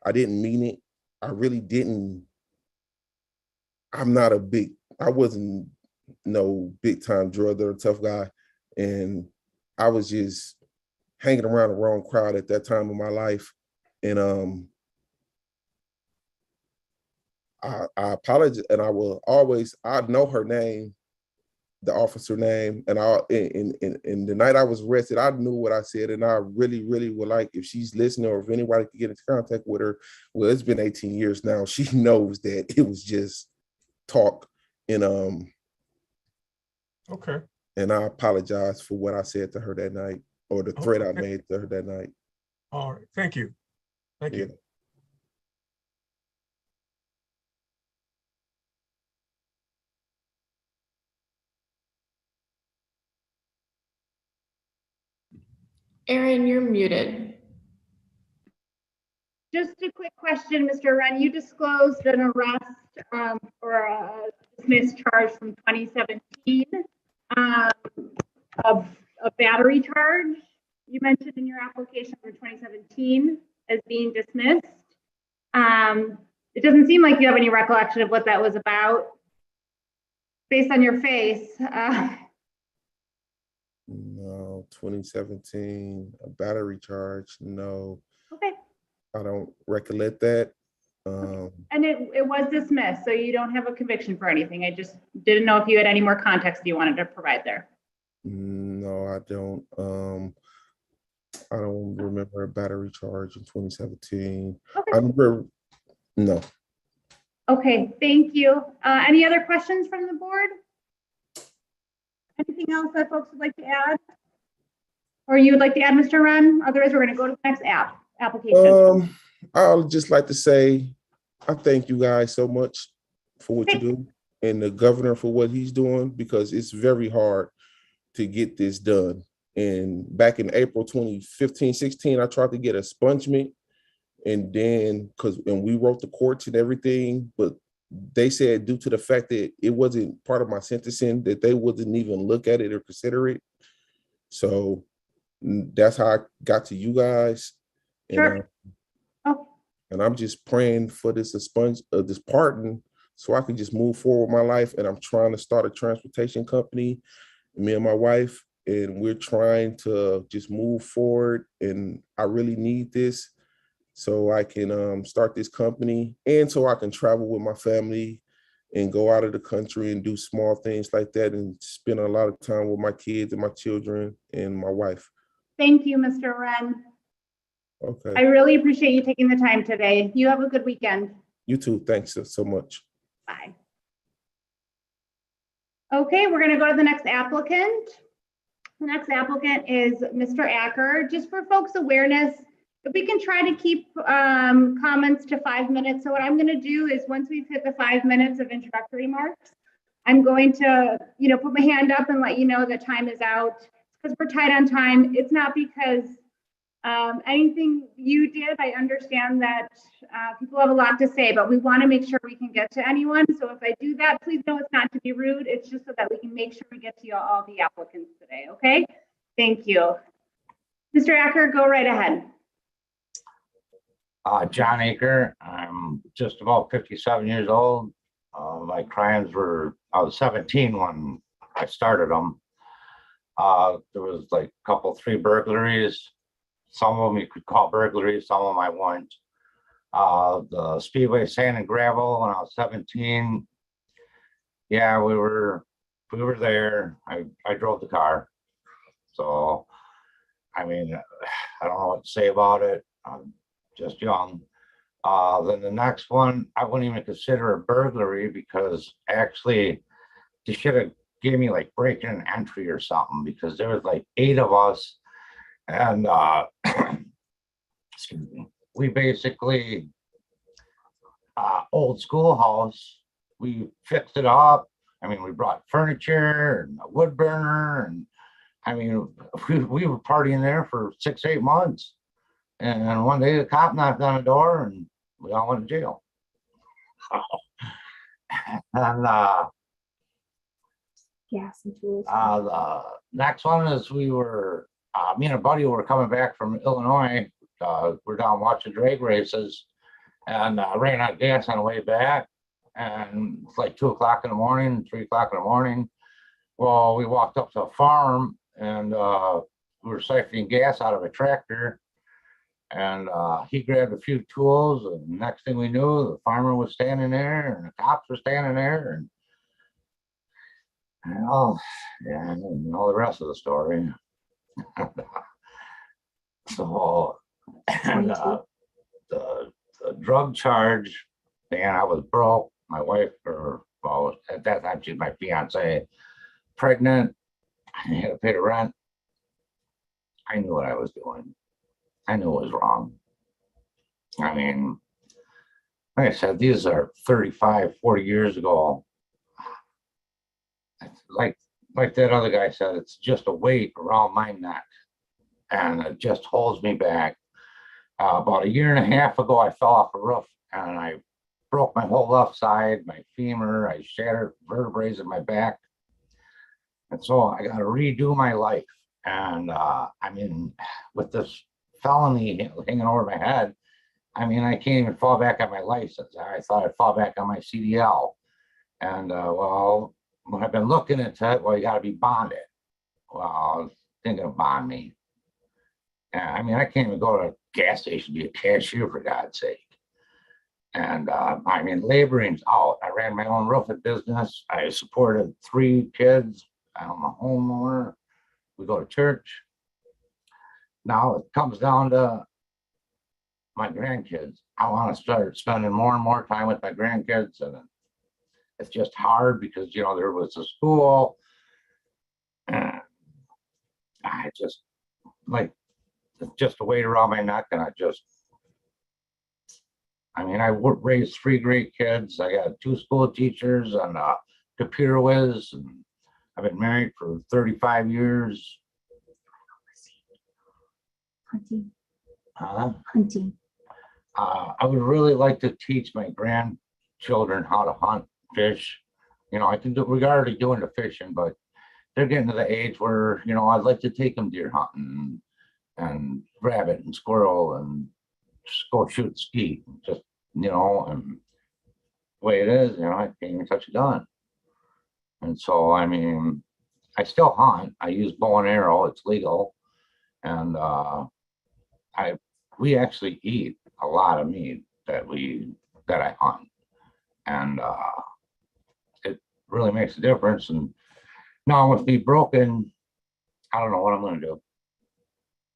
I didn't mean it. I really didn't. I wasn't no big time drug dealer, tough guy. And I was just hanging around the wrong crowd at that time of my life. And I apologize, and I know her name, the officer name, and the night I was arrested, I knew what I said, and I really, really would like, if she's listening or if anybody could get into contact with her. Well, it's been 18 years now. She knows that it was just talk, and okay. And I apologize for what I said to her that night, or the threat I made to her that night. All right, thank you. Thank you. Aaron, you're muted. Just a quick question, Mr. Ren. You disclosed an arrest or a dismissed charge from 2017 of a battery charge. You mentioned in your application for 2017 as being dismissed. It doesn't seem like you have any recollection of what that was about based on your face. No, 2017, a battery charge, no. Okay. I don't recollect that. And it was dismissed, so you don't have a conviction for anything. I just didn't know if you had any more context you wanted to provide there. No, I don't. I don't remember a battery charge in 2017. Okay. I remember, no. Okay, thank you. Any other questions from the board? Anything else that folks would like to add? Or you would like to add, Mr. Ren? Otherwise, we're going to go to the next application. I'll just like to say, I thank you guys so much for what you do, and the governor for what he's doing, because it's very hard to get this done. And back in April 2015, 16, I tried to get expungement And then, and we wrote the courts and everything, but they said due to the fact that it wasn't part of my sentencing, that they wouldn't even look at it or consider it. So that's how I got to you guys. Sure. And I'm just praying for this this pardon so I can just move forward with my life. And I'm trying to start a transportation company, me and my wife, and we're trying to just move forward. And I really need this so I can start this company and so I can travel with my family and go out of the country and do small things like that and spend a lot of time with my kids and my children and my wife. Thank you, Mr. Ren. Okay. I really appreciate you taking the time today. You have a good weekend. You too. Thanks so much. Bye. Okay, we're going to go to the next applicant. The next applicant is Mr. Acker. Just for folks' awareness, if we can try to keep comments to 5 minutes. So what I'm going to do is once we've hit the 5 minutes of introductory remarks, I'm going to, put my hand up and let you know that time is out because we're tight on time. It's not because anything you did. I understand that people have a lot to say, but we want to make sure we can get to anyone. So if I do that, please know it's not to be rude. It's just so that we can make sure we get to all the applicants today. Okay. Thank you. Mr. Acker, go right ahead. John Acker. I'm just about 57 years old. My crimes were, I was 17 when I started them. There was like a couple, 3 burglaries. Some of them you could call burglaries, some of them I wouldn't. The Speedway sand and gravel when I was 17. Yeah, we were there. I drove the car. So, I mean, I don't know what to say about it. I'm just young. Then the next one, I wouldn't even consider a burglary because actually they should have gave me like breaking an entry or something because there was like 8 of us. And excuse me, we basically old schoolhouse, we fixed it up. I mean, we brought furniture and a wood burner, and I mean, we were partying there for 6-8 months. And one day the cop knocked on the door and we all went to jail. And gas and tools. the next one is we were me and a buddy were coming back from Illinois. We're down watching drag races and ran out of gas on the way back. And it's like 2 o'clock in the morning, 3 o'clock in the morning. Well, we walked up to a farm and we were siphoning gas out of a tractor. And he grabbed a few tools. And next thing we knew, the farmer was standing there and the cops were standing there. And oh, yeah, and all the rest of the story. So, and the drug charge, man, I was broke. My wife, well, at that time, she's my fiance, pregnant. I had to pay the rent. I knew what I was doing. I knew it was wrong. I mean, like I said, these are 35, 40 years ago. It's like that other guy said, it's just a weight around my neck and it just holds me back. About 1.5 years ago, I fell off a roof and I broke my whole left side, my femur, I shattered vertebrae in my back. And so I got to redo my life. And I mean, with this felony hanging over my head, I mean, I can't even fall back on my license. I thought I'd fall back on my CDL. And well, when I've been looking into it, well, you got to be bonded. Well, I was thinking of bond me. I mean, I can't even go to a gas station to be a cashier, for God's sake. And I mean, laboring's out. I ran my own roofing business. I supported 3 kids. I'm a homeowner. We go to church. Now it comes down to my grandkids. I want to start spending more and more time with my grandkids, and it's just hard because, you know, there was a school, and I just like just a weight around my neck, and I mean, I raised 3 great kids. I got 2 school teachers and a computer whiz, and I've been married for 35 years. Hunting. Huh? Hunting. I would really like to teach my grandchildren how to hunt, fish. You know, I can do, we're already doing the fishing, but they're getting to the age where, you know, I'd like to take them deer hunting and rabbit and squirrel and just go shoot skeet. Just, you know, and the way it is, you know, I can't even touch a gun. And so, I mean, I still hunt. I use bow and arrow. It's legal. And we actually eat a lot of meat that I hunt. And it really makes a difference. And now with me broken, I don't know what I'm going to do.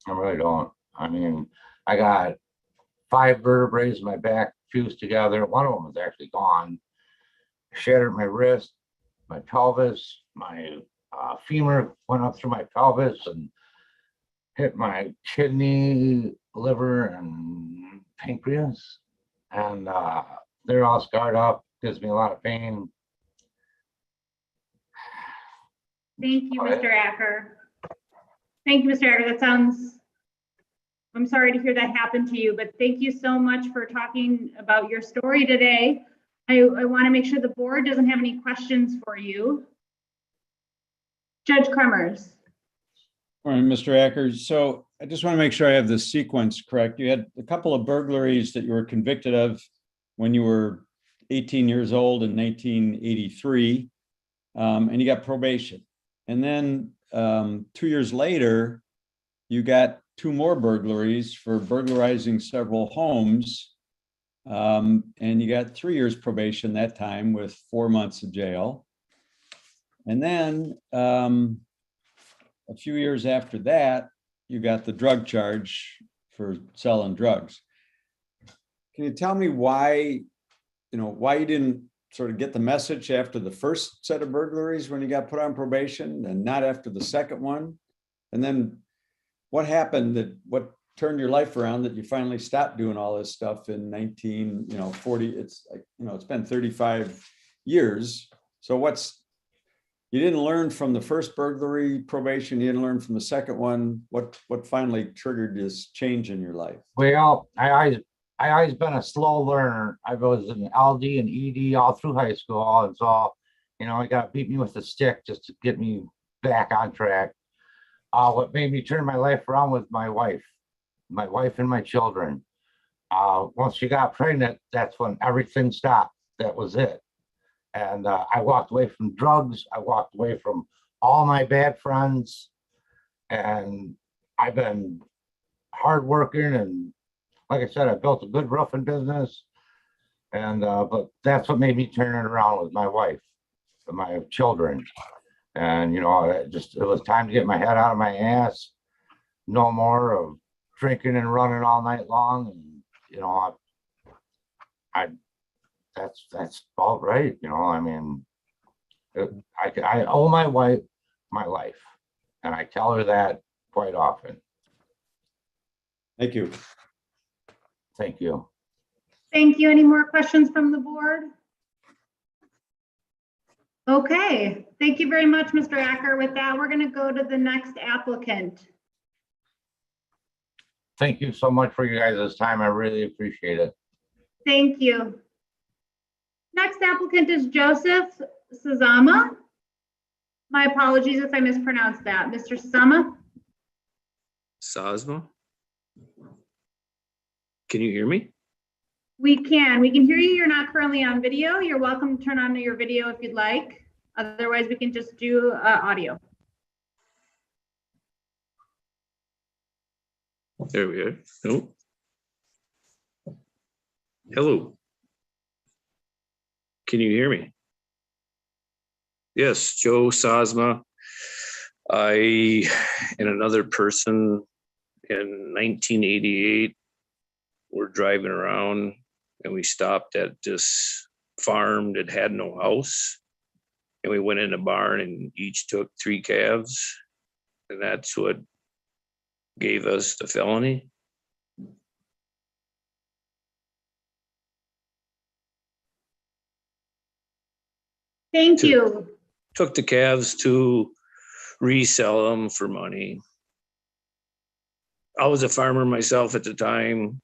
I really don't. I mean, I got 5 vertebrae in my back fused together. One of them is actually gone. Shattered my wrist, my pelvis, my femur went up through my pelvis and hit my kidney, liver, and pancreas. And they're all scarred up, gives me a lot of pain. Thank you, Mr. Acker. Thank you, Mr. Acker. That sounds, I'm sorry to hear that happened to you, but thank you so much for talking about your story today. I want to make sure the board doesn't have any questions for you. Judge Kremers. All right, Mr. Acker. So I just want to make sure I have the sequence correct. You had a couple of burglaries that you were convicted of when you were 18 years old in 1983, and you got probation. And then 2 years later, you got 2 more burglaries for burglarizing several homes. And you got 3 years probation that time with 4 months of jail. And then a few years after that, you got the drug charge for selling drugs. Can you tell me why, why you didn't sort of get the message after the first set of burglaries when you got put on probation and not after the second one? And then what happened what turned your life around that you finally stopped doing all this stuff in 1940? It's like, it's been 35 years. So you didn't learn from the first burglary probation, you didn't learn from the second one. What finally triggered this change in your life? Well, I always been a slow learner. I was in LD and ED all through high school. And so, I got beat me with a stick just to get me back on track. What made me turn my life around was my wife and my children. Once she got pregnant, that's when everything stopped. That was it. And I walked away from drugs. I walked away from all my bad friends. And I've been hardworking. And like I said, I built a good roofing business. And but that's what made me turn it around with my wife and my children. And, it was time to get my head out of my ass. No more of drinking and running all night long. And, that's about right. I owe my wife my life, and I tell her that quite often. Thank you. Thank you. Thank you. Any more questions from the board? Okay, thank you very much, Mr. Acker. With that, we're going to go to the next applicant. Thank you so much for you guys' time. I really appreciate it. Thank you. Next applicant is Joseph Sazama. My apologies if I mispronounced that. Mr. Sazama? Sazma? Can you hear me? We can hear you. You're not currently on video. You're welcome to turn on your video if you'd like. Otherwise, we can just do audio. There we go. Nope. Hello. Can you hear me? Yes, Joe Sazma. I and another person in 1988 were driving around and we stopped at this farm that had no house. And we went in a barn and each took 3 calves. And that's what gave us the felony. Thank you. Took the calves to resell them for money. I was a farmer myself at the time.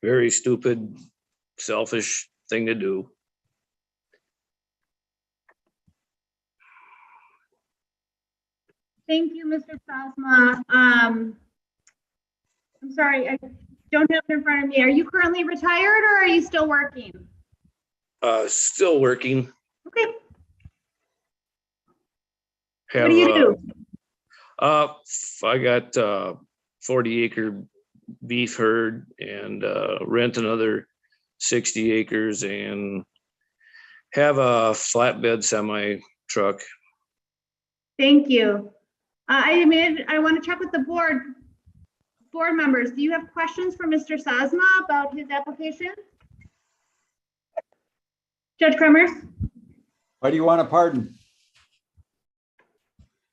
very stupid, selfish thing to do. Thank you, Mr. Sasma. I'm sorry, I don't have it in front of me. Are you currently retired or are you still working? Still working. Okay. Have, What do you do? I got 40-acre beef herd and rent another 60 acres and have a flatbed semi truck. Thank you. I want to check with the board members. Do you have questions for Mr. Sasma about his application? Judge Kremers? Why do you want a pardon?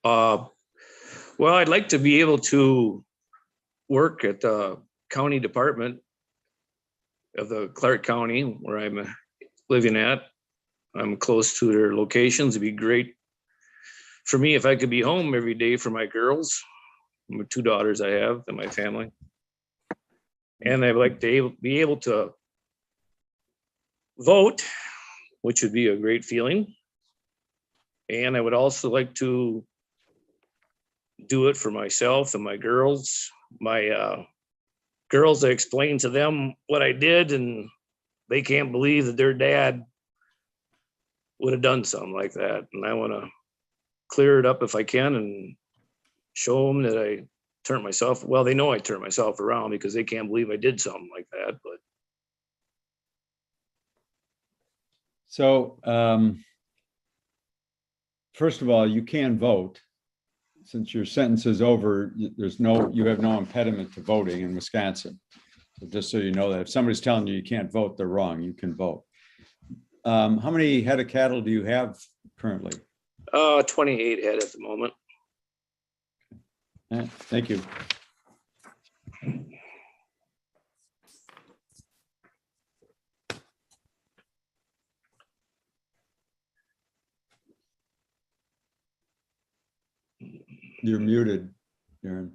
Well, I'd like to be able to work at the county department of the Clark County where I'm living at. I'm close to their locations. It'd be great for me if I could be home every day for my girls, my 2 daughters I have and my family. And I'd like to be able to vote, which would be a great feeling. And I would also like to do it for myself and my girls. My girls, I explained to them what I did and they can't believe that their dad would have done something like that. And I want to clear it up if I can and show them that I turned myself, well, they know I turned myself around because they can't believe I did something like that. But So, first of all, you can vote. Since your sentence is over, you have no impediment to voting in Wisconsin. So just so you know that if somebody's telling you can't vote, they're wrong. You can vote. How many head of cattle do you have currently? 28 head at the moment. Thank you. You're muted, Aaron.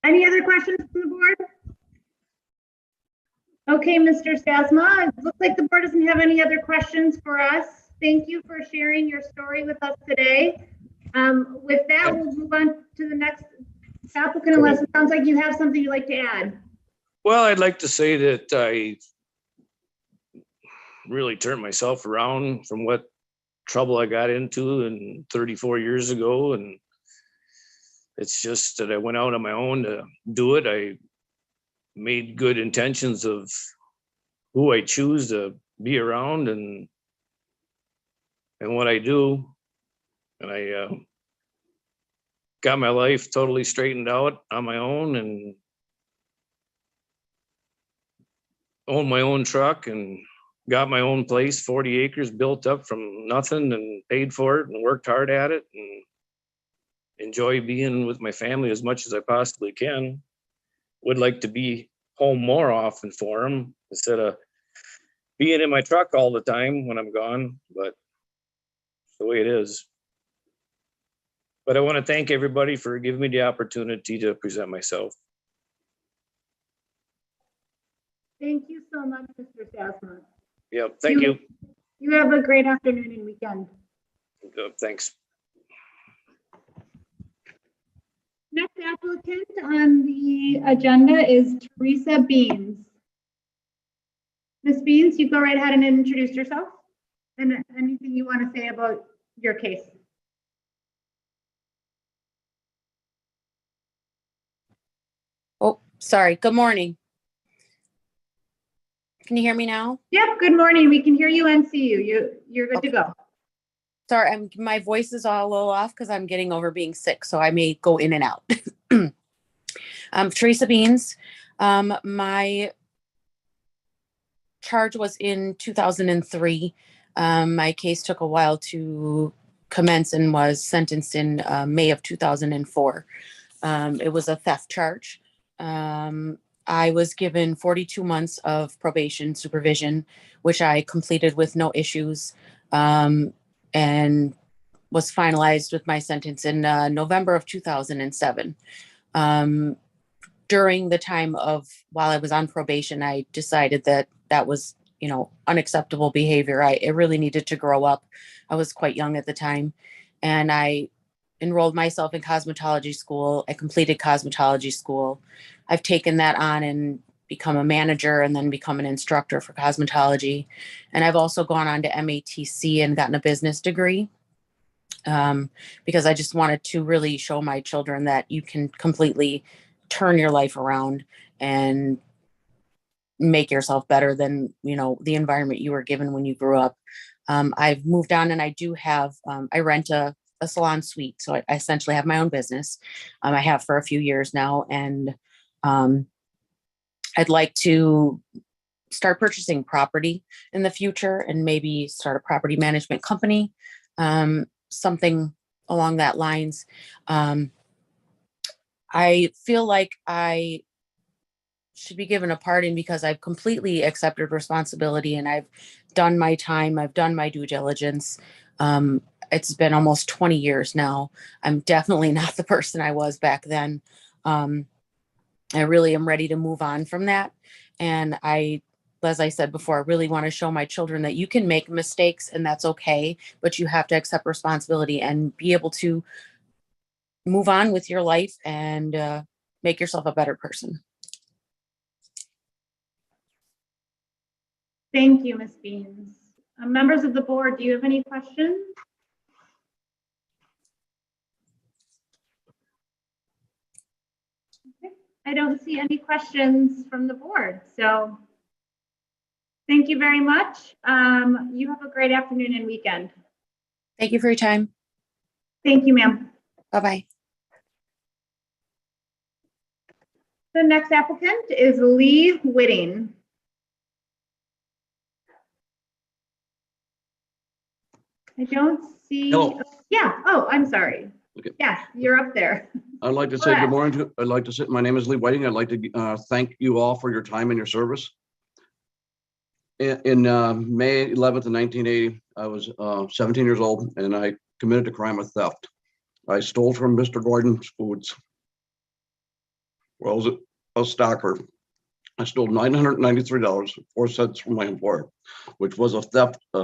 Any other questions from the board? Okay, Mr. Sasma, it looks like the board doesn't have any other questions for us. Thank you for sharing your story with us today. With that, we'll move on to the next applicant, unless it sounds like you have something you'd like to add. Well, I'd like to say that I really turned myself around from what trouble I got into and 34 years ago. And it's just that I went out on my own to do it. I made good intentions of who I choose to be around and what I do. And I got my life totally straightened out on my own and owned my own truck and got my own place, 40 acres built up from nothing and paid for it and worked hard at it and enjoy being with my family as much as I possibly can. Would like to be home more often for them instead of being in my truck all the time when I'm gone, but it's the way it is. But I want to thank everybody for giving me the opportunity to present myself. Thank you so much, Mr. Sasma. Yep, thank you. You have a great afternoon and weekend. Thanks. Next applicant on the agenda is Teresa Beans. Ms. Beans, you go right ahead and introduce yourself and anything you want to say about your case. Oh, sorry. Good morning. Can you hear me now? Yep, good morning. We can hear you and see you. You're good to go. Sorry, my voice is all a little off because I'm getting over being sick, so I may go in and out. Teresa Beans. My charge was in 2003. My case took a while to commence and was sentenced in May of 2004. It was a theft charge. I was given 42 months of probation supervision, which I completed with no issues, and was finalized with my sentence in November of 2007. during the time of while I was on probation, I decided that that was, unacceptable behavior. It really needed to grow up. I was quite young at the time, and I enrolled myself in cosmetology school. I completed cosmetology school. I've taken that on and become a manager and then become an instructor for cosmetology. And I've also gone on to MATC and gotten a business degree because I just wanted to really show my children that you can completely turn your life around and make yourself better than, the environment you were given when you grew up. I've moved on and I do have, I rent a salon suite. So I essentially have my own business. I have for a few years now. And I'd like to start purchasing property in the future and maybe start a property management company, something along that lines. I feel like I should be given a pardon because I've completely accepted responsibility and I've done my time. I've done my due diligence. It's been almost 20 years now. I'm definitely not the person I was back then. I really am ready to move on from that. And as I said before, I really want to show my children that you can make mistakes and that's okay, but you have to accept responsibility and be able to move on with your life and make yourself a better person. Thank you, Ms. Beans. Members of the board, do you have any questions? Okay. I don't see any questions from the board, so thank you very much. You have a great afternoon and weekend. Thank you for your time. Thank you, ma'am. Bye-bye. The next applicant is Lee Whitting. I don't see. Hello. Yeah. Oh, I'm sorry. Okay. Yes, you're up there. I'd like to say good morning. My name is Lee Whiting. I'd like to thank you all for your time and your service. In May 11th of 1980, I was 17 years old and I committed a crime of theft. I stole from Mr. Gordon's Foods. Well, I was a stocker. I stole $993.04 from my employer, which was a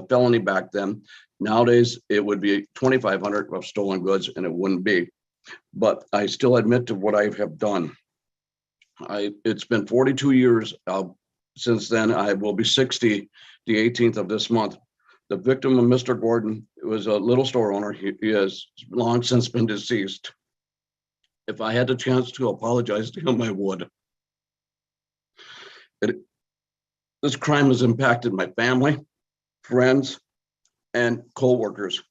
felony back then. Nowadays, it would be $2,500 of stolen goods, and it wouldn't be. But I still admit to what I have done. It's been 42 years since then. I will be 60 the 18th of this month. The victim of Mr. Gordon was a little store owner. He has long since been deceased. If I had the chance to apologize to him, I would. This crime has impacted my family, friends, and co-workers.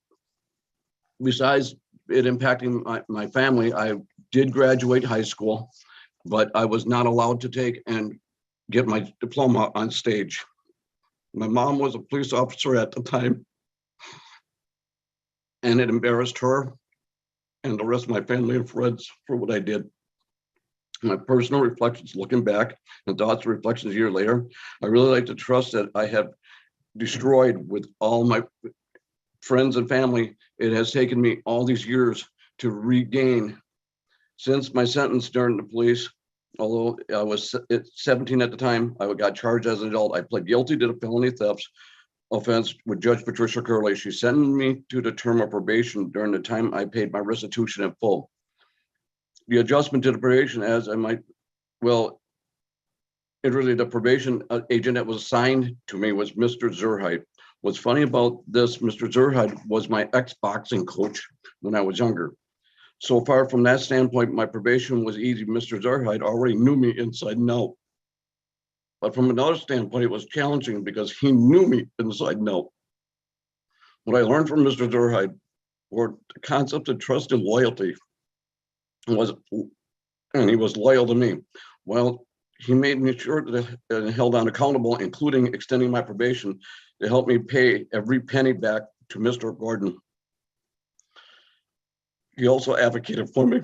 Besides it impacting my family, I did graduate high school, but I was not allowed to take and get my diploma on stage. My mom was a police officer at the time, and it embarrassed her and the rest of my family and friends for what I did. My personal reflections looking back and thoughts and reflections a year later, I really like to trust that I have destroyed with all my friends and family. It has taken me all these years to regain. Since my sentence during the police, although I was 17 at the time, I got charged as an adult. I pled guilty to the felony theft offense with Judge Patricia Curley. She sentenced me to the term of probation during the time I paid my restitution in full. The adjustment to the probation the probation agent that was assigned to me was Mr. Zerhide. What's funny about this, Mr. Zerhide was my ex-boxing coach when I was younger. So far from that standpoint, my probation was easy. Mr. Zerhide already knew me inside and out. But from another standpoint, it was challenging because he knew me inside and out. What I learned from Mr. Zerhide were the concept of trust and loyalty. And he was loyal to me. Well, he made me sure that I held on accountable, including extending my probation to help me pay every penny back to Mr. Gordon. He also advocated for me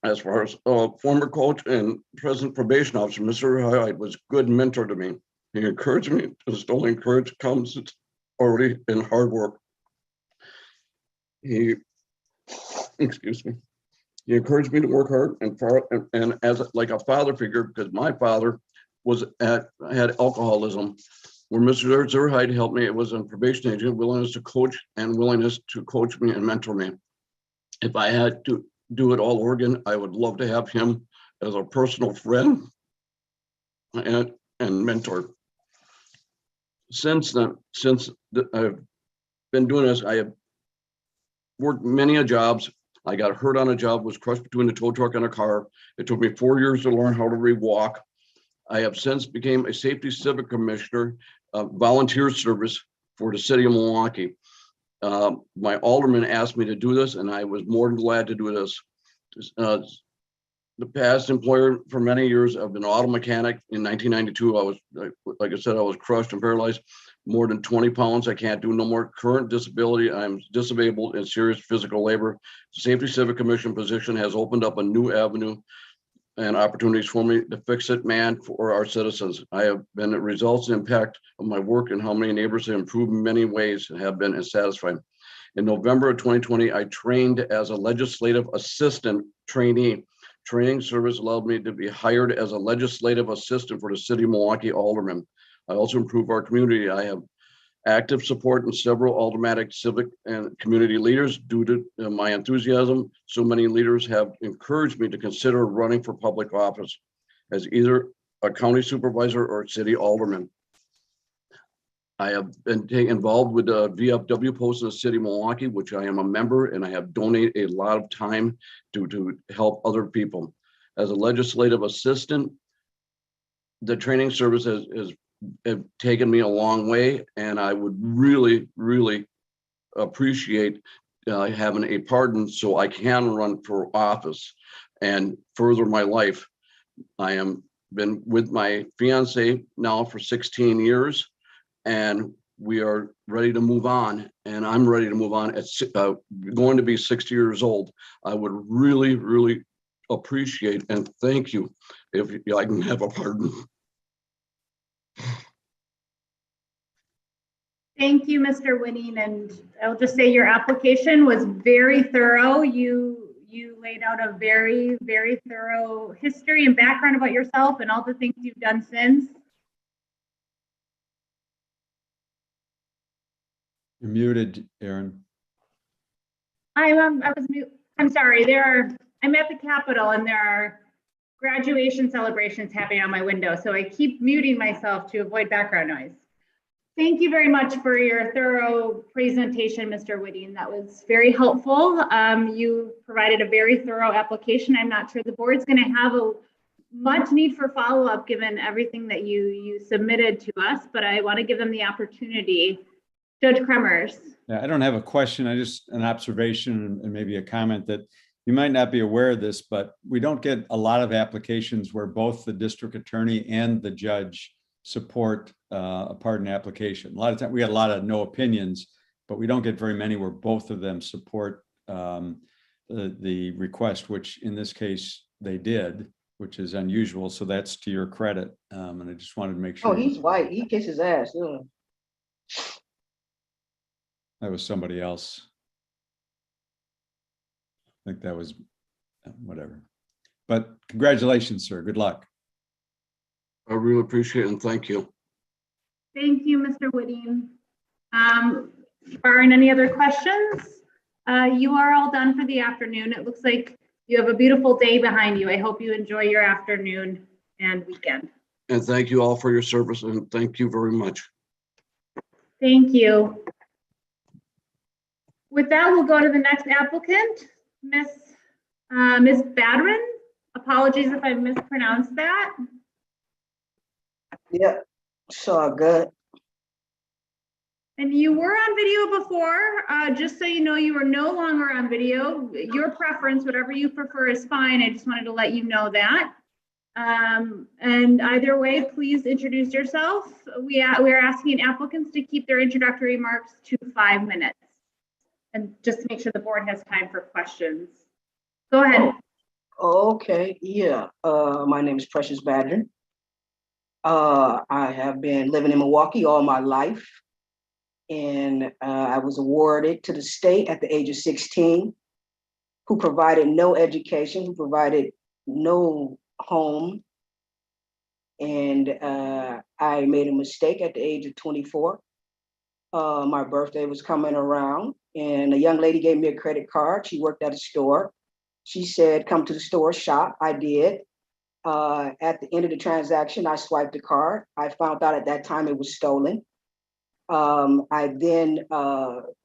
as far as former coach and present probation officer. Mr. Hyde was a good mentor to me. He encouraged me, just only encourage comes already in hard work. He He encouraged me to work hard and as like a father figure, because my father had alcoholism. Where Mr. Zerhide helped me, it was a probation agent, willingness to coach me and mentor me. If I had to do it all over again, I would love to have him as a personal friend and mentor. Since I've been doing this, I have worked many jobs. I got hurt on a job, was crushed between a tow truck and a car. It took me 4 years to learn how to rewalk. I have since became a safety civic commissioner, volunteer service for the city of Milwaukee. My alderman asked me to do this, and I was more than glad to do this. The past employer for many years, I've been an auto mechanic. In 1992, I was, like I said, I was crushed and paralyzed, more than 20 pounds. I can't do no more. Current disability, I'm disabled in serious physical labor. Safety Civic Commission position has opened up a new avenue and opportunities for me to fix it, man, for our citizens. I have been the results and impact of my work and how many neighbors have improved in many ways and have been satisfied. In November of 2020, I trained as a legislative assistant trainee. Training service allowed me to be hired as a legislative assistant for the city of Milwaukee alderman. I also improve our community. I have active support in several aldermanic civic and community leaders due to my enthusiasm. So many leaders have encouraged me to consider running for public office as either a county supervisor or city alderman. I have been involved with the VFW post in the city of Milwaukee, which I am a member, and I have donated a lot of time to help other people. As a legislative assistant, the training service has taken me a long way, and I would really, really appreciate having a pardon so I can run for office and further my life. I am been with my fiance now for 16 years, and we are ready to move on, and I'm ready to move on at going to be 60 years old. I would really, really appreciate and thank you if I can have a pardon. Thank you, Mr. Whitting, and I'll just say your application was very thorough. You laid out a very, very thorough history and background about yourself and all the things you've done since. You're muted, Aaron. I'm sorry. I'm at the Capitol and there are graduation celebrations happening on my window, so I keep muting myself to avoid background noise. Thank you very much for your thorough presentation, Mr. Whitting. That was very helpful. You provided a very thorough application. I'm not sure the board's going to have a much need for follow-up given everything that you submitted to us, but I want to give them the opportunity. Judge Kremers. Yeah, I don't have a question. I just an observation and maybe a comment that you might not be aware of this, but we don't get a lot of applications where both the district attorney and the judge support a pardon application. A lot of times we get a lot of no opinions, but we don't get very many where both of them support the request, which in this case they did, which is unusual. So that's to your credit. And I just wanted to make sure. Oh, he's white. He kisses ass. Yeah. That was somebody else. I think that was whatever. But congratulations, sir. Good luck. I really appreciate it and thank you. Thank you, Mr. Whitting. Barring any other questions, you are all done for the afternoon. It looks like you have a beautiful day behind you. I hope you enjoy your afternoon and weekend. And thank you all for your service and thank you very much. Thank you. With that, we'll go to the next applicant, Miss Badrin. Apologies if I mispronounced that. Yep, so good. And you were on video before, just so you know, you are no longer on video. Your preference, whatever you prefer is fine. I just wanted to let you know that. And either way, please introduce yourself. We are asking applicants to keep their introductory remarks to 5 minutes. And just to make sure the board has time for questions. Go ahead. Oh, okay, yeah. My name is Precious Badger. I have been living in Milwaukee all my life. And I was awarded to the state at the age of 16, who provided no education, who provided no home. And I made a mistake at the age of 24. My birthday was coming around and a young lady gave me a credit card. She worked at a store. She said, come to the store, shop. I did. At the end of the transaction, I swiped the card. I found out at that time it was stolen. I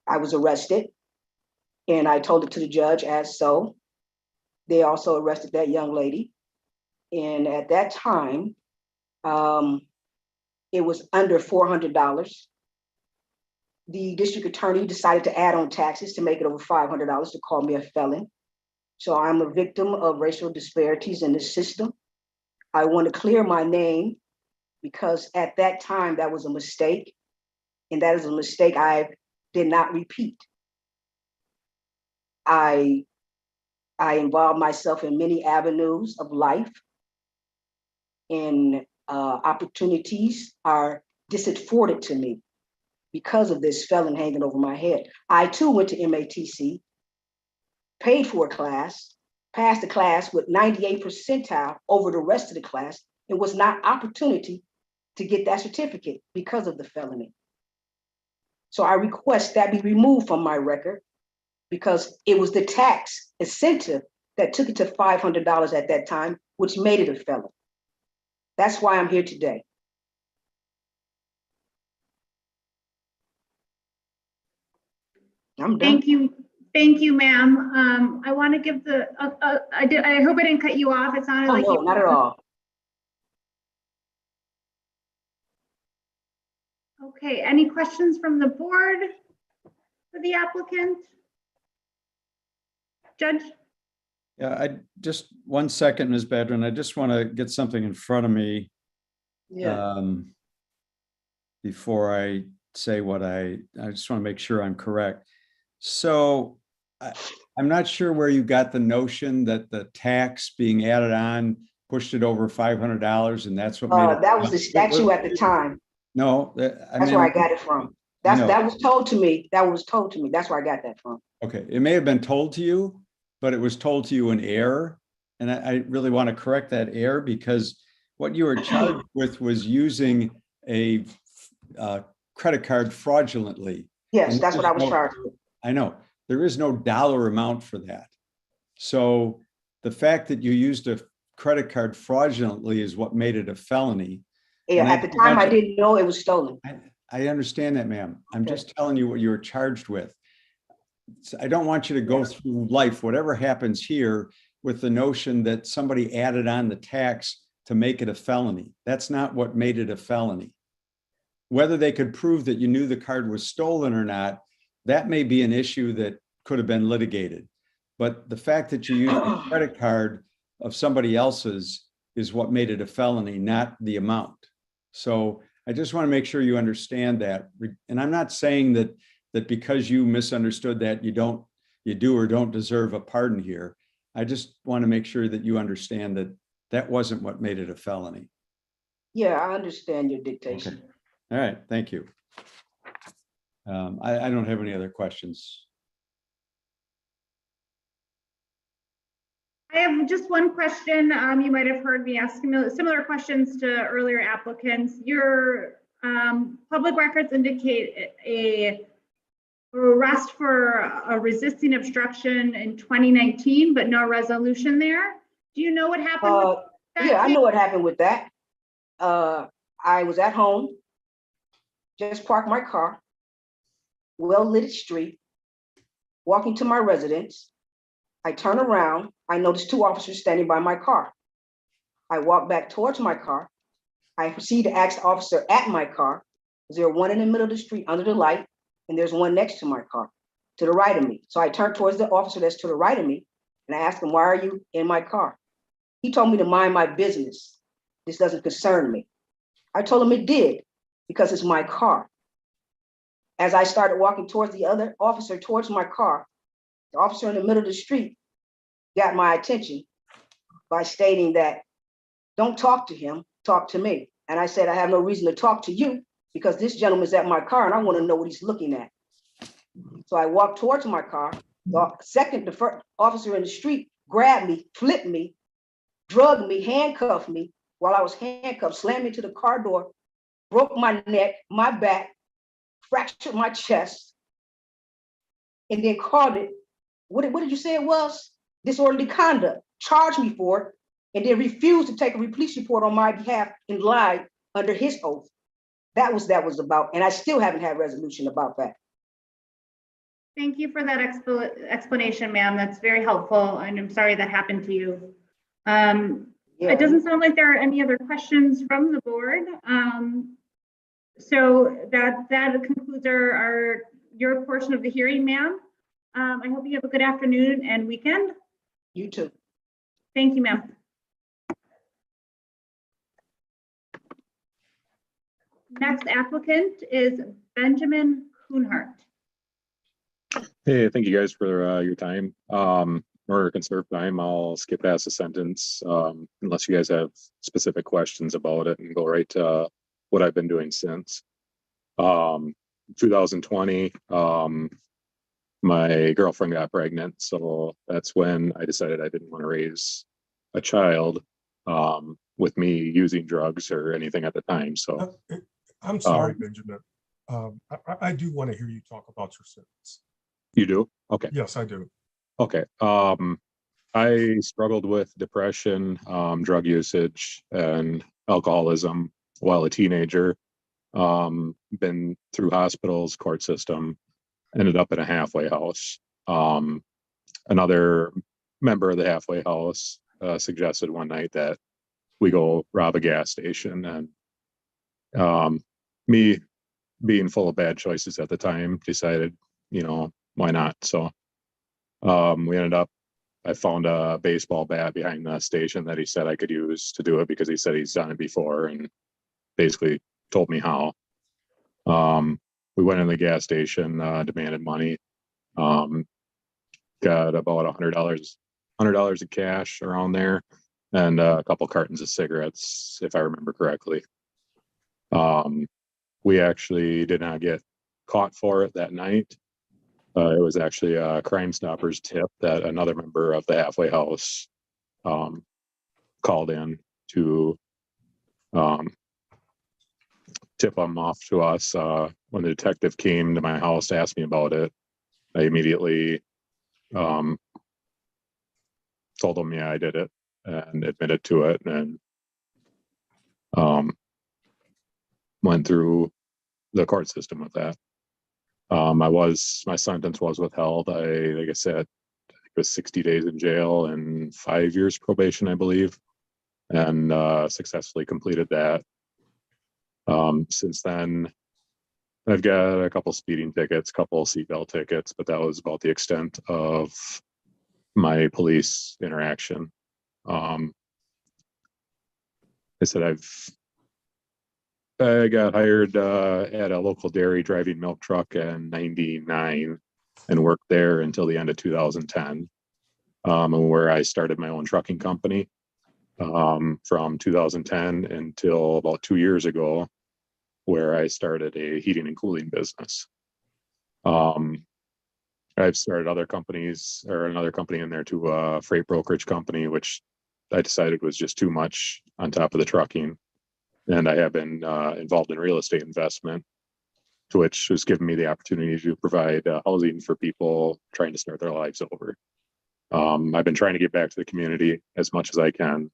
was arrested and I told it to the judge as so. They also arrested that young lady. And at that time, it was under $400. The district attorney decided to add on taxes to make it over $500 to call me a felon. So I'm a victim of racial disparities in the system. I want to clear my name because at that time that was a mistake. And that is a mistake I did not repeat. I involved myself in many avenues of life, and opportunities are disafforded to me because of this felon hanging over my head. I too went to MATC, paid for a class, passed the class with 98th percentile over the rest of the class, and was not opportunity to get that certificate because of the felony. So I request that be removed from my record because it was the tax incentive that took it to $500 at that time, which made it a felony. That's why I'm here today. I'm done. Thank you, ma'am. I want to give I hope I didn't cut you off. It sounded like no, not at all. Okay, any questions from the board for the applicant? Judge? Yeah, I just 1 second, Ms. Badrin. I just want to get something in front of me. Yeah. Before I say what I just want to make sure I'm correct. So I'm not sure where you got the notion that the tax being added on pushed it over $500 and that's what made it. That was the statute at the time. No, that's where I got it from. That was told to me. That was told to me. That's where I got that from. Okay, it may have been told to you, but it was told to you in error. And I really want to correct that error because what you were charged with was using a credit card fraudulently. Yes, that's what I was charged with. I know. There is no dollar amount for that. So the fact that you used a credit card fraudulently is what made it a felony. Yeah, at the time I didn't know it was stolen. I understand that, ma'am. I'm just telling you what you were charged with. I don't want you to go through life, whatever happens here, with the notion that somebody added on the tax to make it a felony. That's not what made it a felony. Whether they could prove that you knew the card was stolen or not, that may be an issue that could have been litigated. But the fact that you used a credit card of somebody else's is what made it a felony, not the amount. So I just want to make sure you understand that. And I'm not saying that because you misunderstood that you do or don't deserve a pardon here. I just want to make sure that you understand that that wasn't what made it a felony. Yeah, I understand your dictation. Okay. All right, thank you. I don't have any other questions. I have just one question. You might have heard me ask similar questions to earlier applicants. Your public records indicate a arrest for a resisting obstruction in 2019, but no resolution there. Do you know what happened with that? Yeah, I know what happened with that. I was at home, just parked my car, well-lit street, walking to my residence. I turn around, I noticed two officers standing by my car. I walk back towards my car. I proceed to ask the officer at my car, is there one in the middle of the street under the light? And there's one next to my car, to the right of me. So I turn towards the officer that's to the right of me, and I ask him, why are you in my car? He told me to mind my business. This doesn't concern me. I told him it did, because it's my car. As I started walking towards the other officer, towards my car, the officer in the middle of the street got my attention by stating that, don't talk to him, talk to me. And I said, I have no reason to talk to you because this gentleman's at my car and I want to know what he's looking at. So I walked towards my car The first officer in the street grabbed me, flipped me, drugged me, handcuffed me. While I was handcuffed, slammed me to the car door, broke my neck, my back, fractured my chest, and then called it, what did you say it was? Disorderly conduct, charged me for it, and then refused to take a police report on my behalf and lied under his oath. That was about, and I still haven't had resolution about that. Thank you for that explanation, ma'am. That's very helpful, and I'm sorry that happened to you. It doesn't sound like there are any other questions from the board. So that concludes your portion of the hearing, ma'am. I hope you have a good afternoon and weekend. You too. Thank you, ma'am. Next applicant is Benjamin Kuhnhart. Hey, thank you guys for your time. In order to conserve time, I'll skip past the sentence unless you guys have specific questions about it and go right to what I've been doing since. 2020, my girlfriend got pregnant, so that's when I decided I didn't want to raise a child with me using drugs or anything at the time. So I'm sorry, Benjamin. I do want to hear you talk about your sentence. You do? Okay. Yes, I do. Okay. I struggled with depression, drug usage, and alcoholism while a teenager. Been through hospitals, court system, ended up in a halfway house. Another member of the halfway house suggested one night that we go rob a gas station, and me being full of bad choices at the time decided, why not? So we ended up, I found a baseball bat behind the station that he said I could use to do it because he said he's done it before and basically told me how. We went in the gas station, demanded money, got about $100 of cash around there, and a couple cartons of cigarettes, if I remember correctly. We actually did not get caught for it that night. It was actually a Crime Stoppers tip that another member of the halfway house called in to tip them off to us. When the detective came to my house to ask me about it, I immediately told them, yeah, I did it, and admitted to it, and went through the court system with that. My sentence was withheld. Like I said, it was 60 days in jail and 5 years probation, I believe, and successfully completed that. Since then, I've got a couple speeding tickets, couple seatbelt tickets, but that was about the extent of my police interaction. I said I got hired at a local dairy driving milk truck in '99 and worked there until the end of 2010, where I started my own trucking company from 2010 until about 2 years ago, where I started a heating and cooling business. I've started other companies, or another company in there too, a freight brokerage company, which I decided was just too much on top of the trucking. And I have been involved in real estate investment, which has given me the opportunity to provide housing for people trying to start their lives over. I've been trying to get back to the community as much as I can.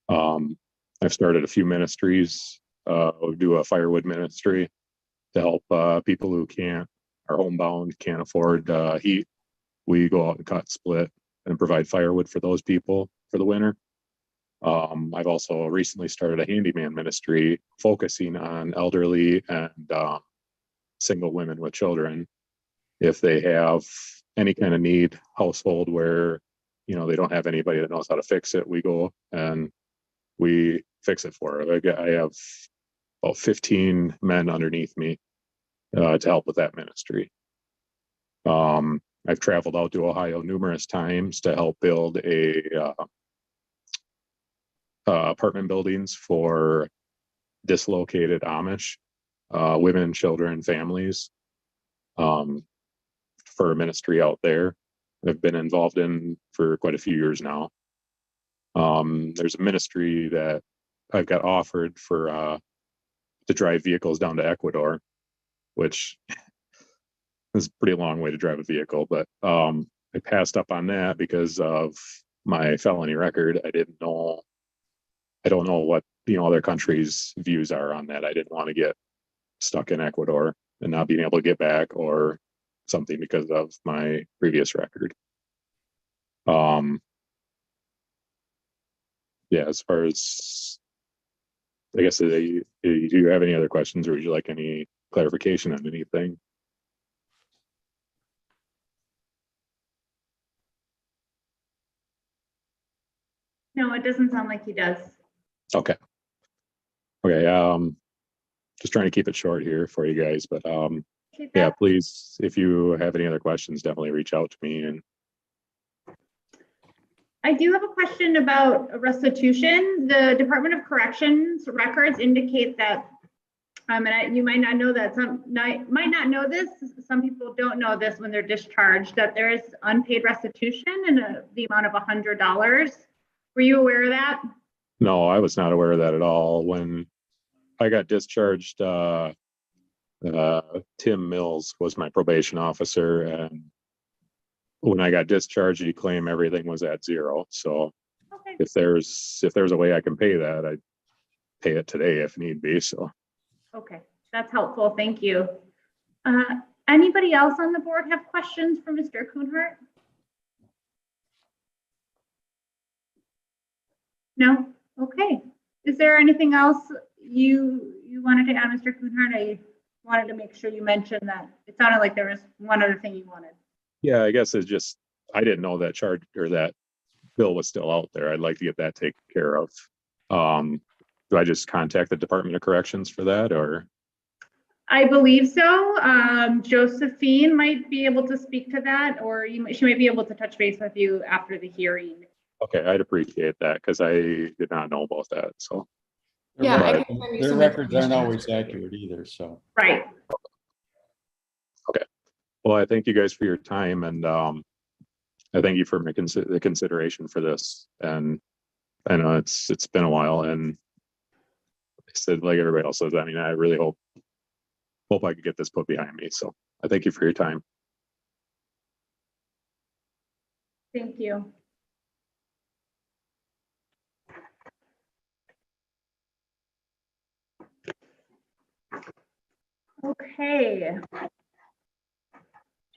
I've started a few ministries. We do a firewood ministry to help people who are homebound, can't afford heat. We go out and cut, split, and provide firewood for those people for the winter. I've also recently started a handyman ministry focusing on elderly and single women with children. If they have any kind of need, household where they don't have anybody that knows how to fix it, we go and we fix it for her. I have about 15 men underneath me to help with that ministry. I've traveled out to Ohio numerous times to help build apartment buildings for dislocated Amish women, children, families for a ministry out there. I've been involved in for quite a few years now. There's a ministry that I've got offered for to drive vehicles down to Ecuador, which is a pretty long way to drive a vehicle, but I passed up on that because of my felony record. I don't know what other countries' views are on that. I didn't want to get stuck in Ecuador and not being able to get back or something because of my previous record. Yeah, as far as, I guess, do you have any other questions, or would you like any clarification on anything? No, it doesn't sound like he does. Okay. Just trying to keep it short here for you guys, but yeah, please, if you have any other questions, definitely reach out to me. And I do have a question about restitution. The Department of Corrections records indicate that, and you might not know that, might not know this, some people don't know this when they're discharged, that there is unpaid restitution in the amount of $100. Were you aware of that? no, I was not aware of that at all. When I got discharged, Tim Mills was my probation officer, and when I got discharged, he claimed everything was at zero. So okay. if there's a way I can pay that, I'd pay it today if need be. So Okay, that's helpful. Thank you. Anybody else on the board have questions for Mr. Kuhnhart? No? Okay. Is there anything else you wanted to add, Mr. Kuhnhart? I wanted to make sure you mentioned that. It sounded like there was one other thing you wanted. yeah, I guess it's just, I didn't know that charge or that bill was still out there. I'd like to get that taken care of. Do I just contact the Department of Corrections for that, or? I believe so. Josephine might be able to speak to that, or she might be able to touch base with you after the hearing. Okay, I'd appreciate that because I did not know about that. So Yeah, I but, can send you Their some records aren't information. always accurate either, so. Right. okay. Well, I thank you guys for your time, and I thank you for the consideration for this. And I know it's been a while, and I said, like everybody else says, I mean, I really hope I could get this put behind me. So I thank you for your time. Thank you. Okay.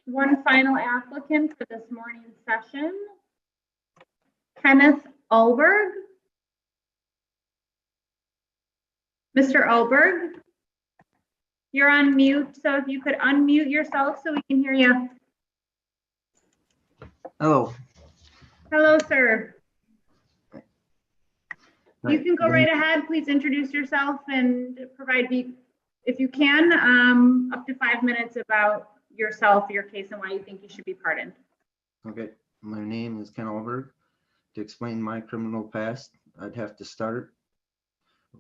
One final applicant for this morning's session, Kenneth Alberg. Mr. Alberg, you're on mute, so if you could unmute yourself so we can hear you. Hello. Hello, sir. You can go right ahead. Please introduce yourself and provide, if you can, up to 5 minutes about yourself, your case, and why you think you should be pardoned. Okay, my name is Ken Alberg. To explain my criminal past, I'd have to start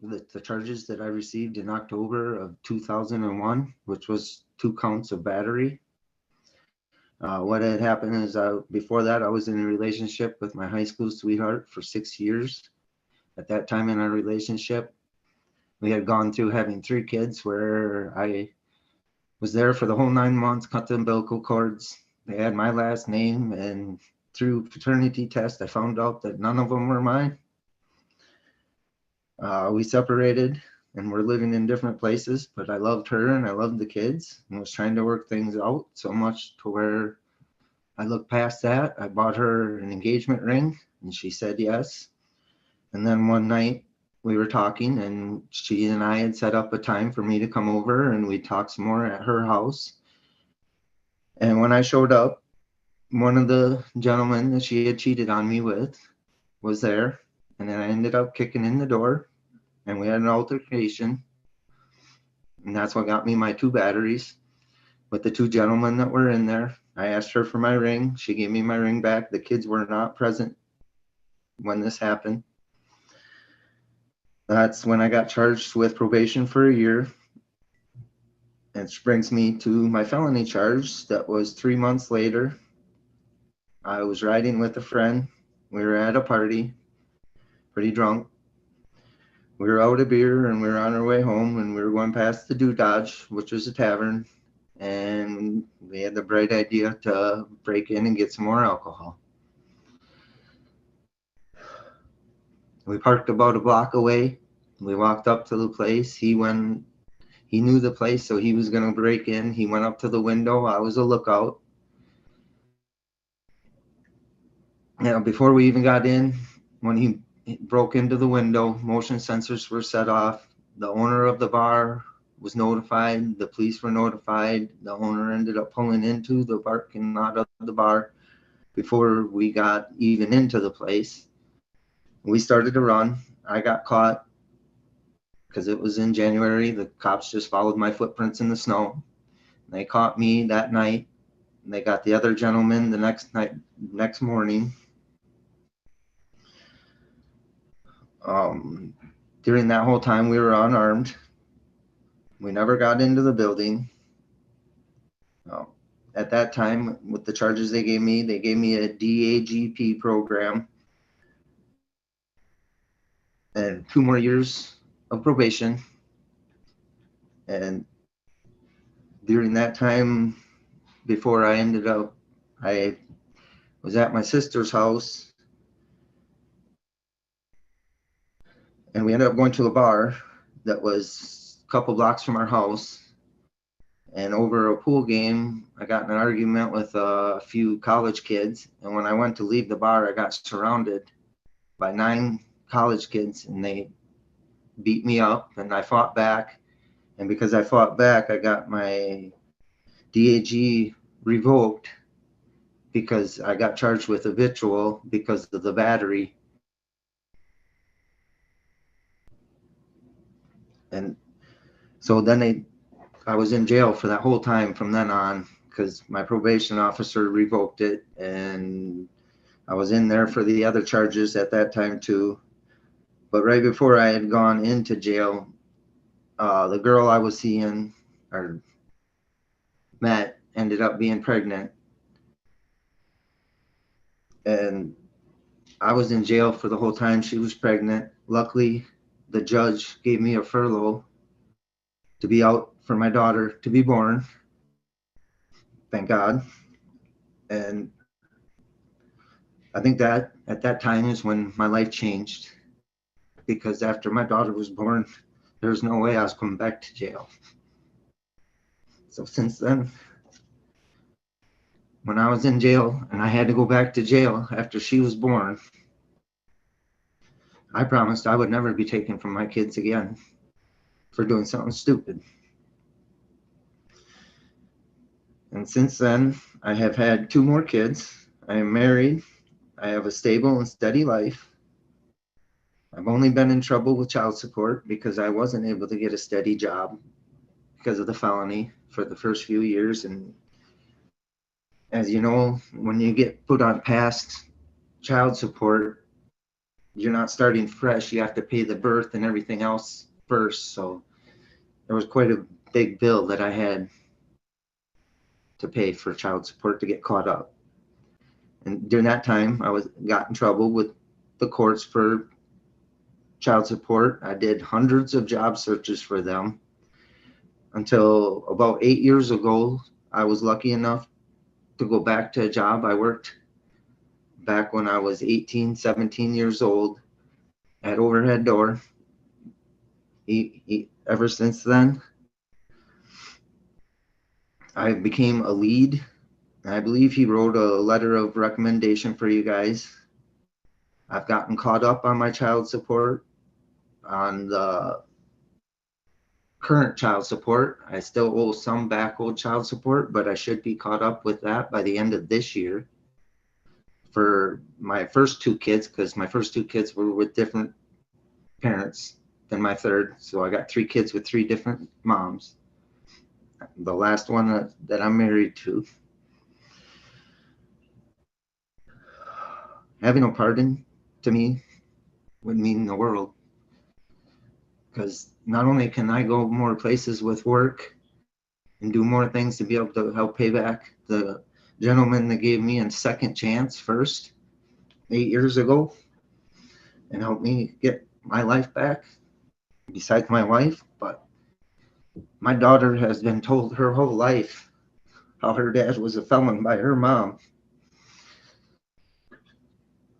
with the charges that I received in October of 2001, which was 2 counts of battery. What had happened is before that, I was in a relationship with my high school sweetheart for 6 years. At that time in our relationship, we had gone through having 3 kids where I was there for the whole 9 months, cut the umbilical cords. They had my last name, and through paternity test, I found out that none of them were mine. We separated and we're living in different places, but I loved her and I loved the kids and was trying to work things out so much to where I looked past that. I bought her an engagement ring and she said yes. And then one night we were talking and she and I had set up a time for me to come over and we talked some more at her house. And when I showed up, one of the gentlemen that she had cheated on me with was there. And then I ended up kicking in the door and we had an altercation. And that's what got me my 2 batteries with the 2 gentlemen that were in there. I asked her for my ring. She gave me my ring back. The kids were not present when this happened. That's when I got charged with probation for a year. Which brings me to my felony charge that was 3 months later. I was riding with a friend. We were at a party, pretty drunk. We were out of beer and we were on our way home, and we were going past the Dodge, which was a tavern. And we had the bright idea to break in and get some more alcohol. We parked about a block away. We walked up to the place. He knew the place, so he was going to break in. He went up to the window. I was a lookout. Now, before we even got in, when he broke into the window, motion sensors were set off. The owner of the bar was notified. The police were notified. The owner ended up pulling into the parking lot of the bar before we got even into the place. We started to run. I got caught because it was in January. The cops just followed my footprints in the snow. They caught me that night. They got the other gentleman the next morning. During that whole time, we were unarmed. We never got into the building. At that time, with the charges they gave me a DAGP program and 2 more years of probation. And during that time, before I was at my sister's house, and we ended up going to a bar that was a couple blocks from our house. And over a pool game, I got in an argument with a few college kids. And when I went to leave the bar, I got surrounded by 9 college kids, and they beat me up, and I fought back. And because I fought back, I got my DAG revoked because I got charged with habitual because of the battery. And so then I was in jail for that whole time from then on because my probation officer revoked it, and I was in there for the other charges at that time too. But right before I had gone into jail, the girl I was seeing or met ended up being pregnant. And I was in jail for the whole time she was pregnant. Luckily, the judge gave me a furlough to be out for my daughter to be born. Thank God. And I think that at that time is when my life changed, because after my daughter was born, there's no way I was coming back to jail. So since then, when I was in jail and I had to go back to jail after she was born, I promised I would never be taken from my kids again for doing something stupid. And since then, I have had 2 more kids. I am married. I have a stable and steady life. I've only been in trouble with child support because I wasn't able to get a steady job because of the felony for the first few years. And as you know, when you get put on past child support, you're not starting fresh. You have to pay the birth and everything else first. So there was quite a big bill that I had to pay for child support to get caught up. And during that time, I got in trouble with the courts for child support. I did hundreds of job searches for them until about 8 years ago. I was lucky enough to go back to a job I worked back when I was 18, 17 years old at Overhead Door. Ever since then, I became a lead. I believe he wrote a letter of recommendation for you guys. I've gotten caught up on my child support, on the current child support. I still owe some back old child support, but I should be caught up with that by the end of this year for my first 2 kids, because my first 2 kids were with different parents than my third. So I got 3 kids with 3 different moms. The last one that I'm married to. Having a pardon to me would mean the world, because not only can I go more places with work and do more things to be able to help pay back the gentleman that gave me a second chance first 8 years ago and helped me get my life back, besides my wife. But my daughter has been told her whole life how her dad was a felon by her mom.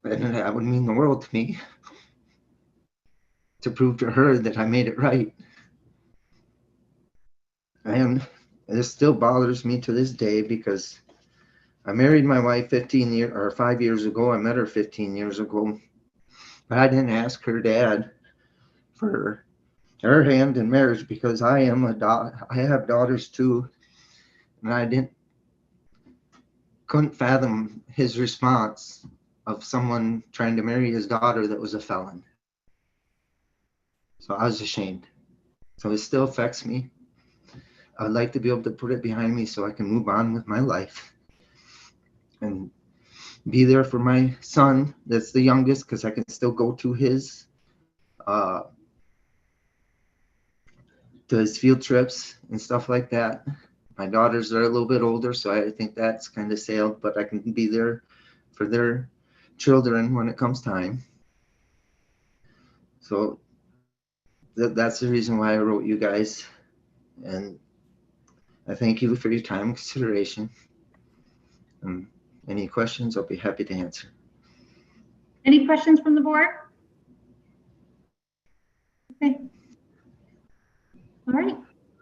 And that would mean the world to me to prove to her that I made it right. And this still bothers me to this day because I married my wife 5 years ago. I met her 15 years ago, but I didn't ask her dad for her hand in marriage because I have daughters too, and I couldn't fathom his response of someone trying to marry his daughter that was a felon. So I was ashamed. So it still affects me. I'd like to be able to put it behind me so I can move on with my life and be there for my son that's the youngest, because I can still go to his field trips and stuff like that. My daughters are a little bit older, so I think that's kind of sailed, but I can be there for their children when it comes time. So that's the reason why I wrote you guys, and I thank you for your time and consideration. Any questions, I'll be happy to answer. Any questions from the board? Okay. All right.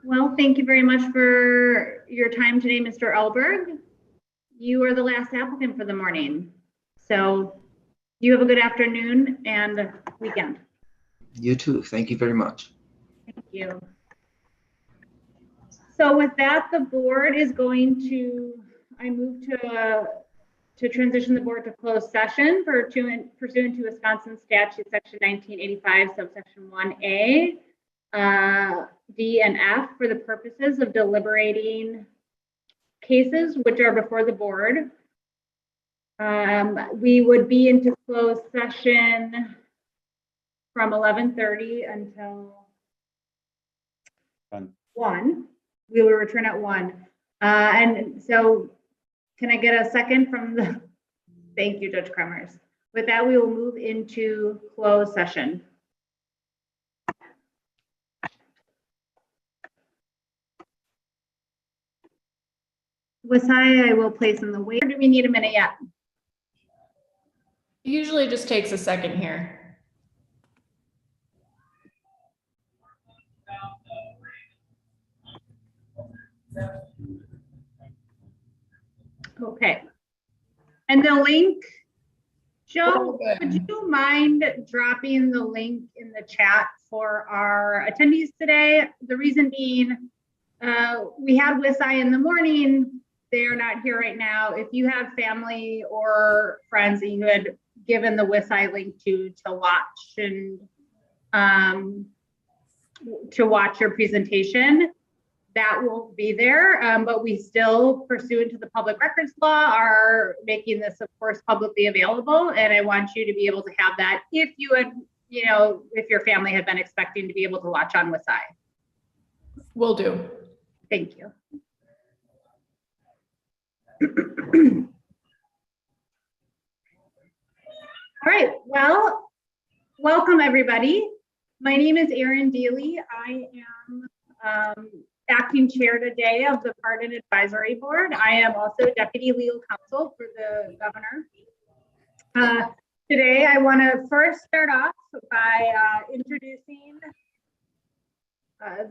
Well, thank you very much for your time today, Mr. Elberg. You are the last applicant for the morning. So you have a good afternoon and weekend. You too. Thank you very much. Thank you. So with that, the board is going to, I move to transition the board to closed session pursuant to Wisconsin statute section 1985 subsection 1A, D and F, for the purposes of deliberating cases which are before the board. We would be into closed session from 11:30 until 1. We will return at 1. And so can I get a second from the, thank you, Judge Kremers. With that, we will move into closed session. Wasai, I will place in the wait. Or do we need a minute yet? It usually just takes a second here. Okay. And the link, Joe, would you mind dropping the link in the chat for our attendees today? The reason being, we had Wasai in the morning. They're not here right now. If you have family or friends that you had given the Wasai link to watch and to watch your presentation, that won't be there, but we still, pursuant to the public records law, are making this, of course, publicly available. And I want you to be able to have that if you had, if your family had been expecting to be able to watch on Wasai. Will do. Thank you. All right, well, welcome everybody. My name is Erin Deely. I am acting chair today of the Pardon Advisory Board. I am also Deputy Legal Counsel for the Governor. Today, I want to first start off by introducing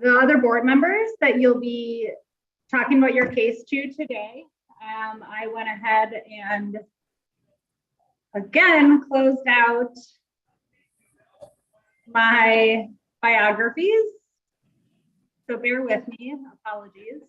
the other board members that you'll be talking about your case to today. I went ahead and again closed out my biographies. So bear with me, apologies.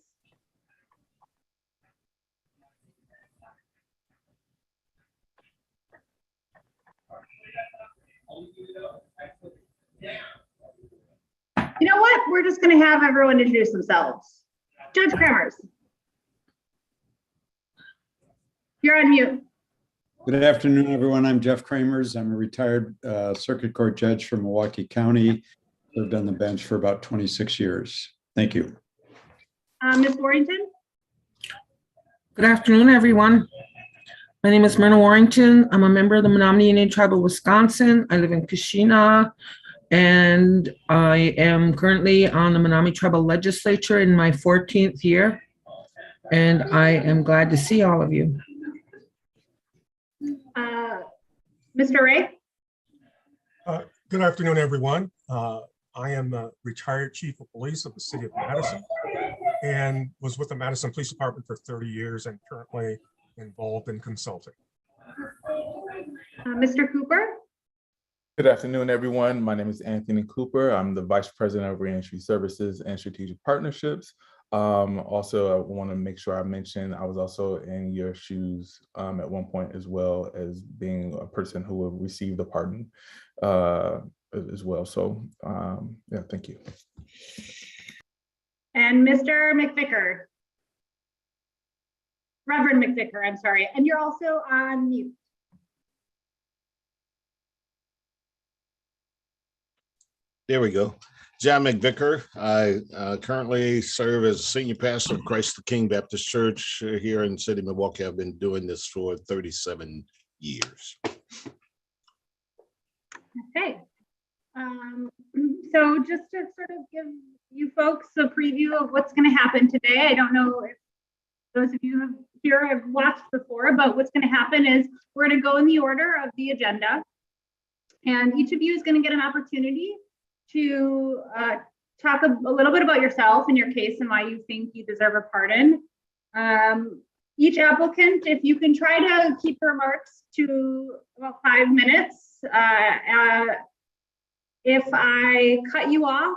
You know what? We're just going to have everyone introduce themselves. Judge Kremers. You're on mute. Good afternoon, everyone. I'm Jeff Kramers. I'm a retired circuit court judge from Milwaukee County. Served on the bench for about 26 years. Thank you. Ms. Warrington? Good afternoon, everyone. My name is Myrna Warrington. I'm a member of the Menominee Indian Tribe of Wisconsin. I live in Keshena, and I am currently on the Menominee Tribal Legislature in my 14th year, and I am glad to see all of you. Mr. Ray? Good afternoon, everyone. I am the retired Chief of Police of the City of Madison and was with the Madison Police Department for 30 years and currently involved in consulting. Mr. Cooper? Good afternoon, everyone. My name is Anthony Cooper. I'm the Vice President of Reentry Services and Strategic Partnerships. Also, I want to make sure I mention I was also in your shoes at one point, as well as being a person who will receive the pardon as well. So yeah, thank you. And Mr. McVicker? Reverend McVicker, I'm sorry. And you're also on mute. There we go. John McVicker. I currently serve as senior pastor of Christ the King Baptist Church here in the city of Milwaukee. I've been doing this for 37 years. Okay. So just to sort of give you folks a preview of what's going to happen today. I don't know if those of you here have watched before, but what's going to happen is we're going to go in the order of the agenda. And each of you is going to get an opportunity to talk a little bit about yourself and your case and why you think you deserve a pardon. Each applicant, if you can try to keep your remarks to about 5 minutes. If I cut you off,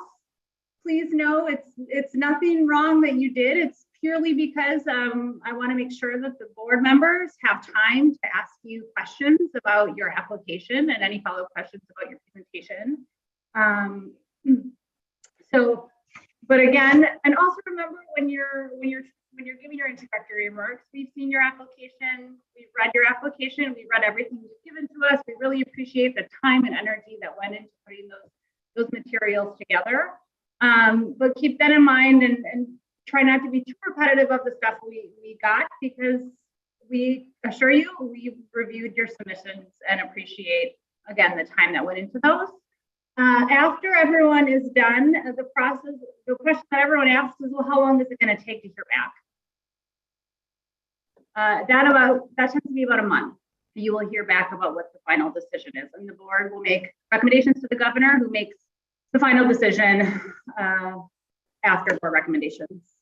please know it's nothing wrong that you did. It's purely because I want to make sure that the board members have time to ask you questions about your application and any follow-up questions about your presentation. But again, and also remember when you're giving your introductory remarks, we've seen your application, we've read your application, we've read everything you've given to us. We really appreciate the time and energy that went into putting those materials together. But keep that in mind and try not to be too repetitive of the stuff we got, because we assure you we've reviewed your submissions and appreciate, again, the time that went into those. After everyone is done, the question that everyone asks is, well, how long is it going to take to hear back? That tends to be about a month. You will hear back about what the final decision is, and the board will make recommendations to the governor, who makes the final decision after board recommendations.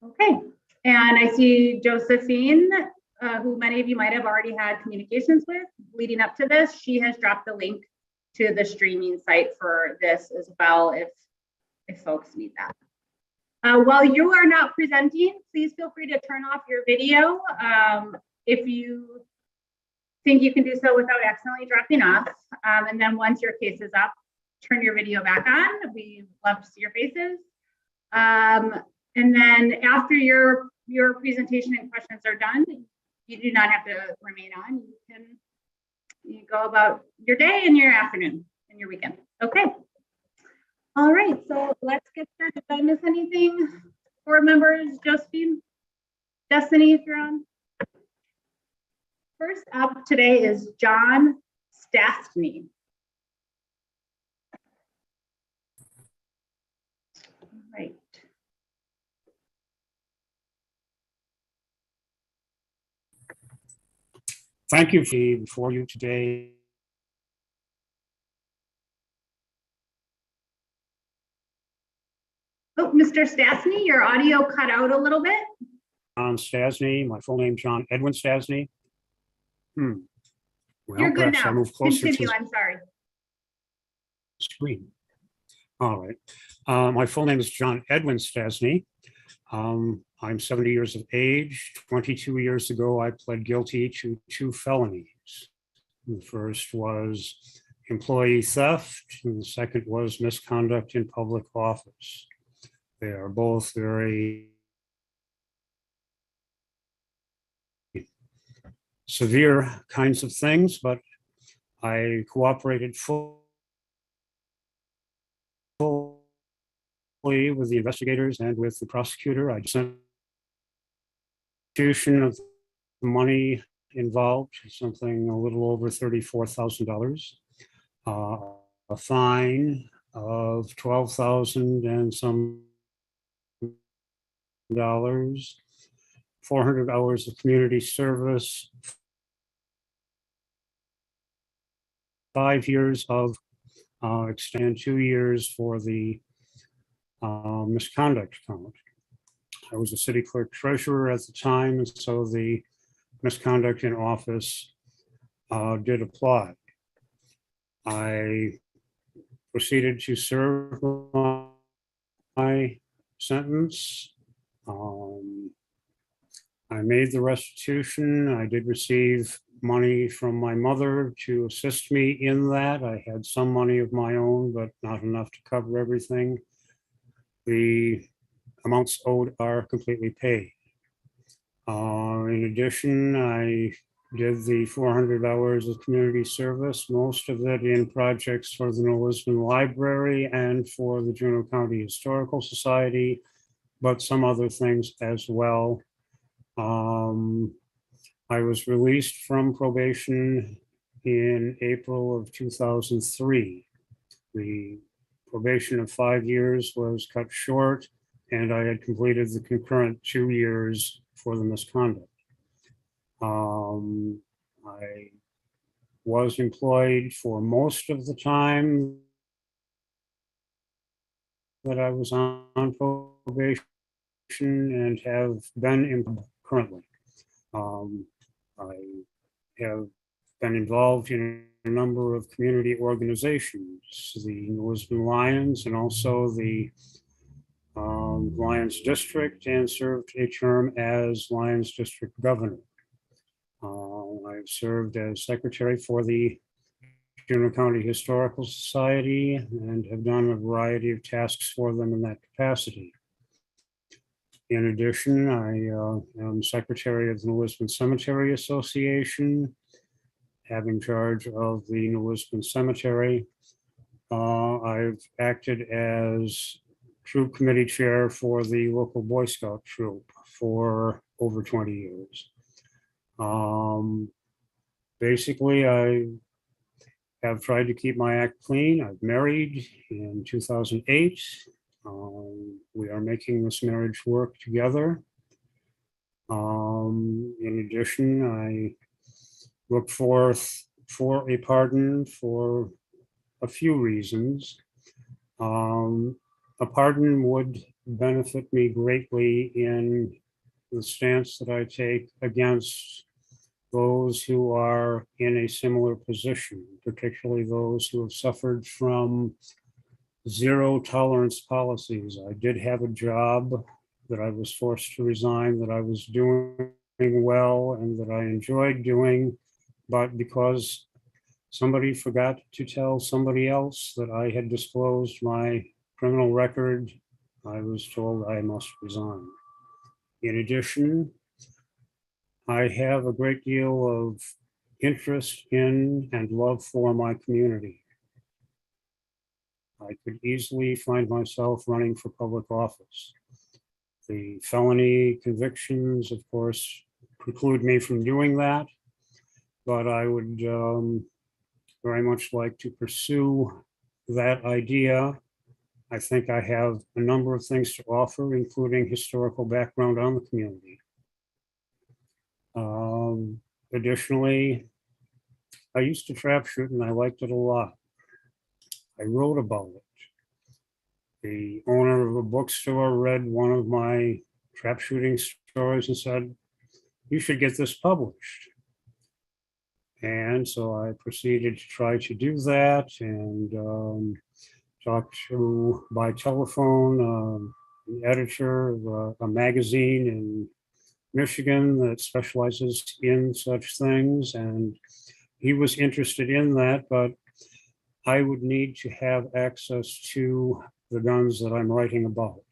Okay, and I see Josephine, who many of you might have already had communications with leading up to this. She has dropped the link to the streaming site for this as well, if folks need that. While you are not presenting, please feel free to turn off your video if you think you can do so without accidentally dropping off. And then once your case is up, turn your video back on. We love to see your faces. And then after your presentation and questions are done, you do not have to remain on. You go about your day and your afternoon and your weekend. Okay. All right, so let's get started. Did I miss anything? Board members, Josephine, Destiny, if you're on. First up today is John Stastny. All right. Thank you for you today. Oh, Mr. Stastny, your audio cut out a little bit. John Stastny, my full name John Edwin Stastny. Well, You're good perhaps now. I move closer Continue, to I'm sorry. the screen. All right. My full name is John Edwin Stastny. I'm 70 years of age. 22 years ago, I pled guilty to 2 felonies. The first was employee theft, and the second was misconduct in public office. They are both very severe kinds of things, but I cooperated fully with the investigators and with the prosecutor. I sent restitution of the money involved, something a little over $34,000. A fine of 12,000 and some dollars, 400 hours of community service, 5 years of extend 2 years for the misconduct count. I was a city clerk treasurer at the time, and so the misconduct in office did apply. I proceeded to serve my sentence. I made the restitution. I did receive money from my mother to assist me in that. I had some money of my own, but not enough to cover everything. The amounts owed are completely paid. In addition, I did the 400 hours of community service, most of it in projects for the New Lisbon Library and for the Juneau County Historical Society, but some other things as well. I was released from probation in April of 2003. The probation of 5 years was cut short, and I had completed the concurrent 2 years for the misconduct. I was employed for most of the time that I was on probation and have been currently. I have been involved in a number of community organizations, the New Lisbon Lions and also the Lions District, and served a term as Lions District Governor. I've served as secretary for the Juneau County Historical Society and have done a variety of tasks for them in that capacity. In addition, I am secretary of the New Lisbon Cemetery Association, having charge of the New Lisbon Cemetery. I've acted as troop committee chair for the local Boy Scout troop for over 20 years. Basically, I have tried to keep my act clean. I've married in 2008. We are making this marriage work together. In addition, I look forth for a pardon for a few reasons. A pardon would benefit me greatly in the stance that I take against those who are in a similar position, particularly those who have suffered from zero tolerance policies. I did have a job that I was forced to resign, that I was doing well and that I enjoyed doing, but because somebody forgot to tell somebody else that I had disclosed my criminal record, I was told I must resign. In addition, I have a great deal of interest in and love for my community. I could easily find myself running for public office. The felony convictions, of course, preclude me from doing that, but I would very much like to pursue that idea. I think I have a number of things to offer, including historical background on the community. Additionally, I used to trap shoot and I liked it a lot. I wrote about it. The owner of a bookstore read one of my trap shooting stories and said, "You should get this published." And so I proceeded to try to do that and talked to, by telephone, the editor of a magazine in Michigan that specializes in such things. And he was interested in that, but I would need to have access to the guns that I'm writing about.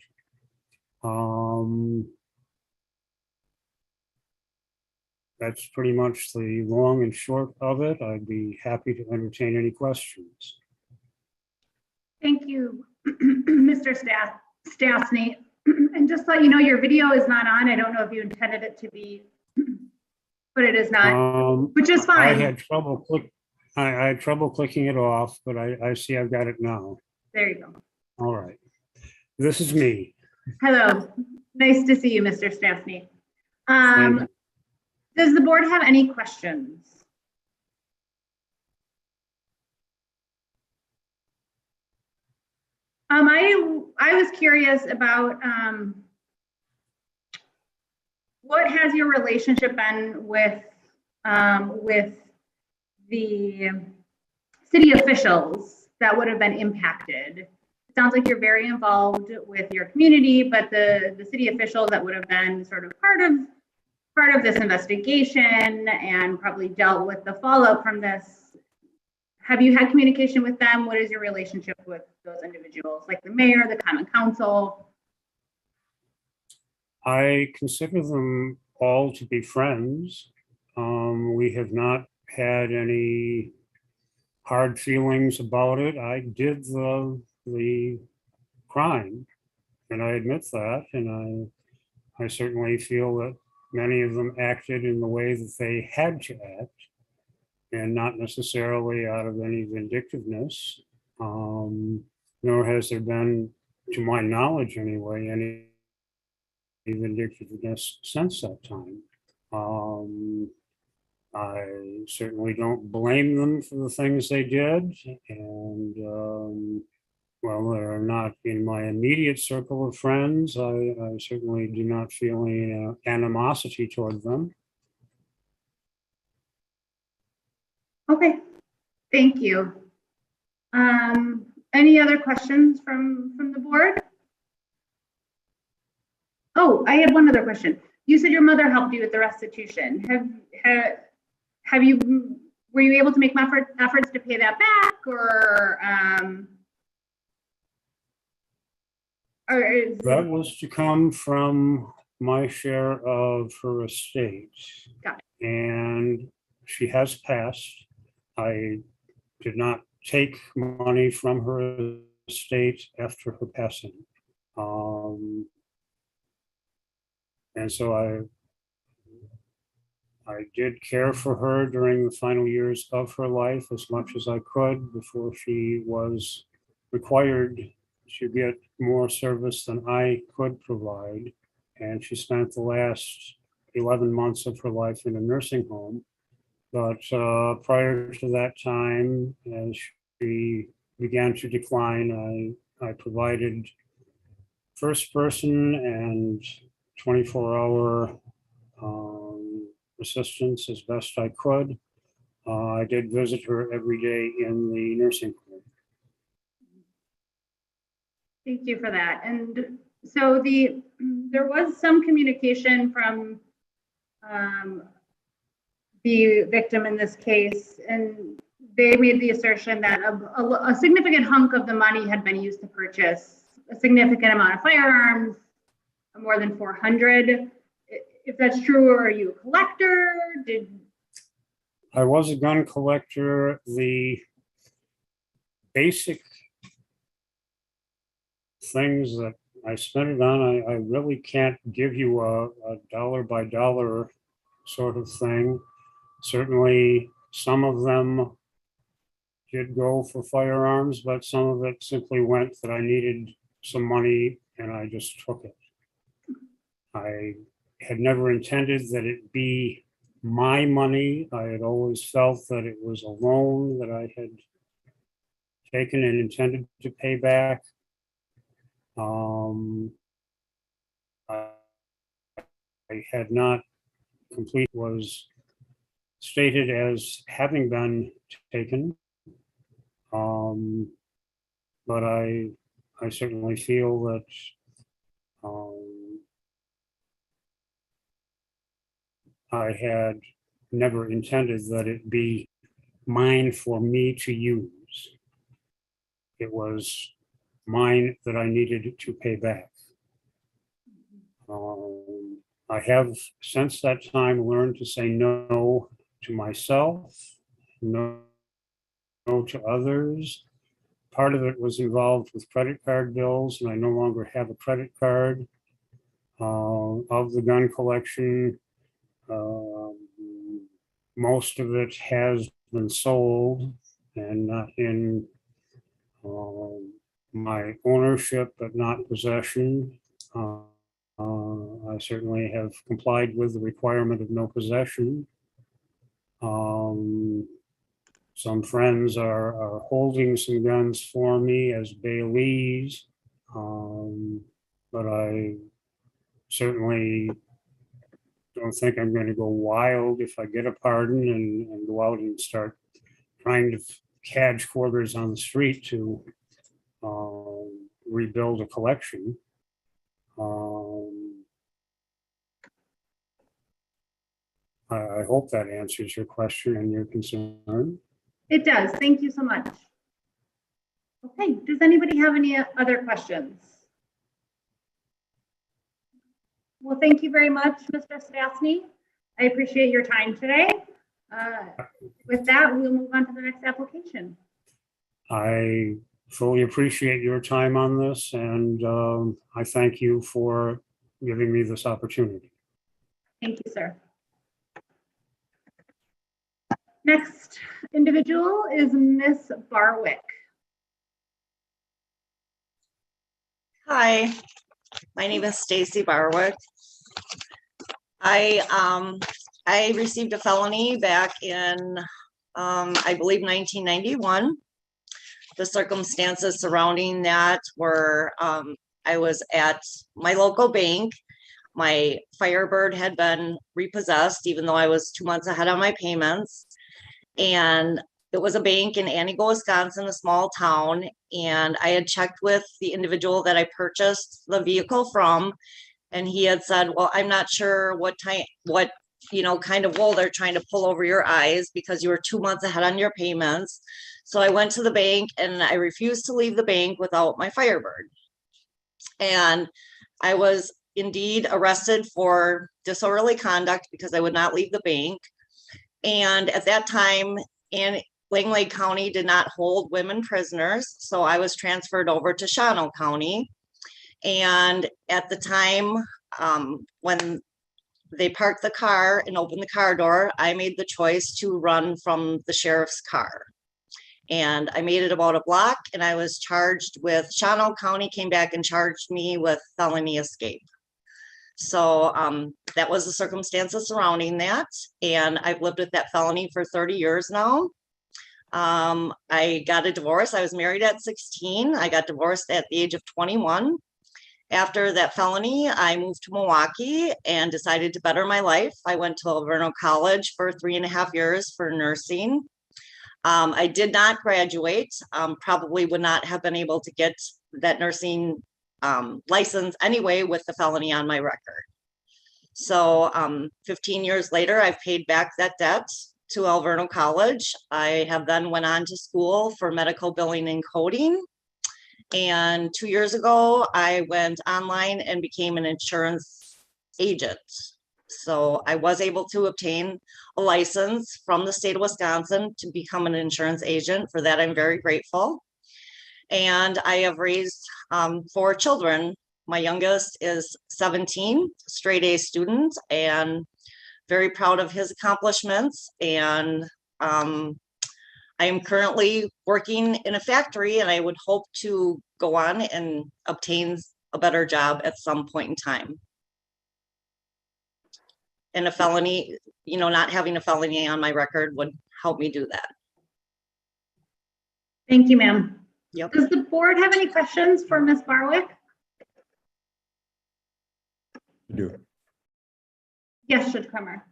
That's pretty much the long and short of it. I'd be happy to entertain any questions. Thank you, Mr. Stastny. And just so you know, your video is not on. I don't know if you intended it to be, but it is not, which is fine. I had trouble clicking it off, but I see I've got it now. There you go. All right. This is me. Hello. Nice to see you, Mr. Stastny. Does the board have any questions? I was curious about what has your relationship been with the city officials that would have been impacted? It sounds like you're very involved with your community, but the city officials that would have been sort of part of this investigation and probably dealt with the fallout from this. Have you had communication with them? What is your relationship with those individuals, like the mayor, the common council? I consider them all to be friends. We have not had any hard feelings about it. I did the crime, and I admit that, and I certainly feel that many of them acted in the way that they had to act, and not necessarily out of any vindictiveness, nor has there been, to my knowledge anyway, any vindictiveness since that time. I certainly don't blame them for the things they did, and well, they're not in my immediate circle of friends. I certainly do not feel any animosity toward them. Okay, thank you. Any other questions from the board? Oh, I had one other question. You said your mother helped you with the restitution. Were you able to make efforts to pay that back, or that was to come from my share of her estate? Got it. And she has passed. I did not take money from her estate after her passing. And so I did care for her during the final years of her life as much as I could before she was required to get more service than I could provide. And she spent the last 11 months of her life in a nursing home. But prior to that time, as she began to decline, I provided first person and 24-hour assistance as best I could. I did visit her every day in the nursing home. Thank you for that. And so there was some communication from the victim in this case, and they made the assertion that a significant hunk of the money had been used to purchase a significant amount of firearms, more than 400. If that's true, are you a collector? I was a gun collector. The basic things that I spent it on, I really can't give you a dollar by dollar sort of thing. Certainly, some of them did go for firearms, but some of it simply went that I needed some money and I just took it. I had never intended that it be my money. I had always felt that it was a loan that I had taken and intended to pay back. I had not complete was stated as having been taken. But I certainly feel that I had never intended that it be mine for me to use. It was mine that I needed to pay back. I have since that time learned to say no to myself, no to others. Part of it was involved with credit card bills, and I no longer have a credit card. of the gun collection. Most of it has been sold and not in my ownership, but not possession. I certainly have complied with the requirement of no possession. Some friends are holding some guns for me as bailees, but I certainly don't think I'm going to go wild if I get a pardon and go out and start trying to catch quarters on the street to rebuild a collection. I hope that answers your question and your concern. It does. Thank you so much. Okay, does anybody have any other questions? Well, thank you very much, Mr. Stastny. I appreciate your time today. With that, we'll move on to the next application. I fully appreciate your time on this, and I thank you for giving me this opportunity. Thank you, sir. Next individual is Miss Barwick. Hi, my name is Stacy Barwick. I received a felony back in, I believe, 1991. The circumstances surrounding that were I was at my local bank. My Firebird had been repossessed, even though I was 2 months ahead on my payments. And it was a bank in Antigo, Wisconsin, a small town. And I had checked with the individual that I purchased the vehicle from. And he had said, well, I'm not sure what kind of wool they're trying to pull over your eyes because you were 2 months ahead on your payments. So I went to the bank and I refused to leave the bank without my Firebird. And I was indeed arrested for disorderly conduct because I would not leave the bank. And at that time, in Langley County did not hold women prisoners. So I was transferred over to Shawano County. And at the time, when they parked the car and opened the car door, I made the choice to run from the sheriff's car. And I made it about a block and I was charged with, Shawano County came back and charged me with felony escape. So that was the circumstances surrounding that. And I've lived with that felony for 30 years now. I got a divorce. I was married at 16. I got divorced at the age of 21. After that felony, I moved to Milwaukee and decided to better my life. I went to Alverno College for 3.5 years for nursing. I did not graduate, probably would not have been able to get that nursing license anyway with the felony on my record. So 15 years later, I've paid back that debt to Alverno College. I have then went on to school for medical billing and coding. And 2 years ago, I went online and became an insurance agent. So I was able to obtain a license from the state of Wisconsin to become an insurance agent. For that, I'm very grateful. And I have raised 4 children. My youngest is 17, straight A student, and very proud of his accomplishments. And I am currently working in a factory, and I would hope to go on and obtain a better job at some point in time. And a felony, not having a felony on my record would help me do that. Thank you, ma'am. Yep. Does the board have any questions for Ms. Barwick? I do. Yes, Judge Kramer.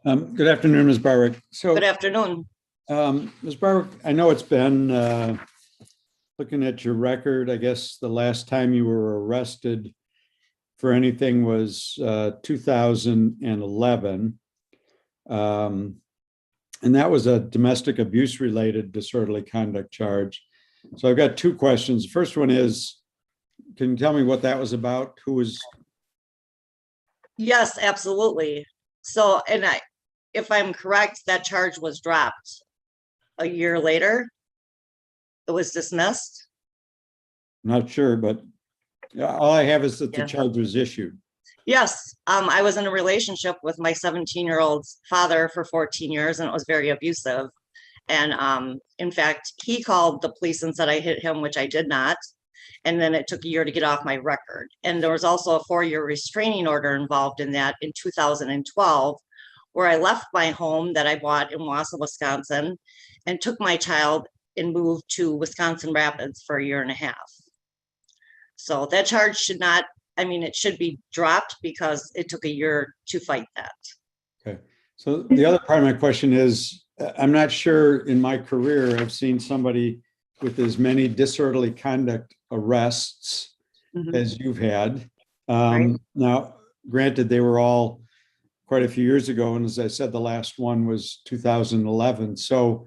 Good afternoon, Ms. Barwick. So, good afternoon. Ms. Barwick, I know it's been, looking at your record, I guess the last time you were arrested for anything was 2011. And that was a domestic abuse related disorderly conduct charge. So I've got 2 questions. The first one is, can you tell me what that was about? Who was? Yes, absolutely. So, and if I'm correct, that charge was dropped a year later. It was dismissed. Not sure, but all I have is that the charge was issued. Yes, I was in a relationship with my 17-year-old father for 14 years, and it was very abusive. And in fact, he called the police and said I hit him, which I did not. And then it took a year to get off my record. And there was also a 4-year restraining order involved in that in 2012, where I left my home that I bought in Wausau, Wisconsin, and took my child and moved to Wisconsin Rapids for a year and a half. So that charge should not, I mean, it should be dropped because it took a year to fight that. Okay. So the other part of my question is, I'm not sure in my career I've seen somebody with as many disorderly conduct arrests as you've had. Now, granted, they were all quite a few years ago. And as I said, the last one was 2011. So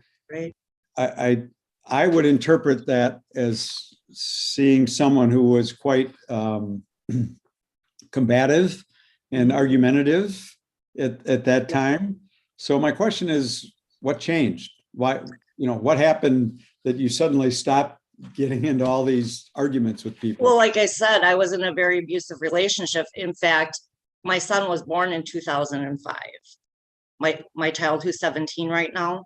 I would interpret that as seeing someone who was quite combative and argumentative at that time. So my question is, what changed? Why, what happened that you suddenly stopped getting into all these arguments with people? Well, like I said, I was in a very abusive relationship. In fact, my son was born in 2005. My child, who's 17 right now.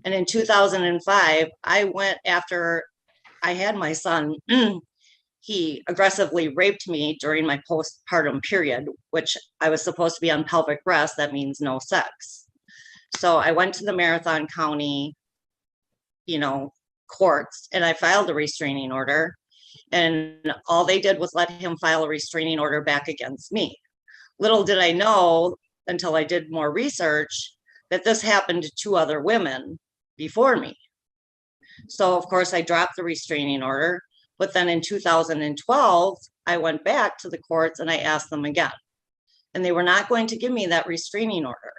And in 2005, I went after I had my son. He aggressively raped me during my postpartum period, which I was supposed to be on pelvic rest. That means no sex. So I went to the Marathon County, courts, and I filed a restraining order. And all they did was let him file a restraining order back against me. Little did I know until I did more research that this happened to 2 other women before me. So of course I dropped the restraining order, but then in 2012, I went back to the courts and I asked them again, and they were not going to give me that restraining order.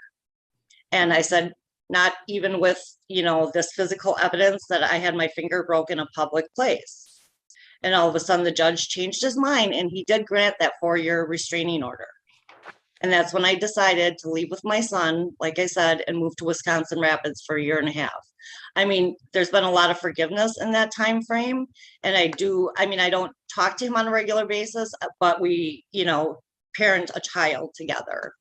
And I said, not even with, this physical evidence that I had my finger broke in a public place. And all of a sudden the judge changed his mind and he did grant that 4-year restraining order. And that's when I decided to leave with my son, like I said, and move to Wisconsin Rapids for a year and a half. I mean, there's been a lot of forgiveness in that time frame. And I don't talk to him on a regular basis, but we, parent a child together.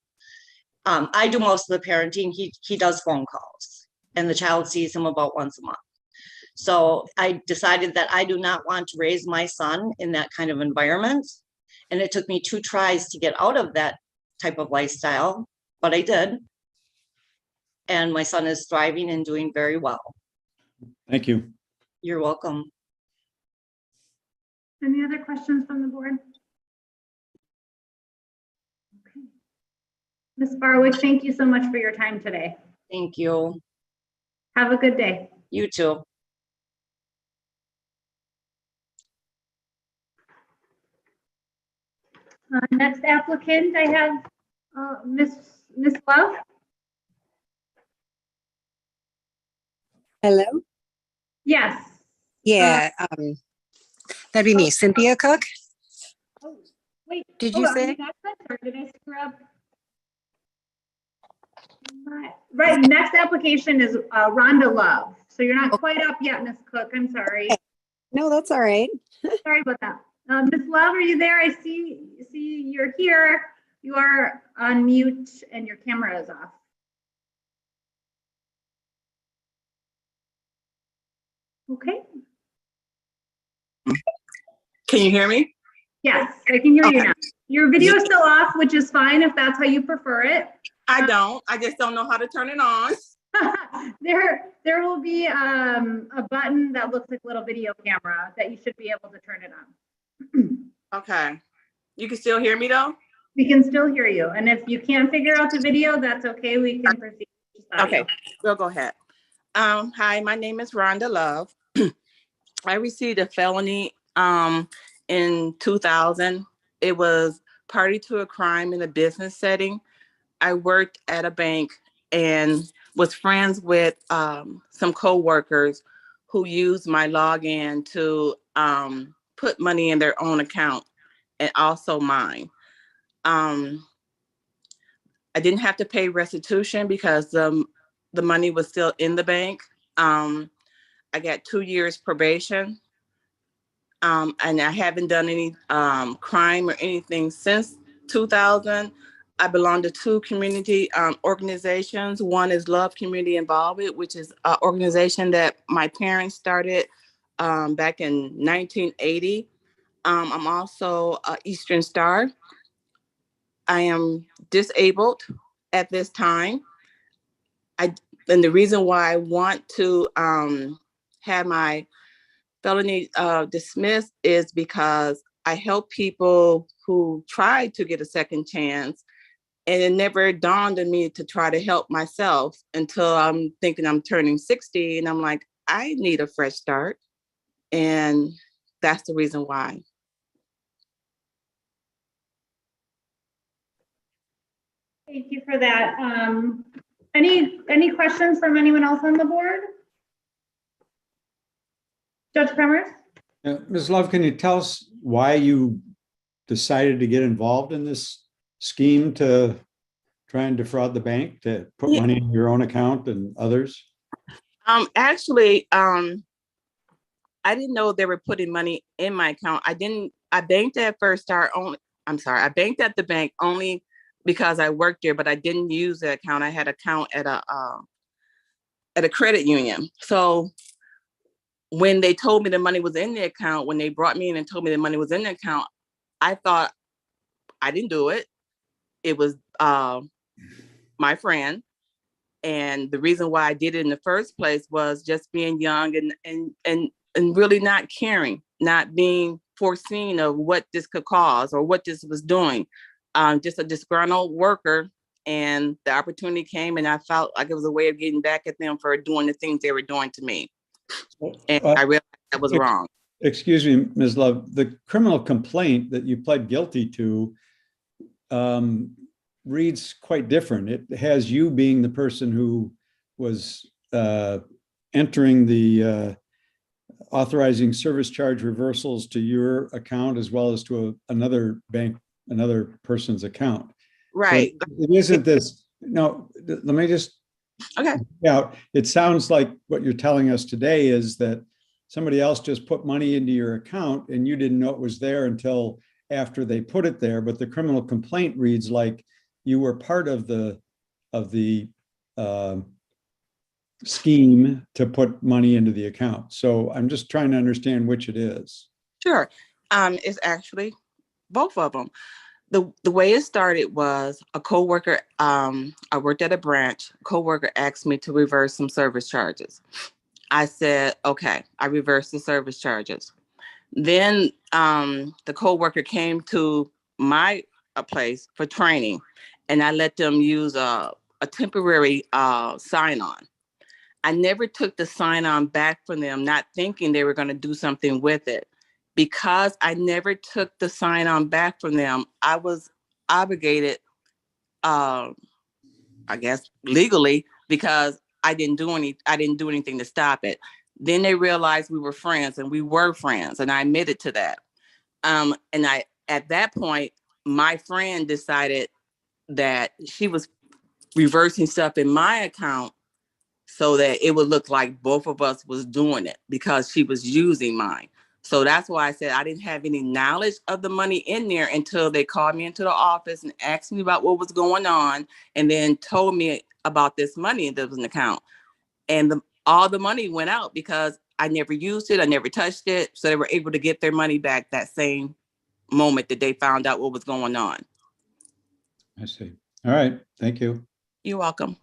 I do most of the parenting. He does phone calls, and the child sees him about once a month. So I decided that I do not want to raise my son in that kind of environment. And it took me 2 tries to get out of that type of lifestyle, but I did. And my son is thriving and doing very well. Thank you. You're welcome. Any other questions from the board? Okay. Ms. Barwick, thank you so much for your time today. Thank you. Have a good day. You too. Next applicant, I have Miss Love. Hello? Yes. Yeah, that'd be me, Cynthia Cook. Oh, wait. Did hold you on, say? next one, or did I screw up? Right, next application is Rhonda Love. So you're not quite up yet, Miss Cook. I'm sorry. No, that's all right. Sorry about that. Miss Love, are you there? I see you're here. You are on mute and your camera is off. Okay. Can you hear me? Yes, I can hear you now. Your video is still off, which is fine if that's how you prefer it. I don't. I just don't know how to turn it on. There will be a button that looks like a little video camera that you should be able to turn it on. Okay. You can still hear me though? We can still hear you. And if you can't figure out the video, that's okay. We can proceed. Okay, we'll go ahead. Hi, my name is Rhonda Love. I received a felony in 2000. It was party to a crime in a business setting. I worked at a bank and was friends with some coworkers who used my login to put money in their own account and also mine. I didn't have to pay restitution because the money was still in the bank. I got 2 years probation. And I haven't done any crime or anything since 2000, I belong to two community organizations. One is Love Community Involvement, which is an organization that my parents started back in 1980. I'm also a Eastern Star. I am disabled at this time. And the reason why I want to have my felony dismissed is because I help people who try to get a second chance, and it never dawned on me to try to help myself until I'm thinking I'm turning 60, and I'm like, I need a fresh start, and that's the reason why. Thank you for that. Any questions from anyone else on the board? Judge Kremers? Ms. Love, can you tell us why you decided to get involved in this scheme to try and defraud the bank, to put money in your own account and others? Actually, I didn't know they were putting money in my account. I banked at First Star only. I'm sorry, I banked at the bank only because I worked there, but I didn't use the account. I had an account at a credit union. So when they told me the money was in the account, when they brought me in and told me the money was in the account, I thought I didn't do it. It was my friend. And the reason why I did it in the first place was just being young and really not caring, not being foreseen of what this could cause or what this was doing. Just a disgruntled worker, and the opportunity came, and I felt like it was a way of getting back at them for doing the things they were doing to me. And I realized that was wrong. Excuse me, Ms. Love, the criminal complaint that you pled guilty to reads quite different. It has you being the person who was entering the authorizing service charge reversals to your account as well as to another bank, another person's account. Right. So it isn't this, no, let me just, okay. Yeah, it sounds like what you're telling us today is that somebody else just put money into your account and you didn't know it was there until after they put it there. But the criminal complaint reads like you were part of the scheme to put money into the account. So I'm just trying to understand which it is. Sure. It's actually both of them. The way it started was a coworker, I worked at a branch, coworker asked me to reverse some service charges. I said, okay, I reversed the service charges. Then the coworker came to my place for training, and I let them use a temporary sign-on. I never took the sign-on back from them, not thinking they were going to do something with it. Because I never took the sign-on back from them, I was obligated, I guess legally, because I didn't do anything to stop it. Then they realized we were friends, and we were friends, and I admitted to that. And at that point, my friend decided that she was reversing stuff in my account so that it would look like both of us was doing it because she was using mine. So that's why I said I didn't have any knowledge of the money in there until they called me into the office and asked me about what was going on, and then told me about this money that was in the account. And all the money went out because I never used it. I never touched it. So they were able to get their money back that same moment that they found out what was going on. I see. All right. Thank you. You're welcome.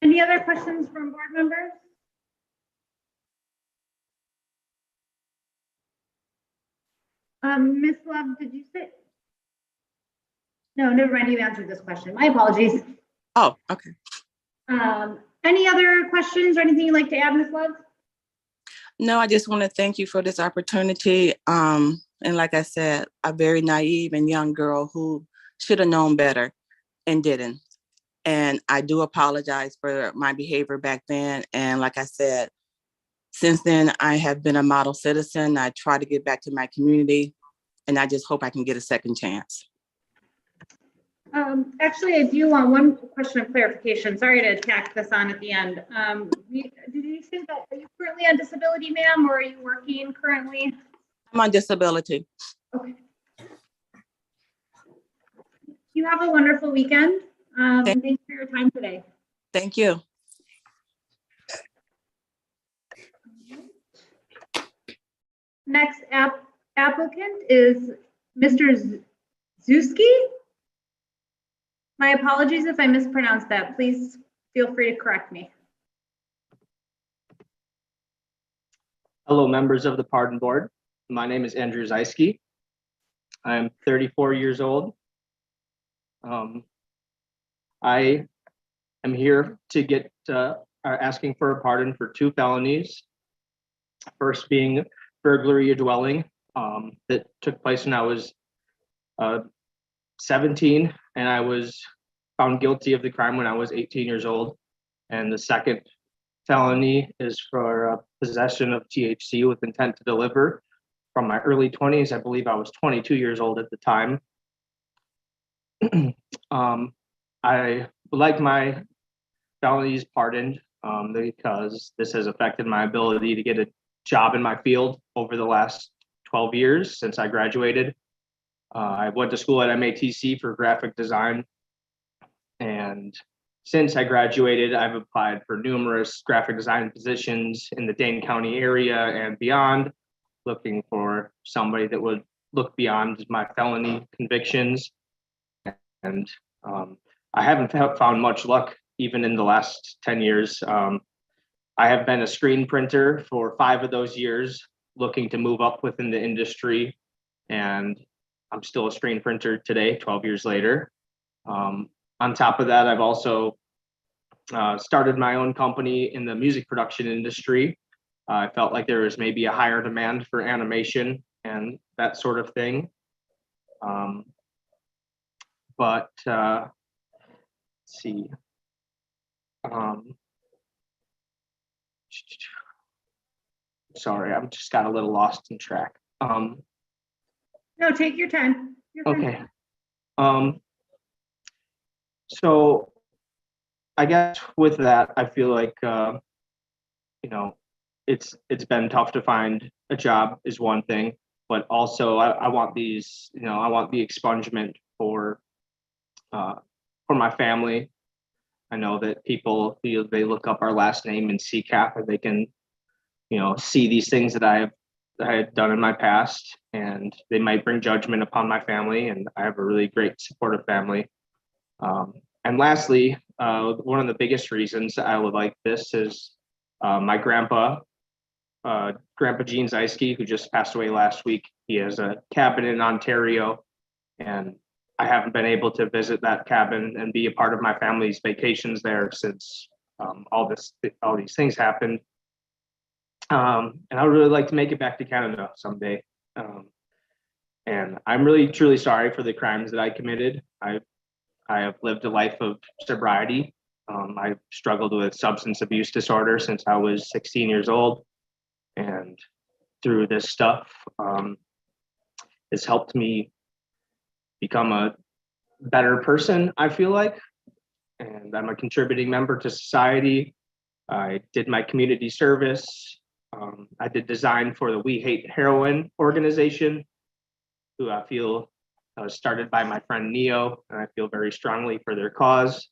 Any other questions from board members? Ms. Love, did you say? No, never mind. You answered this question. My apologies. Oh, okay. Any other questions or anything you'd like to add, Ms. Love? No, I just want to thank you for this opportunity. And like I said, a very naive and young girl who should have known better and didn't. And I do apologize for my behavior back then. And like I said, since then, I have been a model citizen. I try to get back to my community, and I just hope I can get a second chance. Actually, I do want one question of clarification. Sorry to tack this on at the end. Did you say that, are you currently on disability, ma'am, or are you working currently? I'm on disability. Okay. You have a wonderful weekend. Thanks for your time today. Thank you. Next applicant is Mr. Zuski. My apologies if I mispronounced that. Please feel free to correct me. Hello, members of the Pardon Board. My name is Andrew Zieski. I'm 34 years old. I am here to get asking for a pardon for 2 felonies. First being burglary of dwelling that took place when I was 17, and I was found guilty of the crime when I was 18 years old. And the second felony is for possession of THC with intent to deliver from my early 20s. I believe I was 22 years old at the time. I would like my felonies pardoned because this has affected my ability to get a job in my field over the last 12 years since I graduated. I went to school at MATC for graphic design, and since I graduated, I've applied for numerous graphic design positions in the Dane County area and beyond, looking for somebody that would look beyond my felony convictions. And I haven't found much luck even in the last 10 years. I have been a screen printer for 5 of those years, looking to move up within the industry, and I'm still a screen printer today, 12 years later. On top of that, I've also started my own company in the music production industry. I felt like there was maybe a higher demand for animation and that sort of thing. But let's see. Sorry, I'm just got a little lost in track. No, take your time. You're fine. Okay. So I guess with that, I feel like you know, it's been tough to find a job is one thing, but also I want these, you know, I want the expungement for my family. I know that people feel they look up our last name in CCAP and they can, you know, see these things that I had done in my past, and they might bring judgment upon my family. And I have a really great supportive family. And lastly, one of the biggest reasons I would like this is my grandpa, Gene Zieski, who just passed away last week. He has a cabin in Ontario, and I haven't been able to visit that cabin and be a part of my family's vacations there since all these things happened. And I would really like to make it back to Canada someday. And I'm really truly sorry for the crimes that I committed. I have lived a life of sobriety. I've struggled with substance abuse disorder since I was 16 years old. And through this stuff, it's helped me become a better person, I feel like. And I'm a contributing member to society. I did my community service. I did design for the We Hate Heroin organization, who I feel was started by my friend Neo, and I feel very strongly for their cause.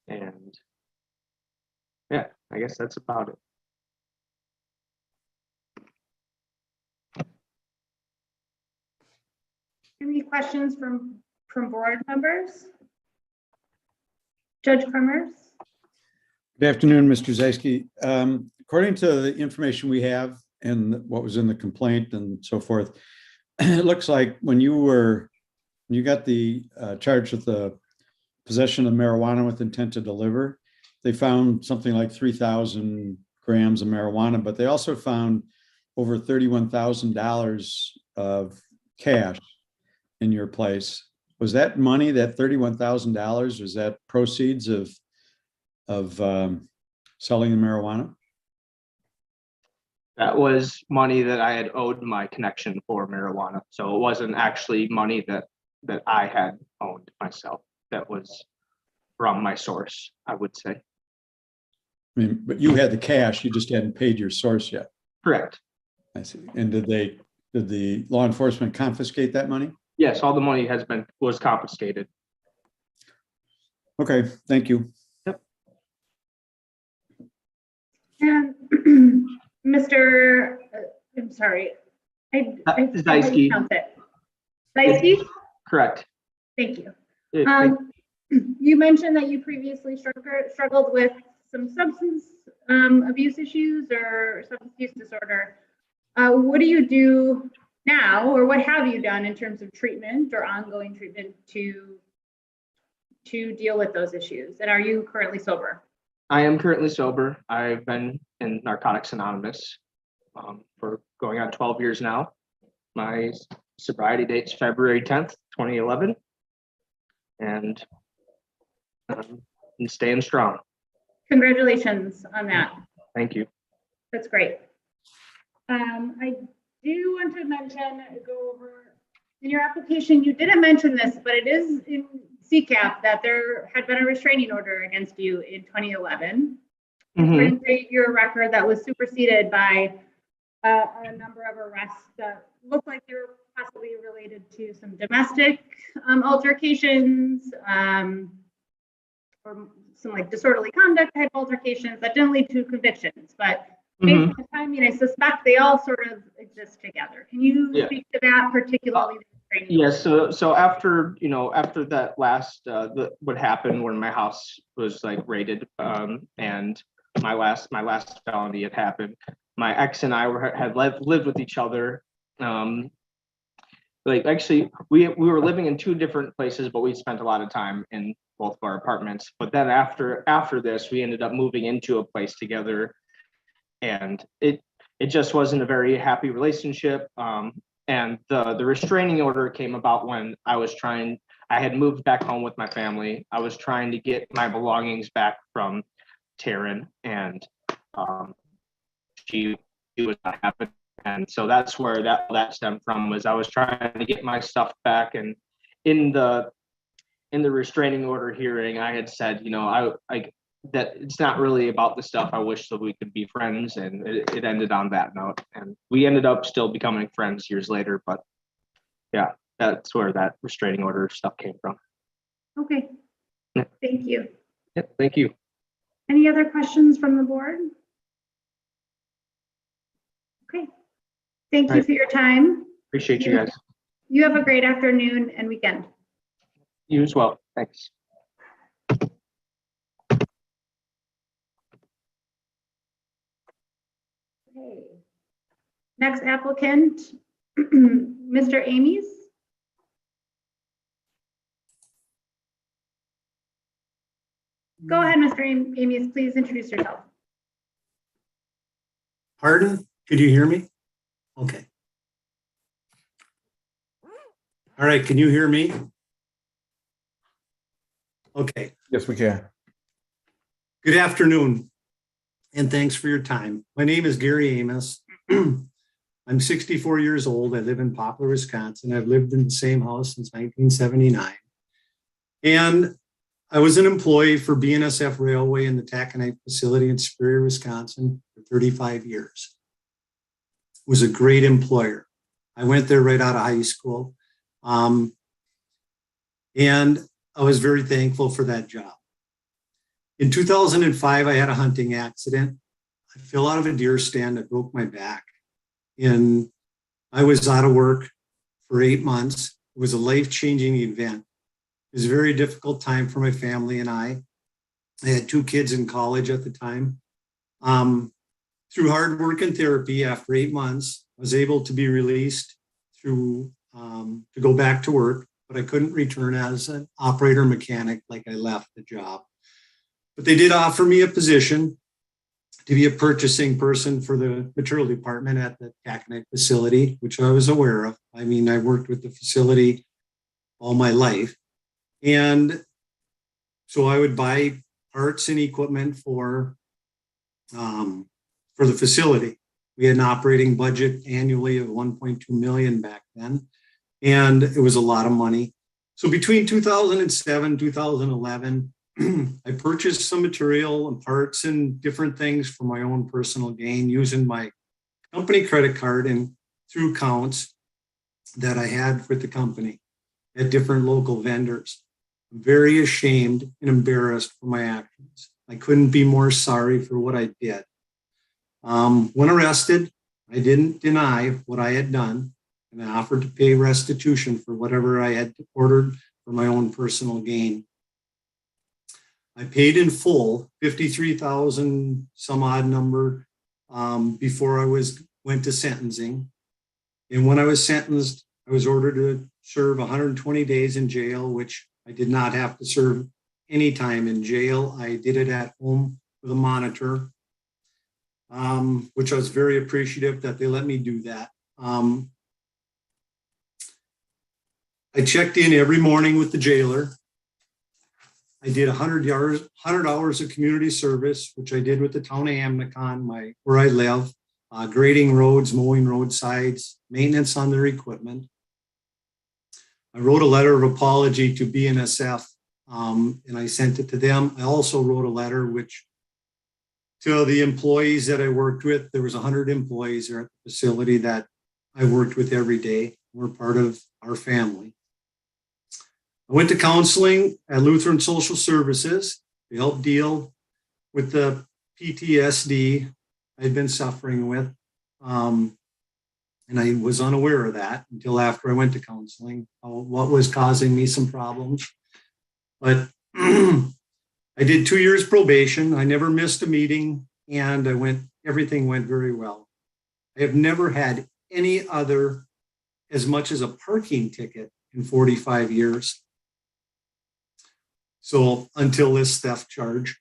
And yeah, I guess that's about it. Any questions from board members? Judge Kremers? Good afternoon, Mr. Zieski. According to the information we have and what was in the complaint and so forth, it looks like when you got the charge with the possession of marijuana with intent to deliver, they found something like 3,000 grams of marijuana, but they also found over $31,000 of cash in your place. Was that money, that $31,000, was that proceeds of selling the marijuana? That was money that I had owed my connection for marijuana. So it wasn't actually money that I had owned myself. That was from my source, I would say. I mean, but you had the cash, you just hadn't paid your source yet. Correct. I see. And did the law enforcement confiscate that money? Yes, all the money was confiscated. Okay, thank you. And Mr. I'm sorry. I Zysky. Zysky? Correct. Thank you. It- You mentioned that you previously struggled with some substance abuse issues or substance use disorder. What do you do now, or what have you done in terms of treatment or ongoing treatment to deal with those issues? And are you currently sober? I am currently sober. I've been in Narcotics Anonymous for going on 12 years now. My sobriety date's February 10th, 2011. And I'm staying strong. Congratulations on that. Thank you. That's great. I do want to go over, in your application, you didn't mention this, but it is in CCAP that there had been a restraining order against you in 2011. According to your record, that was superseded by a number of arrests that look like they were possibly related to some domestic altercations, or some like disorderly conduct type altercations that didn't lead to convictions. But based on the timing, I suspect they all sort of exist together. Can you speak to that, particularly? Yes. So after that last what happened when my house was like raided, and my last felony had happened, my ex and I had lived with each other. Like actually, we were living in two different places, but we spent a lot of time in both of our apartments. But then after this, we ended up moving into a place together, and it just wasn't a very happy relationship. And the restraining order came about when I had moved back home with my family. I was trying to get my belongings back from Taryn, and she was not happy. And so that's where that stemmed from, was I was trying to get my stuff back. And in the restraining order hearing, I had said, that it's not really about the stuff. I wish that we could be friends, and it ended on that note. And we ended up still becoming friends years later. But yeah, that's where that restraining order stuff came from. Okay. Yeah. Thank you. Yep. Thank you. Any other questions from the board? Okay. Thank you for your time. Appreciate you guys. You have a great afternoon and weekend. You as well. Thanks. Okay. Next applicant, Mr. Amies. Go ahead, Mr. Amies, please introduce yourself. Pardon? Could you hear me? Okay. All right, can you hear me? Okay. Yes, we can. Good afternoon, and thanks for your time. My name is Gary Amos. I'm 64 years old. I live in Poplar, Wisconsin. I've lived in the same house since 1979. And I was an employee for BNSF Railway in the taconite facility in Superior, Wisconsin for 35 years. It was a great employer. I went there right out of high school. And I was very thankful for that job. In 2005, I had a hunting accident. I fell out of a deer stand. I broke my back. And I was out of work for 8 months. It was a life-changing event. It was a very difficult time for my family and I. I had 2 kids in college at the time. Through hard work and therapy, after 8 months, I was able to be released to go back to work, but I couldn't return as an operator mechanic like I left the job. But they did offer me a position to be a purchasing person for the material department at the taconite facility, which I was aware of. I mean, I worked with the facility all my life. And so I would buy parts and equipment for the facility. We had an operating budget annually of 1.2 million back then, and it was a lot of money. So between 2007, 2011, I purchased some material and parts and different things for my own personal gain using my company credit card and through accounts that I had with the company at different local vendors. I'm very ashamed and embarrassed for my actions. I couldn't be more sorry for what I did. When arrested, I didn't deny what I had done, and I offered to pay restitution for whatever I had ordered for my own personal gain. I paid in full 53,000 some odd number before I went to sentencing. And when I was sentenced, I was ordered to serve 120 days in jail, which I did not have to serve any time in jail. I did it at home with a monitor, which I was very appreciative that they let me do that. I checked in every morning with the jailer. I did 100 hours of community service, which I did with the town of Amnicon, where I live, grading roads, mowing roadsides, maintenance on their equipment. I wrote a letter of apology to BNSF, and I sent it to them. I also wrote a letter to the employees that I worked with. There was 100 employees there at the facility that I worked with every day. We're part of our family. I went to counseling at Lutheran Social Services to help deal with the PTSD I'd been suffering with. And I was unaware of that until after I went to counseling, what was causing me some problems. But I did 2 years probation. I never missed a meeting, and everything went very well. I have never had any other, as much as a parking ticket in 45 years. So until this theft charge,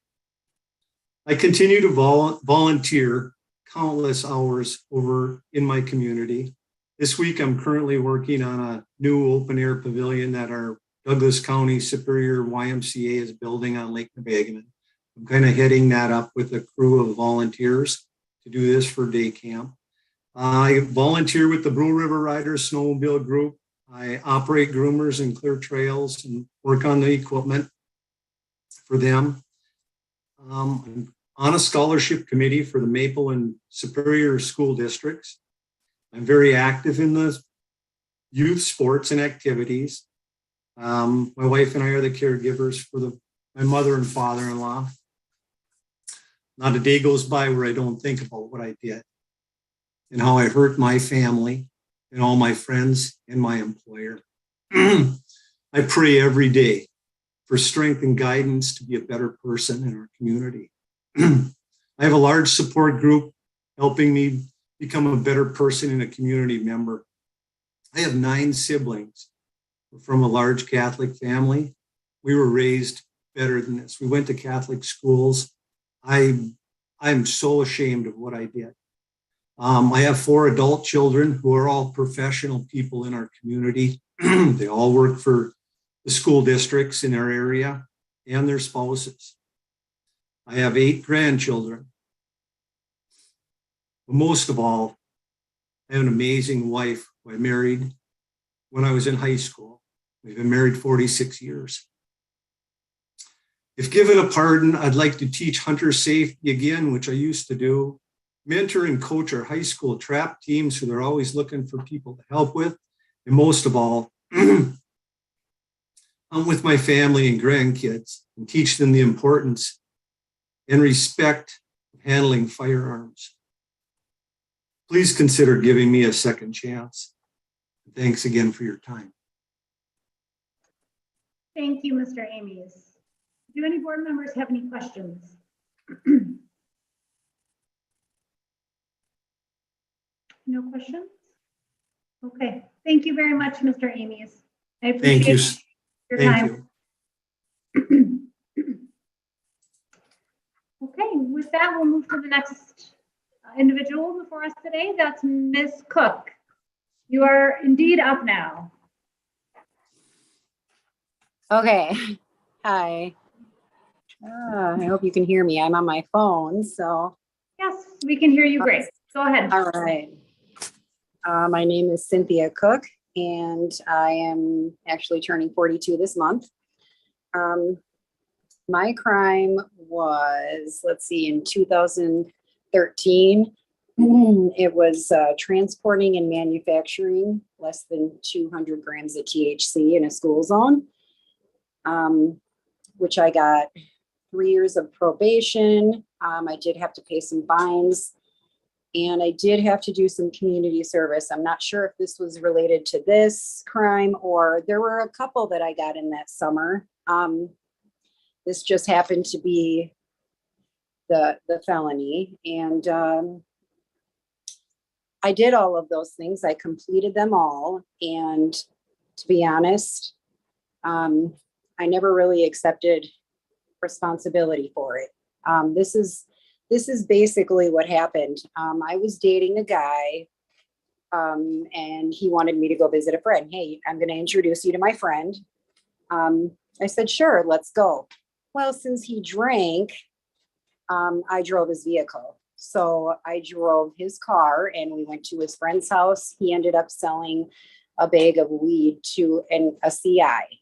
I continue to volunteer countless hours over in my community. This week, I'm currently working on a new open air pavilion that our Douglas County Superior YMCA is building on Lake Nebagamon. I'm kind of heading that up with a crew of volunteers to do this for day camp. I volunteer with the Blue River Riders Snowmobile Group. I operate groomers and clear trails and work on the equipment for them. I'm on a scholarship committee for the Maple and Superior school districts. I'm very active in the youth sports and activities. My wife and I are the caregivers for my mother and father-in-law. Not a day goes by where I don't think about what I did and how I hurt my family and all my friends and my employer. I pray every day for strength and guidance to be a better person in our community. I have a large support group helping me become a better person and a community member. I have 9 siblings. We're from a large Catholic family. We were raised better than this. We went to Catholic schools. I'm so ashamed of what I did. I have 4 adult children who are all professional people in our community. They all work for the school districts in our area and their spouses. I have 8 grandchildren. But most of all, I have an amazing wife who I married when I was in high school. We've been married 46 years. If given a pardon, I'd like to teach hunter safety again, which I used to do, mentor and coach our high school trap teams who they're always looking for people to help with. And most of all, I'm with my family and grandkids and teach them the importance and respect of handling firearms. Please consider giving me a second chance. Thanks again for your time. Thank you, Mr. Amies. Do any board members have any questions? No questions? Okay, thank you very much, Mr. Amies. I appreciate your time. Okay, with that, we'll move to the next individual before us today. That's Ms. Cook. You are indeed up now. Okay. Hi. I hope you can hear me. I'm on my phone, so. Yes, we can hear you great. Go ahead. All right. My name is Cynthia Cook, and I am actually turning 42 this month. My crime was, let's see, in 2013, It was transporting and manufacturing less than 200 grams of THC in a school zone, which I got 3 years of probation. I did have to pay some fines, and I did have to do some community service. I'm not sure if this was related to this crime, or there were a couple that I got in that summer. This just happened to be the felony, and I did all of those things. I completed them all, and to be honest, I never really accepted responsibility for it. This is basically what happened. I was dating a guy, and he wanted me to go visit a friend. Hey, I'm going to introduce you to my friend. I said, sure, let's go. Well, since he drank, I drove his vehicle. So I drove his car and we went to his friend's house. He ended up selling a bag of weed to a CI.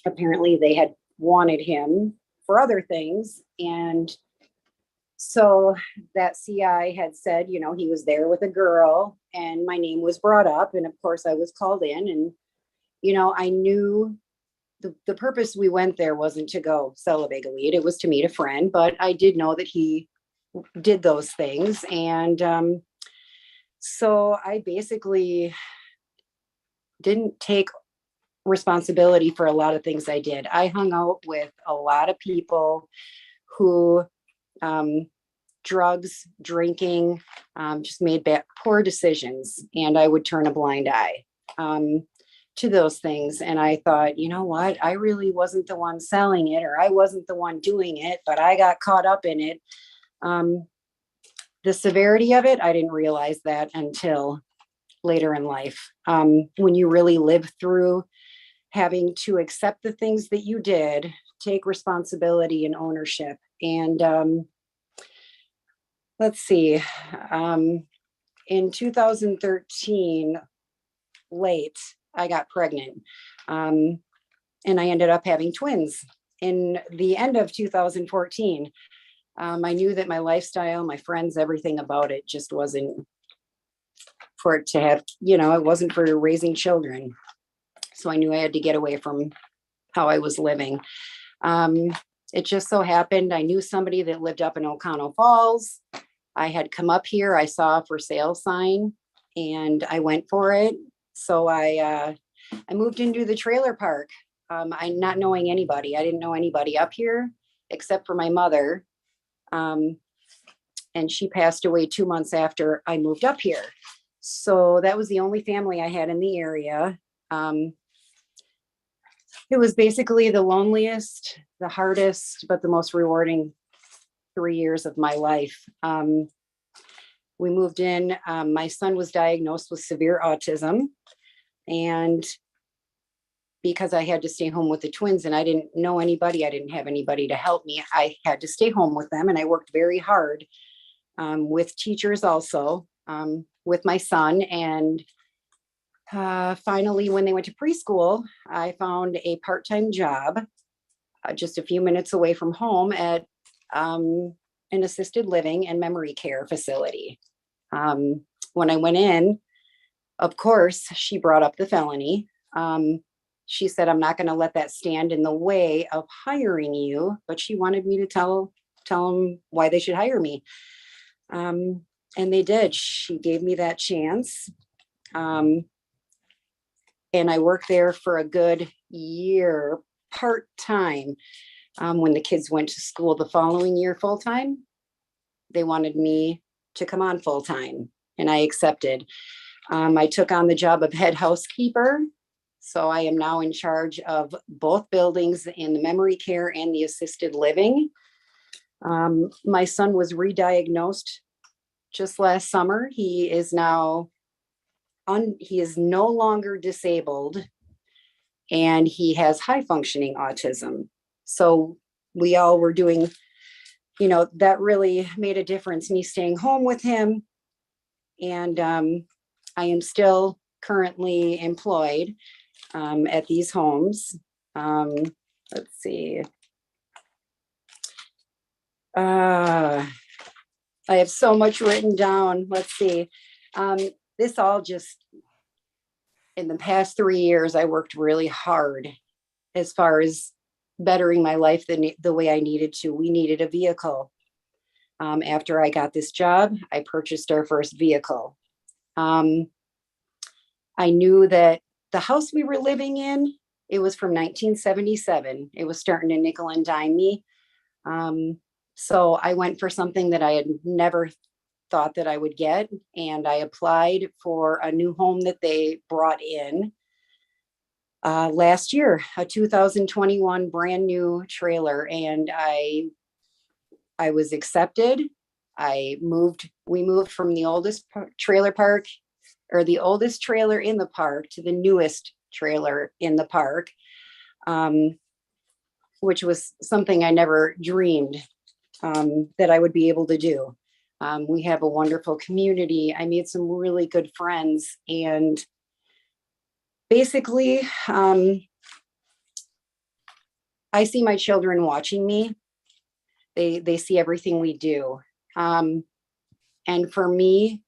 Apparently they had wanted him for other things. And so that CI had said, you know, he was there with a girl and my name was brought up. And of course I was called in, and, you know, I knew the purpose we went there wasn't to go sell a bag of weed. It was to meet a friend, but I did know that he did those things. And so I basically didn't take responsibility for a lot of things I did. I hung out with a lot of people who drugs, drinking, just made poor decisions, and I would turn a blind eye to those things. And I thought, you know what, I really wasn't the one selling it, or I wasn't the one doing it, but I got caught up in it. The severity of it, I didn't realize that until later in life. When you really live through having to accept the things that you did, take responsibility and ownership. And let's see, in 2013, late, I got pregnant, and I ended up having twins. In the end of 2014, I knew that my lifestyle, my friends, everything about it just wasn't for it to have, you know, it wasn't for raising children. So I knew I had to get away from how I was living. It just so happened, I knew somebody that lived up in Oconto Falls. I had come up here, I saw a for sale sign, and I went for it. So I moved into the trailer park. I not knowing anybody. I didn't know anybody up here except for my mother. And she passed away 2 months after I moved up here. So that was the only family I had in the area. It was basically the loneliest, the hardest, but the most rewarding 3 years of my life. We moved in, my son was diagnosed with severe autism, and because I had to stay home with the twins and I didn't know anybody, I didn't have anybody to help me, I had to stay home with them, and I worked very hard with teachers also, with my son. And finally, when they went to preschool, I found a part-time job just a few minutes away from home at an assisted living and memory care facility. When I went in, of course, she brought up the felony. She said, I'm not going to let that stand in the way of hiring you, but she wanted me to tell them why they should hire me. And they did. She gave me that chance. And I worked there for a good year, part-time. When the kids went to school the following year full-time, they wanted me to come on full-time, and I accepted. I took on the job of head housekeeper. So I am now in charge of both buildings, in the memory care and the assisted living. My son was re-diagnosed just last summer. He is now he is no longer disabled, and he has high functioning autism. So we all were doing, you know, that really made a difference, me staying home with him. And I am still currently employed at these homes. Let's see. I have so much written down. Let's see. This all just, in the past 3 years, I worked really hard as far as bettering my life the way I needed to. We needed a vehicle. After I got this job, I purchased our first vehicle. I knew that the house we were living in, it was from 1977. It was starting to nickel and dime me. So I went for something that I had never thought that I would get. And I applied for a new home that they brought in last year, a 2021 brand new trailer. And I was accepted. We moved from the oldest trailer park, or the oldest trailer in the park, to the newest trailer in the park, which was something I never dreamed that I would be able to do. We have a wonderful community. I made some really good friends, and basically, I see my children watching me. They see everything we do. And for me,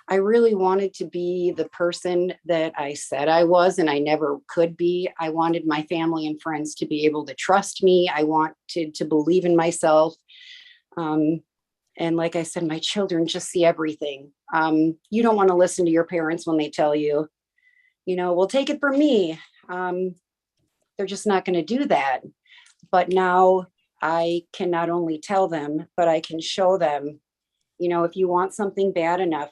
I really wanted to be the person that I said I was, and I never could be. I wanted my family and friends to be able to trust me. I wanted to believe in myself. And like I said, my children just see everything. You don't want to listen to your parents when they tell you, well, take it from me. They're just not going to do that. But now I can not only tell them, but I can show them, if you want something bad enough,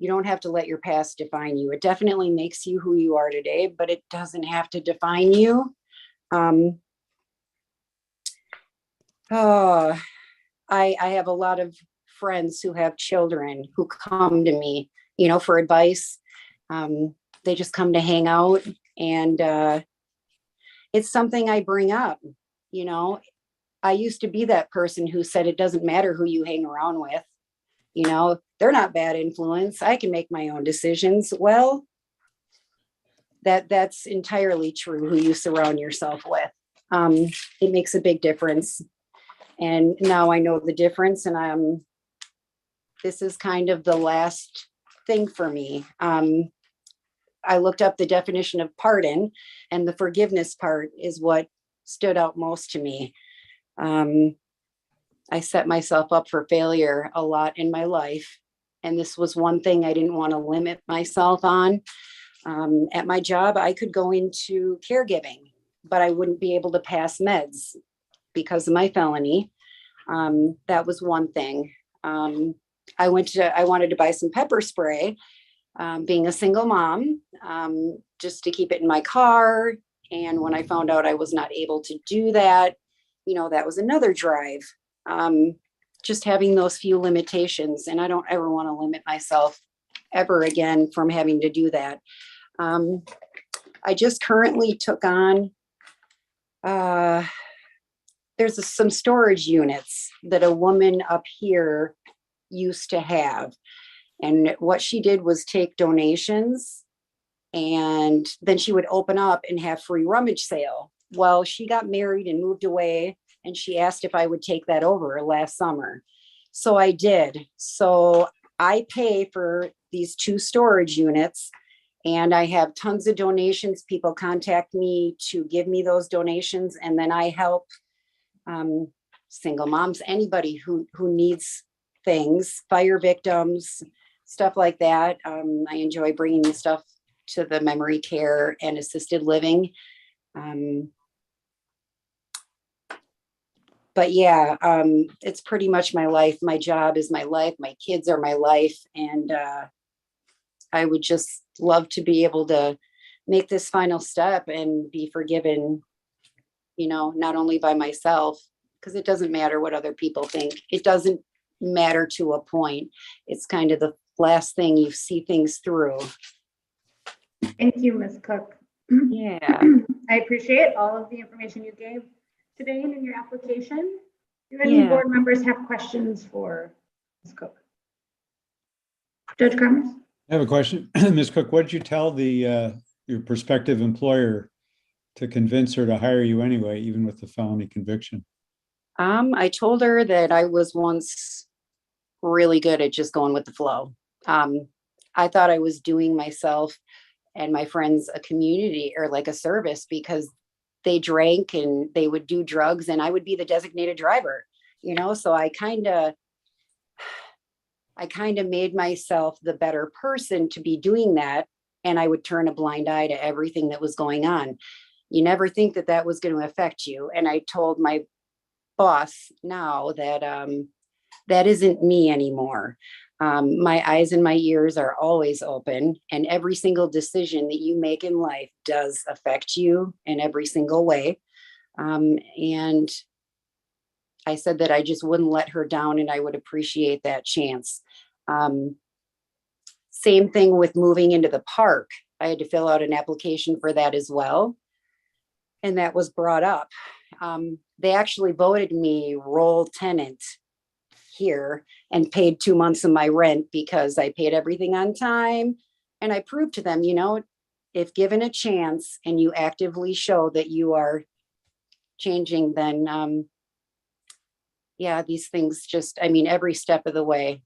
you don't have to let your past define you. It definitely makes you who you are today, but it doesn't have to define you. I have a lot of friends who have children who come to me, for advice. They just come to hang out, and it's something I bring up. I used to be that person who said it doesn't matter who you hang around with. They're not bad influence. I can make my own decisions. Well, that's entirely true, who you surround yourself with. It makes a big difference. And now I know the difference, and this is kind of the last thing for me. I looked up the definition of pardon, and the forgiveness part is what stood out most to me. I set myself up for failure a lot in my life, and this was one thing I didn't want to limit myself on. At my job, I could go into caregiving, but I wouldn't be able to pass meds because of my felony. That was one thing. I wanted to buy some pepper spray, being a single mom, just to keep it in my car. And when I found out I was not able to do that, that was another drive. Just having those few limitations, and I don't ever want to limit myself ever again from having to do that. I just currently took on, there's some storage units that a woman up here used to have. And what she did was take donations, and then she would open up and have free rummage sale. Well, she got married and moved away, and she asked if I would take that over last summer. So I did. So I pay for these 2 storage units, and I have tons of donations. People contact me to give me those donations, and then I help single moms, anybody who needs things, fire victims, stuff like that. I enjoy bringing the stuff to the memory care and assisted living. But yeah, it's pretty much my life. My job is my life. My kids are my life. And I would just love to be able to make this final step and be forgiven, not only by myself, because it doesn't matter what other people think. It doesn't matter to a point. It's kind of the last thing you see things through. Thank you, Ms. Cook. Yeah. I appreciate all of the information you gave today and in your application. Do any board members have questions for Ms. Cook? Judge Cremers? I have a question. Ms. Cook, what did you tell your prospective employer to convince her to hire you anyway, even with the felony conviction? I told her that I was once really good at just going with the flow. I thought I was doing myself and my friends a community or like a service because they drank and they would do drugs and I would be the designated driver, you know? So I kind of made myself the better person to be doing that. And I would turn a blind eye to everything that was going on. You never think that that was going to affect you. And I told my boss now that that isn't me anymore. My eyes and my ears are always open, and every single decision that you make in life does affect you in every single way. And I said that I just wouldn't let her down and I would appreciate that chance. Same thing with moving into the park. I had to fill out an application for that as well. And that was brought up. They actually voted me role tenant here and paid 2 months of my rent because I paid everything on time. And I proved to them, you know, if given a chance and you actively show that you are changing, then yeah, these things just, I mean, every step of the way.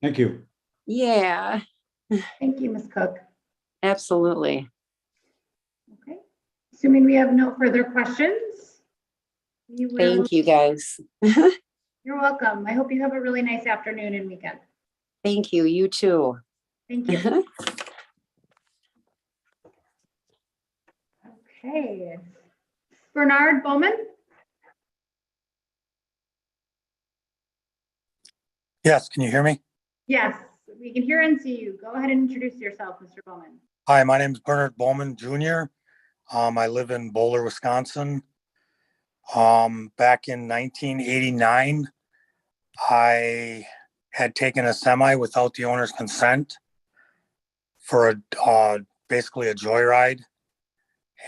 Thank you. Yeah. Thank you, Ms. Cook. Absolutely. Okay. Assuming we have no further questions. Thank you, guys. You're welcome. I hope you have a really nice afternoon and weekend. Thank you. You too. Thank you. Okay. Bernard Bowman? Yes, can you hear me? Yes, we can hear and see you. Go ahead and introduce yourself, Mr. Bowman. Hi, my name is Bernard Bowman Jr. I live in Boulder, Wisconsin. Back in 1989, I had taken a semi without the owner's consent for basically a joyride,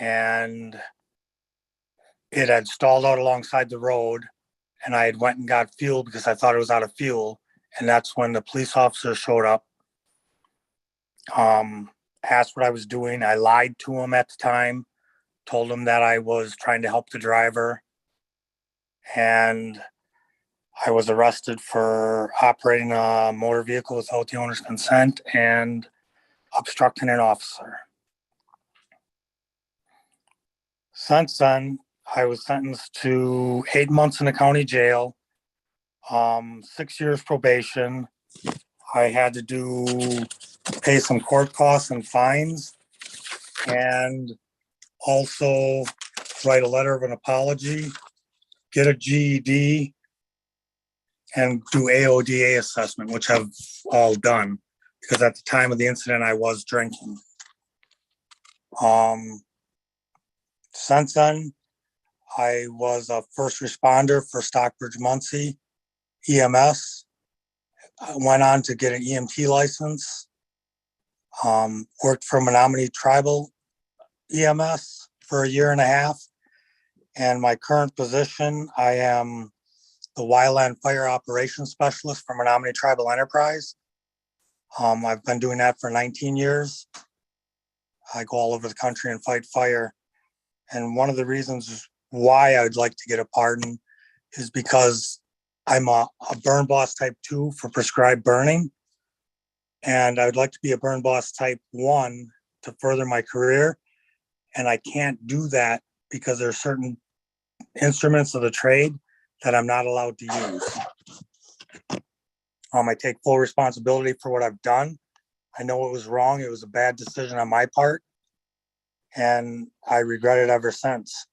and it had stalled out alongside the road, and I had went and got fuel because I thought it was out of fuel, and that's when the police officer showed up. Asked what I was doing. I lied to him at the time, told him that I was trying to help the driver, and I was arrested for operating a motor vehicle without the owner's consent and obstructing an officer. Since then, I was sentenced to 8 months in the county jail, 6 years probation. I had to pay some court costs and fines, and also write a letter of an apology, get a GED, and do AODA assessment, which I've all done because at the time of the incident I was drinking. Since then, I was a first responder for Stockbridge Muncie EMS. I went on to get an EMT license. Worked for Menominee Tribal EMS for a year and a half. And my current position, I am the Wildland Fire Operations Specialist for Menominee Tribal Enterprise. I've been doing that for 19 years. I go all over the country and fight fire. And one of the reasons why I would like to get a pardon is because I'm a burn boss type 2 for prescribed burning. And I would like to be a burn boss type 1 to further my career. And I can't do that because there are certain instruments of the trade that I'm not allowed to use. I take full responsibility for what I've done. I know it was wrong. It was a bad decision on my part. And I regret it ever since.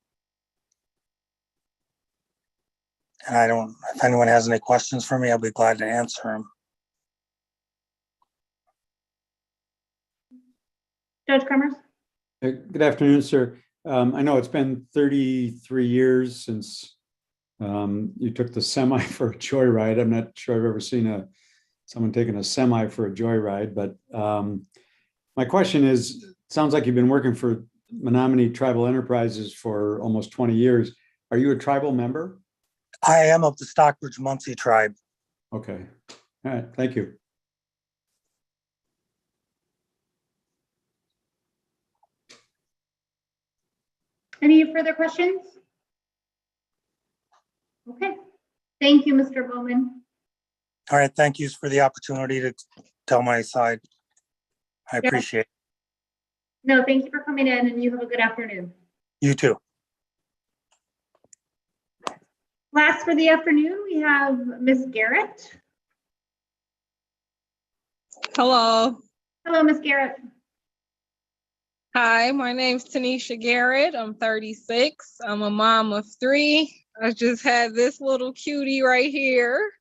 And if anyone has any questions for me, I'll be glad to answer them. Judge Cremers? Good afternoon, sir. I know it's been 33 years since you took the semi for a joyride. I'm not sure I've ever seen someone taking a semi for a joyride, but my question is, it sounds like you've been working for Menominee Tribal Enterprises for almost 20 years. Are you a tribal member? I am of the Stockbridge Muncie tribe. Okay. All right. Thank you. Any further questions? Okay. Thank you, Mr. Bowman. All right, thank you for the opportunity to tell my side. I Yeah. appreciate it. No, thank you for coming in, and you have a good afternoon. You too. Last for the afternoon, we have Miss Garrett. Hello. Hello, Miss Garrett. Hi, my name's Tanisha Garrett. I'm 36. I'm a mom of 3. I just had this little cutie right here.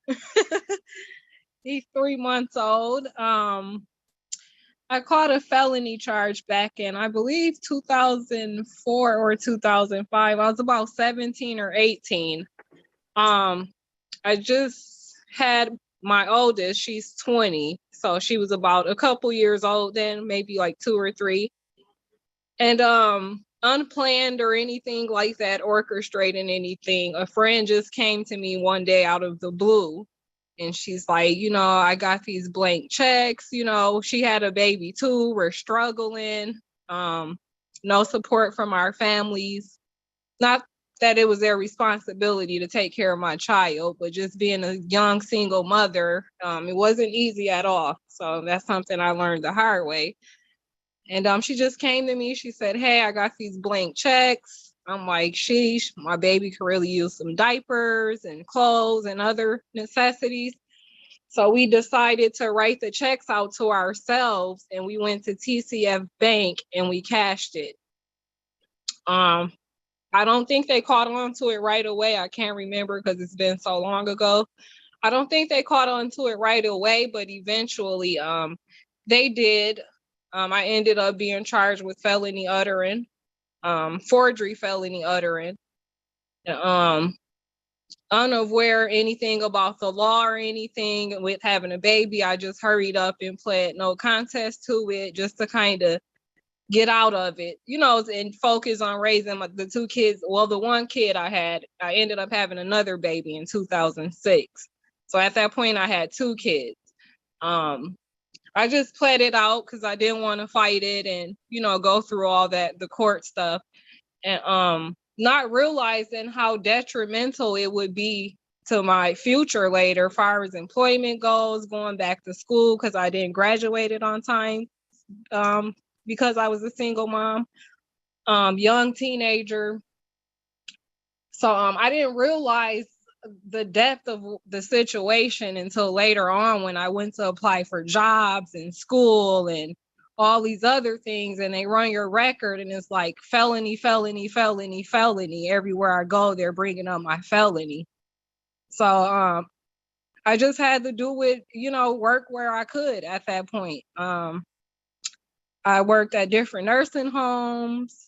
He's 3 months old. I caught a felony charge back in, I believe, 2004 or 2005. I was about 17 or 18. I just had my oldest, she's 20. So she was about a couple years old then, maybe like 2 or 3. And unplanned or anything like that, orchestrating anything, a friend just came to me one day out of the blue. And she's like, I got these blank checks, she had a baby too, we're struggling, no support from our families. Not that it was their responsibility to take care of my child, but just being a young single mother, it wasn't easy at all. So that's something I learned the hard way. And she just came to me, she said, hey, I got these blank checks. I'm like, sheesh, my baby could really use some diapers and clothes and other necessities. So we decided to write the checks out to ourselves, and we went to TCF Bank and we cashed it. I don't think they caught on to it right away. I can't remember because it's been so long ago. I don't think they caught on to it right away, but eventually they did. I ended up being charged with felony uttering, forgery felony uttering. Unaware anything about the law or anything with having a baby, I just hurried up and pled no contest to it just to kind of get out of it, and focus on raising the 2 kids. Well, the one kid I ended up having another baby in 2006. So at that point I had 2 kids. I just pled it out because I didn't want to fight it and, go through all that, the court stuff. And not realizing how detrimental it would be to my future later, as far as employment goes, going back to school because I didn't graduate on time because I was a single mom, young teenager. So I didn't realize the depth of the situation until later on when I went to apply for jobs and school and all these other things, and they run your record and it's like felony, felony, felony, felony. Everywhere I go, they're bringing up my felony. So I just had to do it, work where I could at that point. I worked at different nursing homes,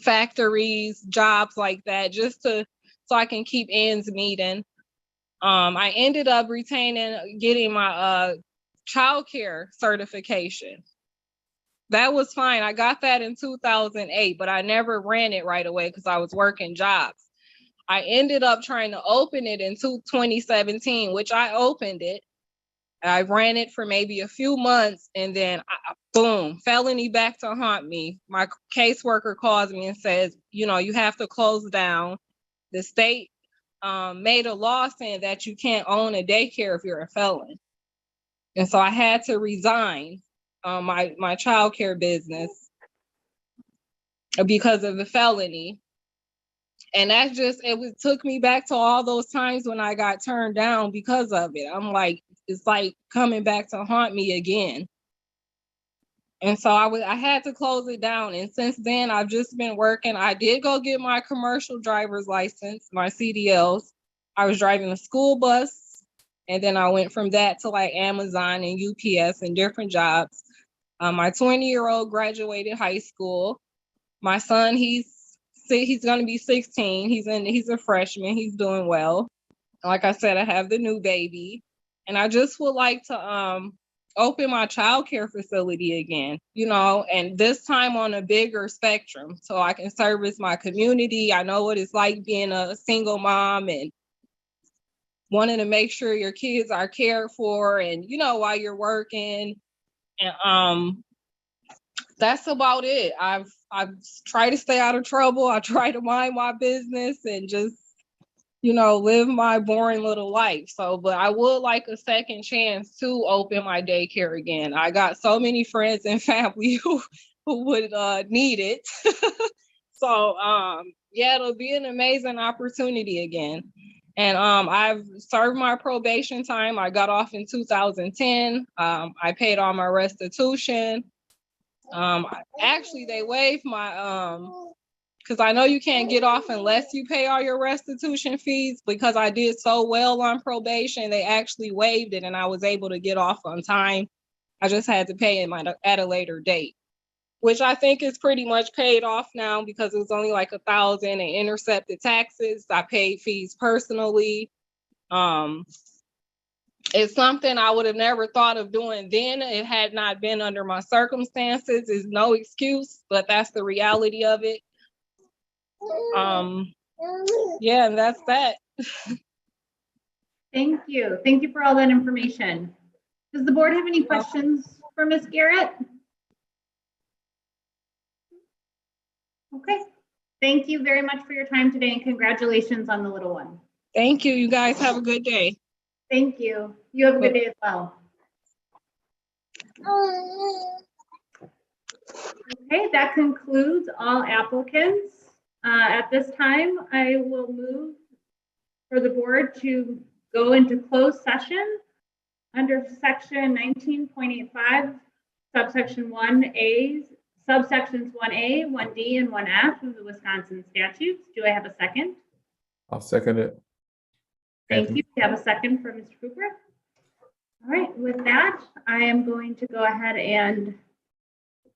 factories, jobs like that, just so I can keep ends meeting. I ended up getting my childcare certification. That was fine. I got that in 2008, but I never ran it right away because I was working jobs. I ended up trying to open it in 2017, which I opened it. I ran it for maybe a few months, and then boom, felony back to haunt me. My caseworker calls me and says, you have to close down. The state made a law saying that you can't own a daycare if you're a felon. And so I had to resign my childcare business because of the felony. And that took me back to all those times when I got turned down because of it. I'm like, it's like coming back to haunt me again. And so I had to close it down. And since then, I've just been working. I did go get my commercial driver's license, my CDLs. I was driving a school bus. And then I went from that to like Amazon and UPS and different jobs. My 20-year-old graduated high school. My son, he's going to be 16. He's a freshman. He's doing well. Like I said, I have the new baby. And I just would like to open my childcare facility again, and this time on a bigger spectrum so I can service my community. I know what it's like being a single mom and wanting to make sure your kids are cared for and, while you're working. And that's about it. I've tried to stay out of trouble. I try to mind my business and just live my boring little life. So, but I would like a second chance to open my daycare again. I got so many friends and family who would need it. So, yeah, it'll be an amazing opportunity again. And I've served my probation time. I got off in 2010. I paid all my restitution. Actually, they waived my because I know you can't get off unless you pay all your restitution fees. Because I did so well on probation, they actually waived it and I was able to get off on time. I just had to pay it at a later date, which I think is pretty much paid off now because it was only like $1,000 in intercepted taxes. I paid fees personally. It's something I would have never thought of doing then. It had not been under my circumstances. It's no excuse, but that's the reality of it. Yeah, and that's that. Thank you. Thank you for all that information. Does the board have any questions for Ms. Garrett? Okay. Thank you very much for your time today and congratulations on the little one. Thank you. You guys have a good day. Thank you. You have a good day as well. Okay, that concludes all applicants. At this time, I will move for the board to go into closed session under section 19.85, subsection 1A, subsections 1A, 1D, and 1F of the Wisconsin statutes. Do I have a second? I'll second it. Thank you. We have a second for Mr. Cooper. All right, with that, I am going to go ahead and